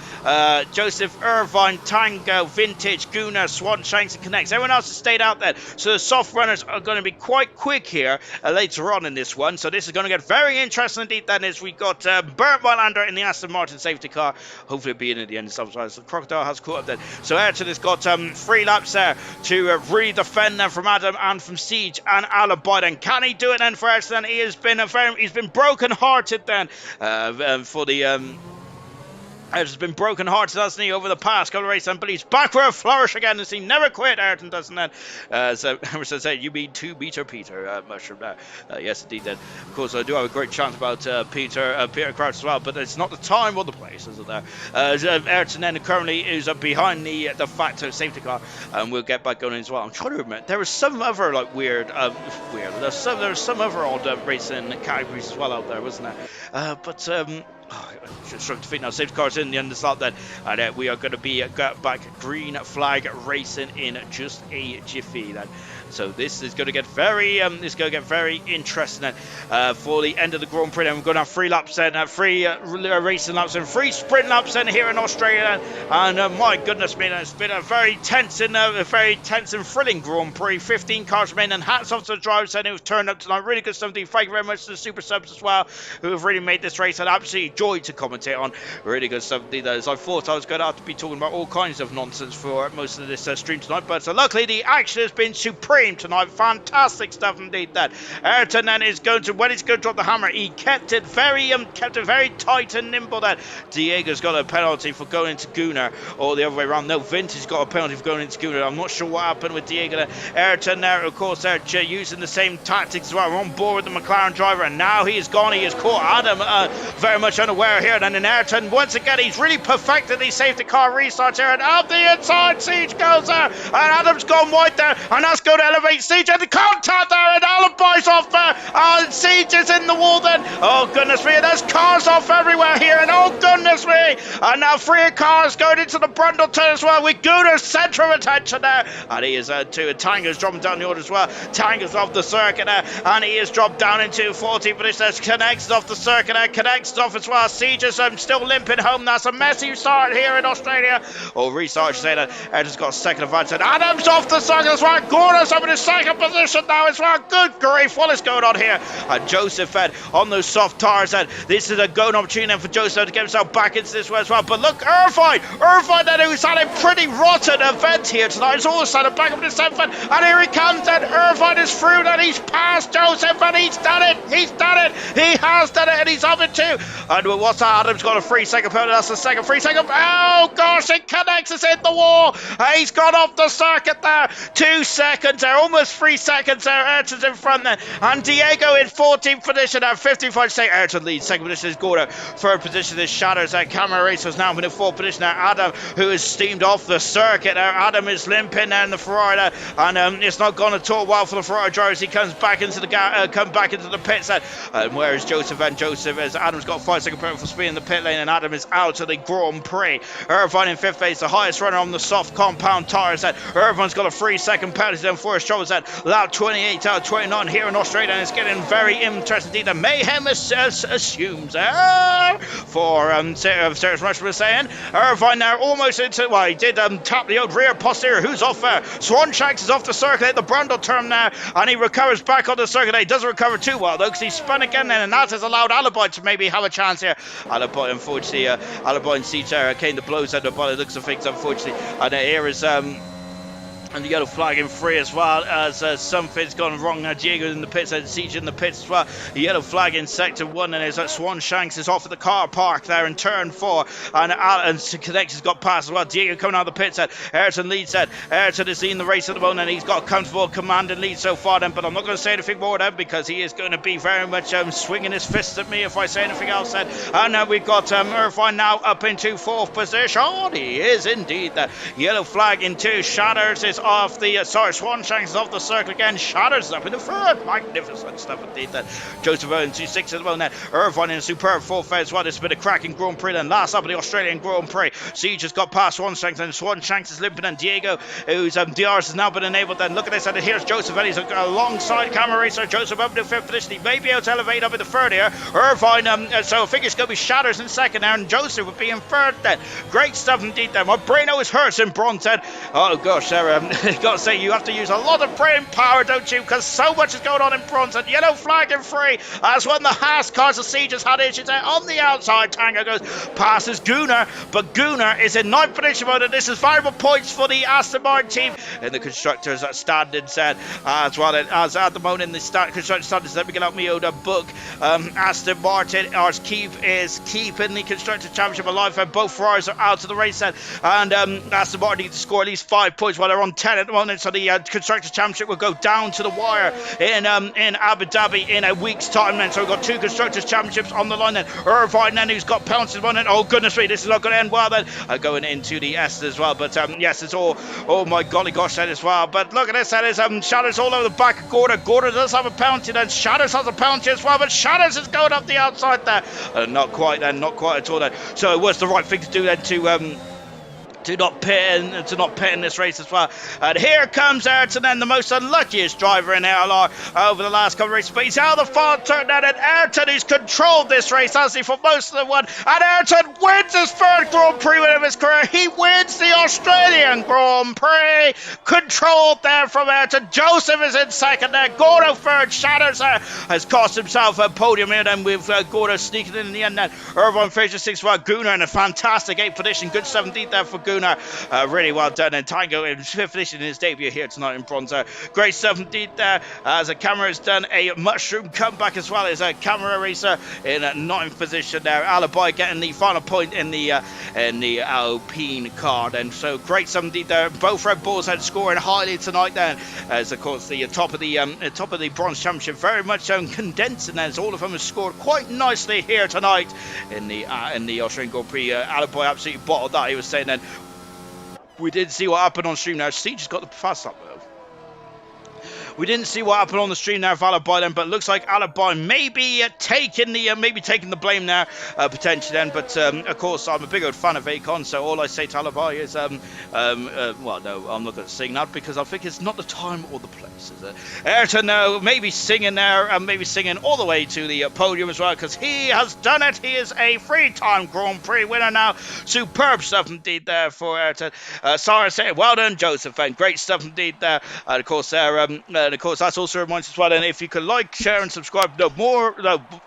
Irvine, Tango, Vintage, Gunnar, Swan, Shanks and Connects. Everyone else has stayed out there. So the soft runners are going to be quite quick here later on in this one. So this is going to get very interesting indeed then, as we got Bert Wylander in the Aston Martin safety car. Hopefully it'll be in at the end sometimes. The Crocodile has caught up then. So Ayrton has got 3 laps there to really defend them from Adam and from Siege and Alibi then. Can he do it then for Ayrton? He's been broken hearted then for the Ayrton's been broken hearted, hasn't he, over the past couple of races, but he's back with a flourish again, as he never quit, Ayrton, doesn't it? So Emerson said, you mean 2 meter Peter, Mushroom there. Yes, indeed, then. Of course, I do have a great chant about Peter Crouch as well, but it's not the time or the place, is it there? Ayrton then currently is behind the Facto safety car, and we'll get back going as well. I'm trying to remember, there was some other, weird, there's some other odd racing categories as well out there, wasn't there? Just struck to think now. Safety cars in the end of the lap then, and we are going to be back green flag racing in just a jiffy then. So this is going to get very interesting then for the end of the Grand Prix. Then we're going to have 3 laps then, 3 racing laps and 3 sprint laps then here in Australia. And my goodness me, it's been a very tense and thrilling Grand Prix. 15 cars remain, and hats off to the drivers then who've turned up tonight. Really good stuff. Thank you very much to the super subs as well, who have really made this race an absolute joy to commentate on. Really good stuff indeed. As I thought I was going to have to be talking about all kinds of nonsense for most of this stream tonight, but luckily the action has been supreme tonight. Fantastic stuff indeed. That Ayrton then is going to, when he's going to drop the hammer, he kept it very tight and nimble. That Diego's got a penalty for going into Gunnar, or the other way around. No, Vintage got a penalty for going into Gunnar. I'm not sure what happened with Diego there. Ayrton there, of course, they're using the same tactics as well. We're on board with the McLaren driver, and now he is gone. He has caught Adam very much unaware here. And then Ayrton, once again, he's really perfected these safety car restarts here, and up the inside, Siege goes there, and Adam's gone wide there, and that's going to elevate Siege, and the contact there, and Alibi's off there, and Siege is in the wall then. Oh goodness me, there's cars off everywhere here, and oh goodness me, and now 3 cars going into the Brundle turn as well, with Gunner's centre of attention there, and he is too, and Tanger's dropping down the order as well. Tanger's off the circuit there, and he is dropped down into 14th position. There's Connects off the circuit there, Connects off as well. Siege is still limping home. That's a messy start here in Australia, or restart, I should say. That Ed's got 2nd advance, and Adams off the circuit as well. Gordon's up in his 2nd position now as well. Good grief, what is going on here? And Joseph Fed on those soft tires, and this is a golden opportunity for Joseph to get himself back into this one as well. But look, Irvine then, who's had a pretty rotten event here tonight, is also had a back up in the 7th, and here he comes, and Irvine is through, and he's past Joseph, and he's done it, he has done it, and he's up it too. And what's that? Adam's got a 3-second penalty. That's the second 3-second. Oh gosh, it connects, it's in the wall. He's gone off the circuit there. 2 seconds there, almost 3 seconds there. Ayrton's in front there, and Diego in 14th position at 55 seconds. Ayrton leads. Second position is Gordo. Third position is Shatters. Camera Racers now in 4th position there. Adam, who is steamed off the circuit there. Adam is limping there in the Ferrari there, and it's not gone at all well for the Ferrari drivers. He comes back into the pits there. Where is Joseph? And Joseph, as Adam's got 5-second penalty for speed in the pit lane, and Adam is out of the Grand Prix. Irvine in 5th place, the highest runner on the soft compound tires. That Irvine's got a 3-second penalty then for his troubles. That lap 28 out of 29 here in Australia, and it's getting very interesting indeed. The mayhem assumes for Sarah's Rush was saying Irvine now almost into, well, he did tap the old rear posterior. Who's off there? Swanshanks is off the circuit at the Brundle turn now, and he recovers back on the circuit. He doesn't recover too well though, because he spun again then, and that has allowed Alibi to maybe have a chance here. Alibi, unfortunately, Alibi and Cedar came to blows at the by the looks of things, unfortunately. And here is and the yellow flag in 3 as well, as something's gone wrong now. Diego in the pits and Siege in the pits as well. The yellow flag in sector 1, and as Swan Shanks is off at the car park there in turn 4, and Connection's got past as well. Diego coming out of the pits. Ayrton leads that. Ayrton is in the race at the moment, and he's got a comfortable commanding lead so far then, but I'm not going to say anything more then, because he is going to be very much swinging his fists at me if I say anything else then. And now we've got Irvine now up into 4th position. He is indeed. The yellow flag in 2. Shatters is off the Swanshanks is off the circle again. Shatters up in the 3rd. Magnificent stuff indeed. That Joseph Owen 2-6 as well. Now Irvine in a superb 4th as well. It's been a cracking Grand Prix. Then last up in the Australian Grand Prix, Siege has got past Swanshanks, and Swanshanks is limping, and Diego, who's DRs has now been enabled. Then look at this, and here's Joseph, and he's alongside Camera Racer. Joseph up in 5th position. He may be able to elevate up in the 3rd here. Irvine, so I think it's going to be Shatters in 2nd there, and Joseph would be in 3rd then. Great stuff indeed then. My brain always hurts in bronze then. Oh gosh, Sarah, got to say, you have to use a lot of brain power, don't you? Because so much is going on in bronze. And yellow flag in 3. As when the Haas cars of Siege has had issues there on the outside. Tango goes, passes Gunnar, but Gunnar is in 9th position mode, and this is valuable points for the Aston Martin team in the constructors standings as well as at the moment in the constructor standings. Let me get out my old book. Aston Martin is keeping the constructor championship alive, and both Ferraris are out of the race set, and Aston Martin needs to score at least 5 points while they're on 10 at the moment, so the constructors championship will go down to the wire in Abu Dhabi in a week's time then. So we've got 2 constructors championships on the line then. Irvine then, who's got penalties on it. Oh goodness me, this is not going to end well then. Going into the S as well, but yes, it's all, oh my golly gosh, that as well. But look at this, that is Shatters all over the back of Gordo. Gordo does have a penalty then. Shatters has a penalty as well, but Shatters is going up the outside there. Not quite then, not quite at all then. So it was the right thing to do then to not pit in this race as well. And here comes Ayrton, then the most unluckiest driver in ALR over the last couple of races, but he's out of the far turn now, and Ayrton, who's controlled this race, hasn't he, for most of the one, and Ayrton wins his 3rd Grand Prix win of his career. He wins the Australian Grand Prix, controlled there from Ayrton. Joseph is in 2nd there, Gordo 3rd, Shatters has cost himself a podium here then, with Gordo sneaking in the end then. Irvine Fraser 6th, well, Gunnar in a fantastic 8th position, good 17th there for Gunnar. Really well done, and Tango in 5th position in his debut here tonight in bronze. Great stuff indeed there, as a Camera has done a mushroom comeback as well as a Camera Racer in 9th position there. Alibi getting the final point in the Alpine car, and so great stuff indeed there. Both Red Bulls had scoring highly tonight then, as of course the top of the bronze championship very much condensed, and as all of them have scored quite nicely here tonight in the Australian Grand Prix. Alibi absolutely bottled that. He was saying then, we did see what happened on stream now. Siege has got the fast up though. We didn't see what happened on the stream now of Alibi then, but looks like Alibi may be taking the blame now, potentially then. But of course, I'm a big old fan of Akon, so all I say to Alibi is, well, no, I'm not going to sing that because I think it's not the time or the place, is it? Ayrton now maybe singing there, and maybe singing all the way to the podium as well, because he has done it. He is a 3-time Grand Prix winner now. Superb stuff indeed there for Ayrton. Sarah said, well done, Joseph, and great stuff indeed there. And of course, there. And of course, that's also reminds as well. And if you could like, share, and subscribe,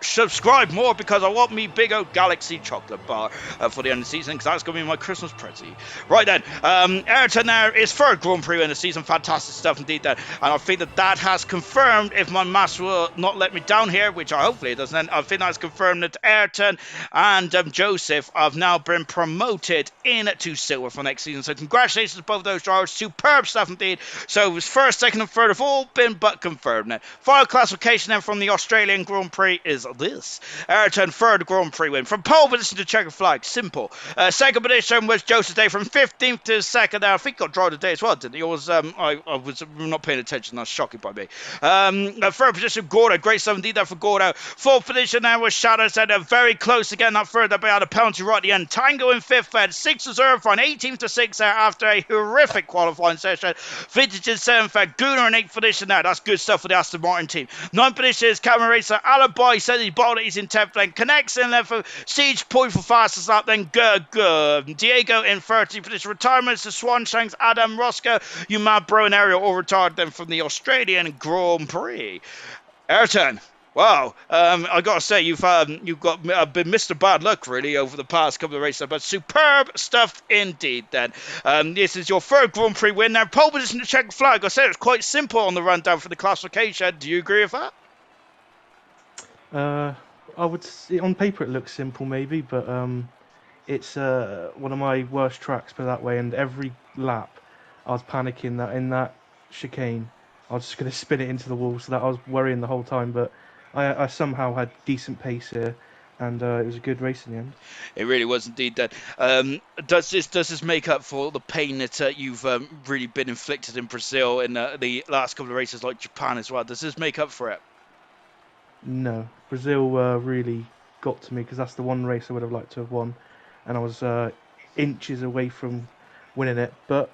subscribe more because I want me big old Galaxy chocolate bar for the end of the season because that's going to be my Christmas present. Right then, Ayrton there is third Grand Prix in the season. Fantastic stuff indeed. Then, and I think that has confirmed, if my maths will not let me down here, which hopefully it doesn't. I think that's confirmed that Ayrton and Joseph have now been promoted into silver for next season. So congratulations to both of those drivers. Superb stuff indeed. So it was first, second, and third have all been but confirmed. Now, final classification then from the Australian Grand Prix is this: Ayrton third Grand Prix win from pole position to checkered flag. Simple. Second position was Joseph Day from 15th to second. There, I think he got drawn today as well, didn't he? I was not paying attention. That's shocking by me. Third position, Gordo. Great stuff indeed there for Gordo. Fourth position there was Shadow Center. Very close again. That third, they had a penalty right at the end. Tango in fifth, fed. Sixth reserve for an 18th to 6th there after a horrific qualifying session. Vintage in seventh, fed. Gunnar in eighth position there. That's good stuff for the Aston Martin team. Ninth position is Cameron Racer. Alibi says he's bottled it. He's in 10th. Then connects in left. Siege point for fastest lap. Then Diego in 30th position. Retirements to Swanshanks, Adam Roscoe, you mad bro and Ariel all retired then from the Australian Grand Prix. Ayrton, wow, I gotta say you've got been Mr. Bad Luck really over the past couple of races, but superb stuff indeed. Then this is your third Grand Prix win. Now pole position to check flag. I said it's quite simple on the rundown for the classification. Do you agree with that? I would say on paper it looks simple maybe, but it's one of my worst tracks, put it that way. And every lap, I was panicking that in that chicane, I was just going to spin it into the wall. So that I was worrying the whole time. But I somehow had decent pace here, and it was a good race in the end. It really was indeed. That does this make up for the pain that you've really been inflicted in Brazil in the last couple of races, like Japan as well? Does this make up for it? No, Brazil really got to me because that's the one race I would have liked to have won, and I was inches away from winning it. But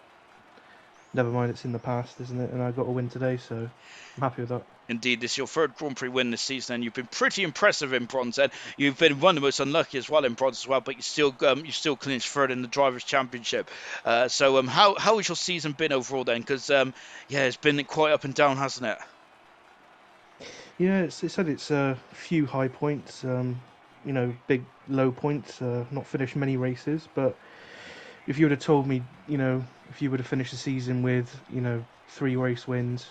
never mind, it's in the past, isn't it? And I got a win today, so I'm happy with that. Indeed, this is your third Grand Prix win this season, and you've been pretty impressive in bronze. And you've been one of the most unlucky as well in bronze as well, but you still clinched third in the Drivers' Championship. So how has your season been overall then? Because it's been quite up and down, hasn't it? Yeah, it's had its few high points, big low points. Not finished many races, but if you would have told me, if you would have finished the season with, 3 race wins,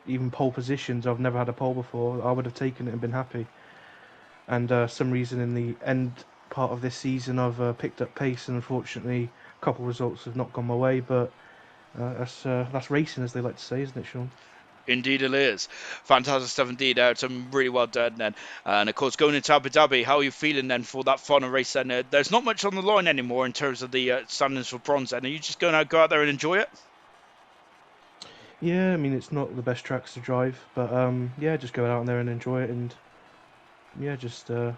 even pole positions, I've never had a pole before, I would have taken it and been happy. And some reason in the end part of this season, I've picked up pace, and unfortunately, a couple of results have not gone my way. But that's racing, as they like to say, isn't it, Sean? Indeed it is. Fantastic stuff indeed. Some really well done then. And of course, going into Abu Dhabi, how are you feeling then for that final race then? There's not much on the line anymore in terms of the standings for bronze then. Are you just going to go out there and enjoy it? Yeah, I mean, it's not the best tracks to drive, but just go out there and enjoy it, and just have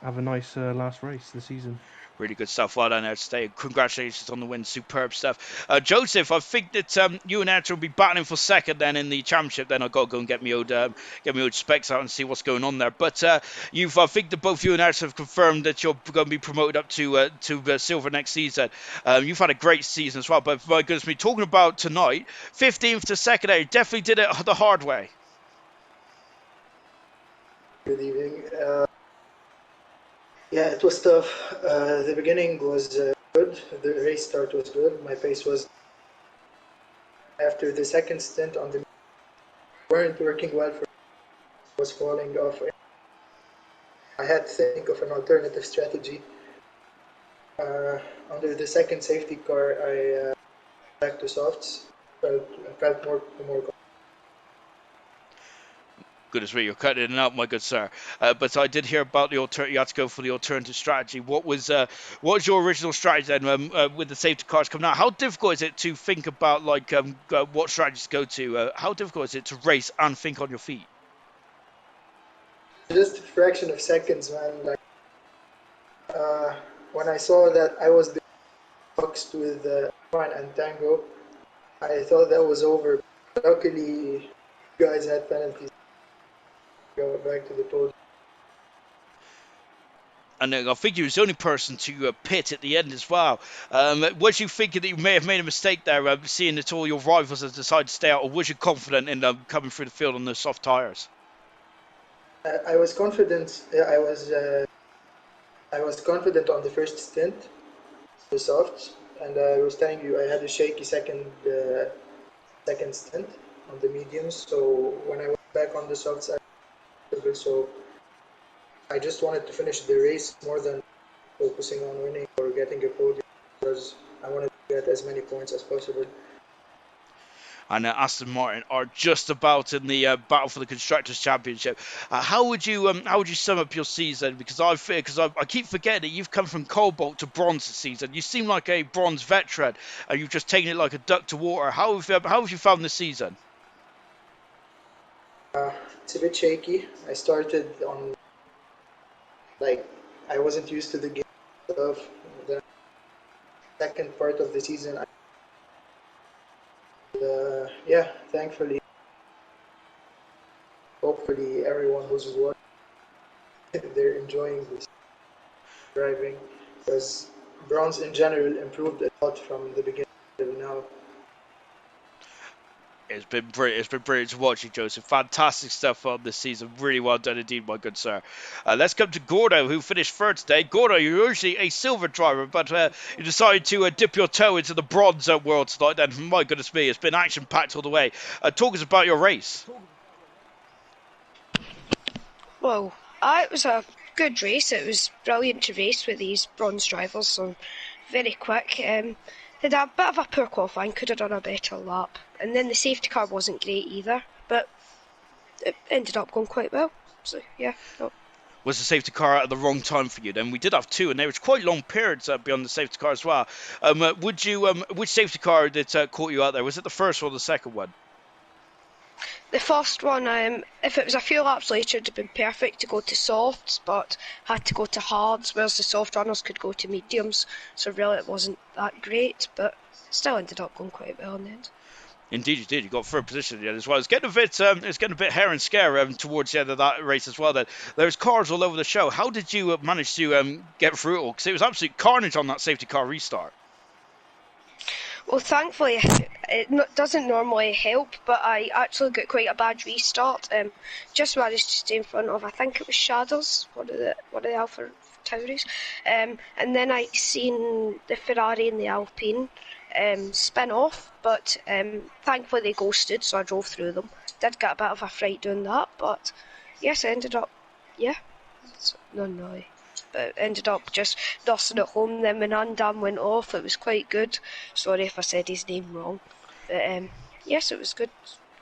a nice last race of the season. Really good stuff. Well done there today. Congratulations on the win. Superb stuff. Joseph, I think that you and Ayrton will be battling for second then in the championship. Then I've got to go and get my old specs out and see what's going on there. But I think that both you and Ayrton have confirmed that you're going to be promoted up to silver next season. You've had a great season as well. But my goodness me, talking about tonight, 15th to second, you definitely did it the hard way. Good evening. It was tough. The beginning was good. The race start was good. My pace was. After the second stint on the weren't working well for was falling off. I had to think of an alternative strategy. Under the second safety car, I back to softs. Felt more. Goodness me, you're cutting it out, my good sir. But I did hear about you had to go for the alternative strategy. What was your original strategy then with the safety cars coming out? How difficult is it to think about what strategies to go to? How difficult is it to race and think on your feet? Just a fraction of seconds, man. When I saw that I was boxed with Juan and Tango, I thought that was over. Luckily, you guys had penalties. Go back to the podium. And I think he was the only person to pit at the end as well. Was you thinking that you may have made a mistake there, seeing that all your rivals have decided to stay out, or was you confident in coming through the field on the soft tyres? I was confident. I was confident on the first stint, the softs, and I was telling you I had a shaky second stint on the mediums. So when I went back on the softs, so I just wanted to finish the race more than focusing on winning or getting a podium, because I wanted to get as many points as possible. And Aston Martin are just about in the battle for the Constructors' Championship. How would you sum up your season? Because I keep forgetting that you've come from COBALT to bronze this season. You seem like a bronze veteran, and you've just taken it like a duck to water. How have you found this season? It's a bit shaky. I started on, like, I wasn't used to the game stuff. The second part of the season, yeah, thankfully, hopefully everyone who's watching, they're enjoying this driving, because bronze in general improved a lot from the beginning till now. It's been brilliant to watch you, Joseph. Fantastic stuff on this season. Really well done indeed, my good sir. Let's come to Gordo, who finished third today. Gordo, you're usually a silver driver, but you decided to dip your toe into the bronze world tonight. Then, my goodness me, it's been action-packed all the way. Talk us about your race. Well, it was a good race. It was brilliant to race with these bronze drivers, so very quick. Had a bit of a poor qualifying, could have done a better lap. And then the safety car wasn't great either, but it ended up going quite well. So, yeah. No. Was the safety car at the wrong time for you? Then we did have two, and there was quite long periods beyond the safety car as well. Which safety car that caught you out there? Was it the first or the second one? The first one, if it was a few laps later, it would have been perfect to go to softs, but had to go to hards, whereas the soft runners could go to mediums. So really it wasn't that great, but still ended up going quite well in the end. Indeed, you did. You got third position at the end as well. It's getting a bit hair and scare towards the end of that race as well. Then there's cars all over the show. How did you manage to get through it all? Because it was absolute carnage on that safety car restart. Well, thankfully, it doesn't normally help, but I actually got quite a bad restart. Just managed to stay in front of, I think it was Shadows, one of the Alpha Tauris, and then I seen the Ferrari and the Alpine spin off, but thankfully they ghosted, so I drove through them. Did get a bit of a fright doing that, but yes, I ended up, but ended up just nursing at home. Then when Andam went off, it was quite good. Sorry if I said his name wrong, but yes, it was good.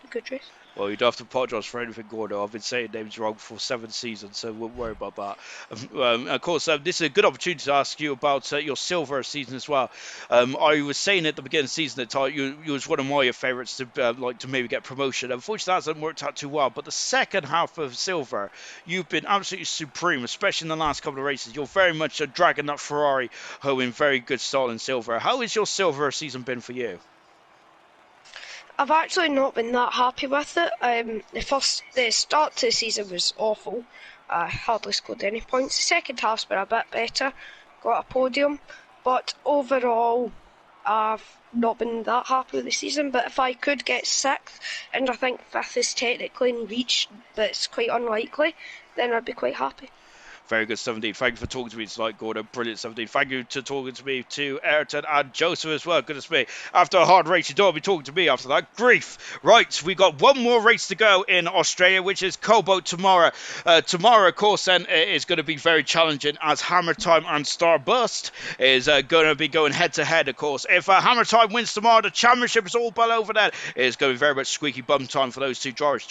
A good race. Well, you don't have to apologise for anything, Gordo. I've been saying names wrong for 7 seasons, so won't worry about that. Of course, this is a good opportunity to ask you about your silver season as well. I was saying at the beginning of the season that you was one of my favourites to maybe get promotion. Unfortunately, that hasn't worked out too well. But the second half of silver, you've been absolutely supreme, especially in the last couple of races. You're very much dragging that Ferrari home in very good style in silver. How has your silver season been for you? I've actually not been that happy with it. The start to the season was awful. I hardly scored any points. The second half's been a bit better. Got a podium. But overall, I've not been that happy with the season. But if I could get 6th, and I think 5th is technically in reach, but it's quite unlikely, then I'd be quite happy. Very good, 17. Thank you for talking to me tonight, Gordon. Brilliant, 17. Thank you for talking to me, to Ayrton and Joseph as well. Goodness me. After a hard race, you don't be talking to me after that. Grief. Right, we got one more race to go in Australia, which is COBALT tomorrow. Tomorrow, of course, then, is going to be very challenging, as Hammer Time and Starburst is going to be going head-to-head, of course. If Hammer Time wins tomorrow, the championship is all but over there. It's going to be very much squeaky bum time for those two drivers.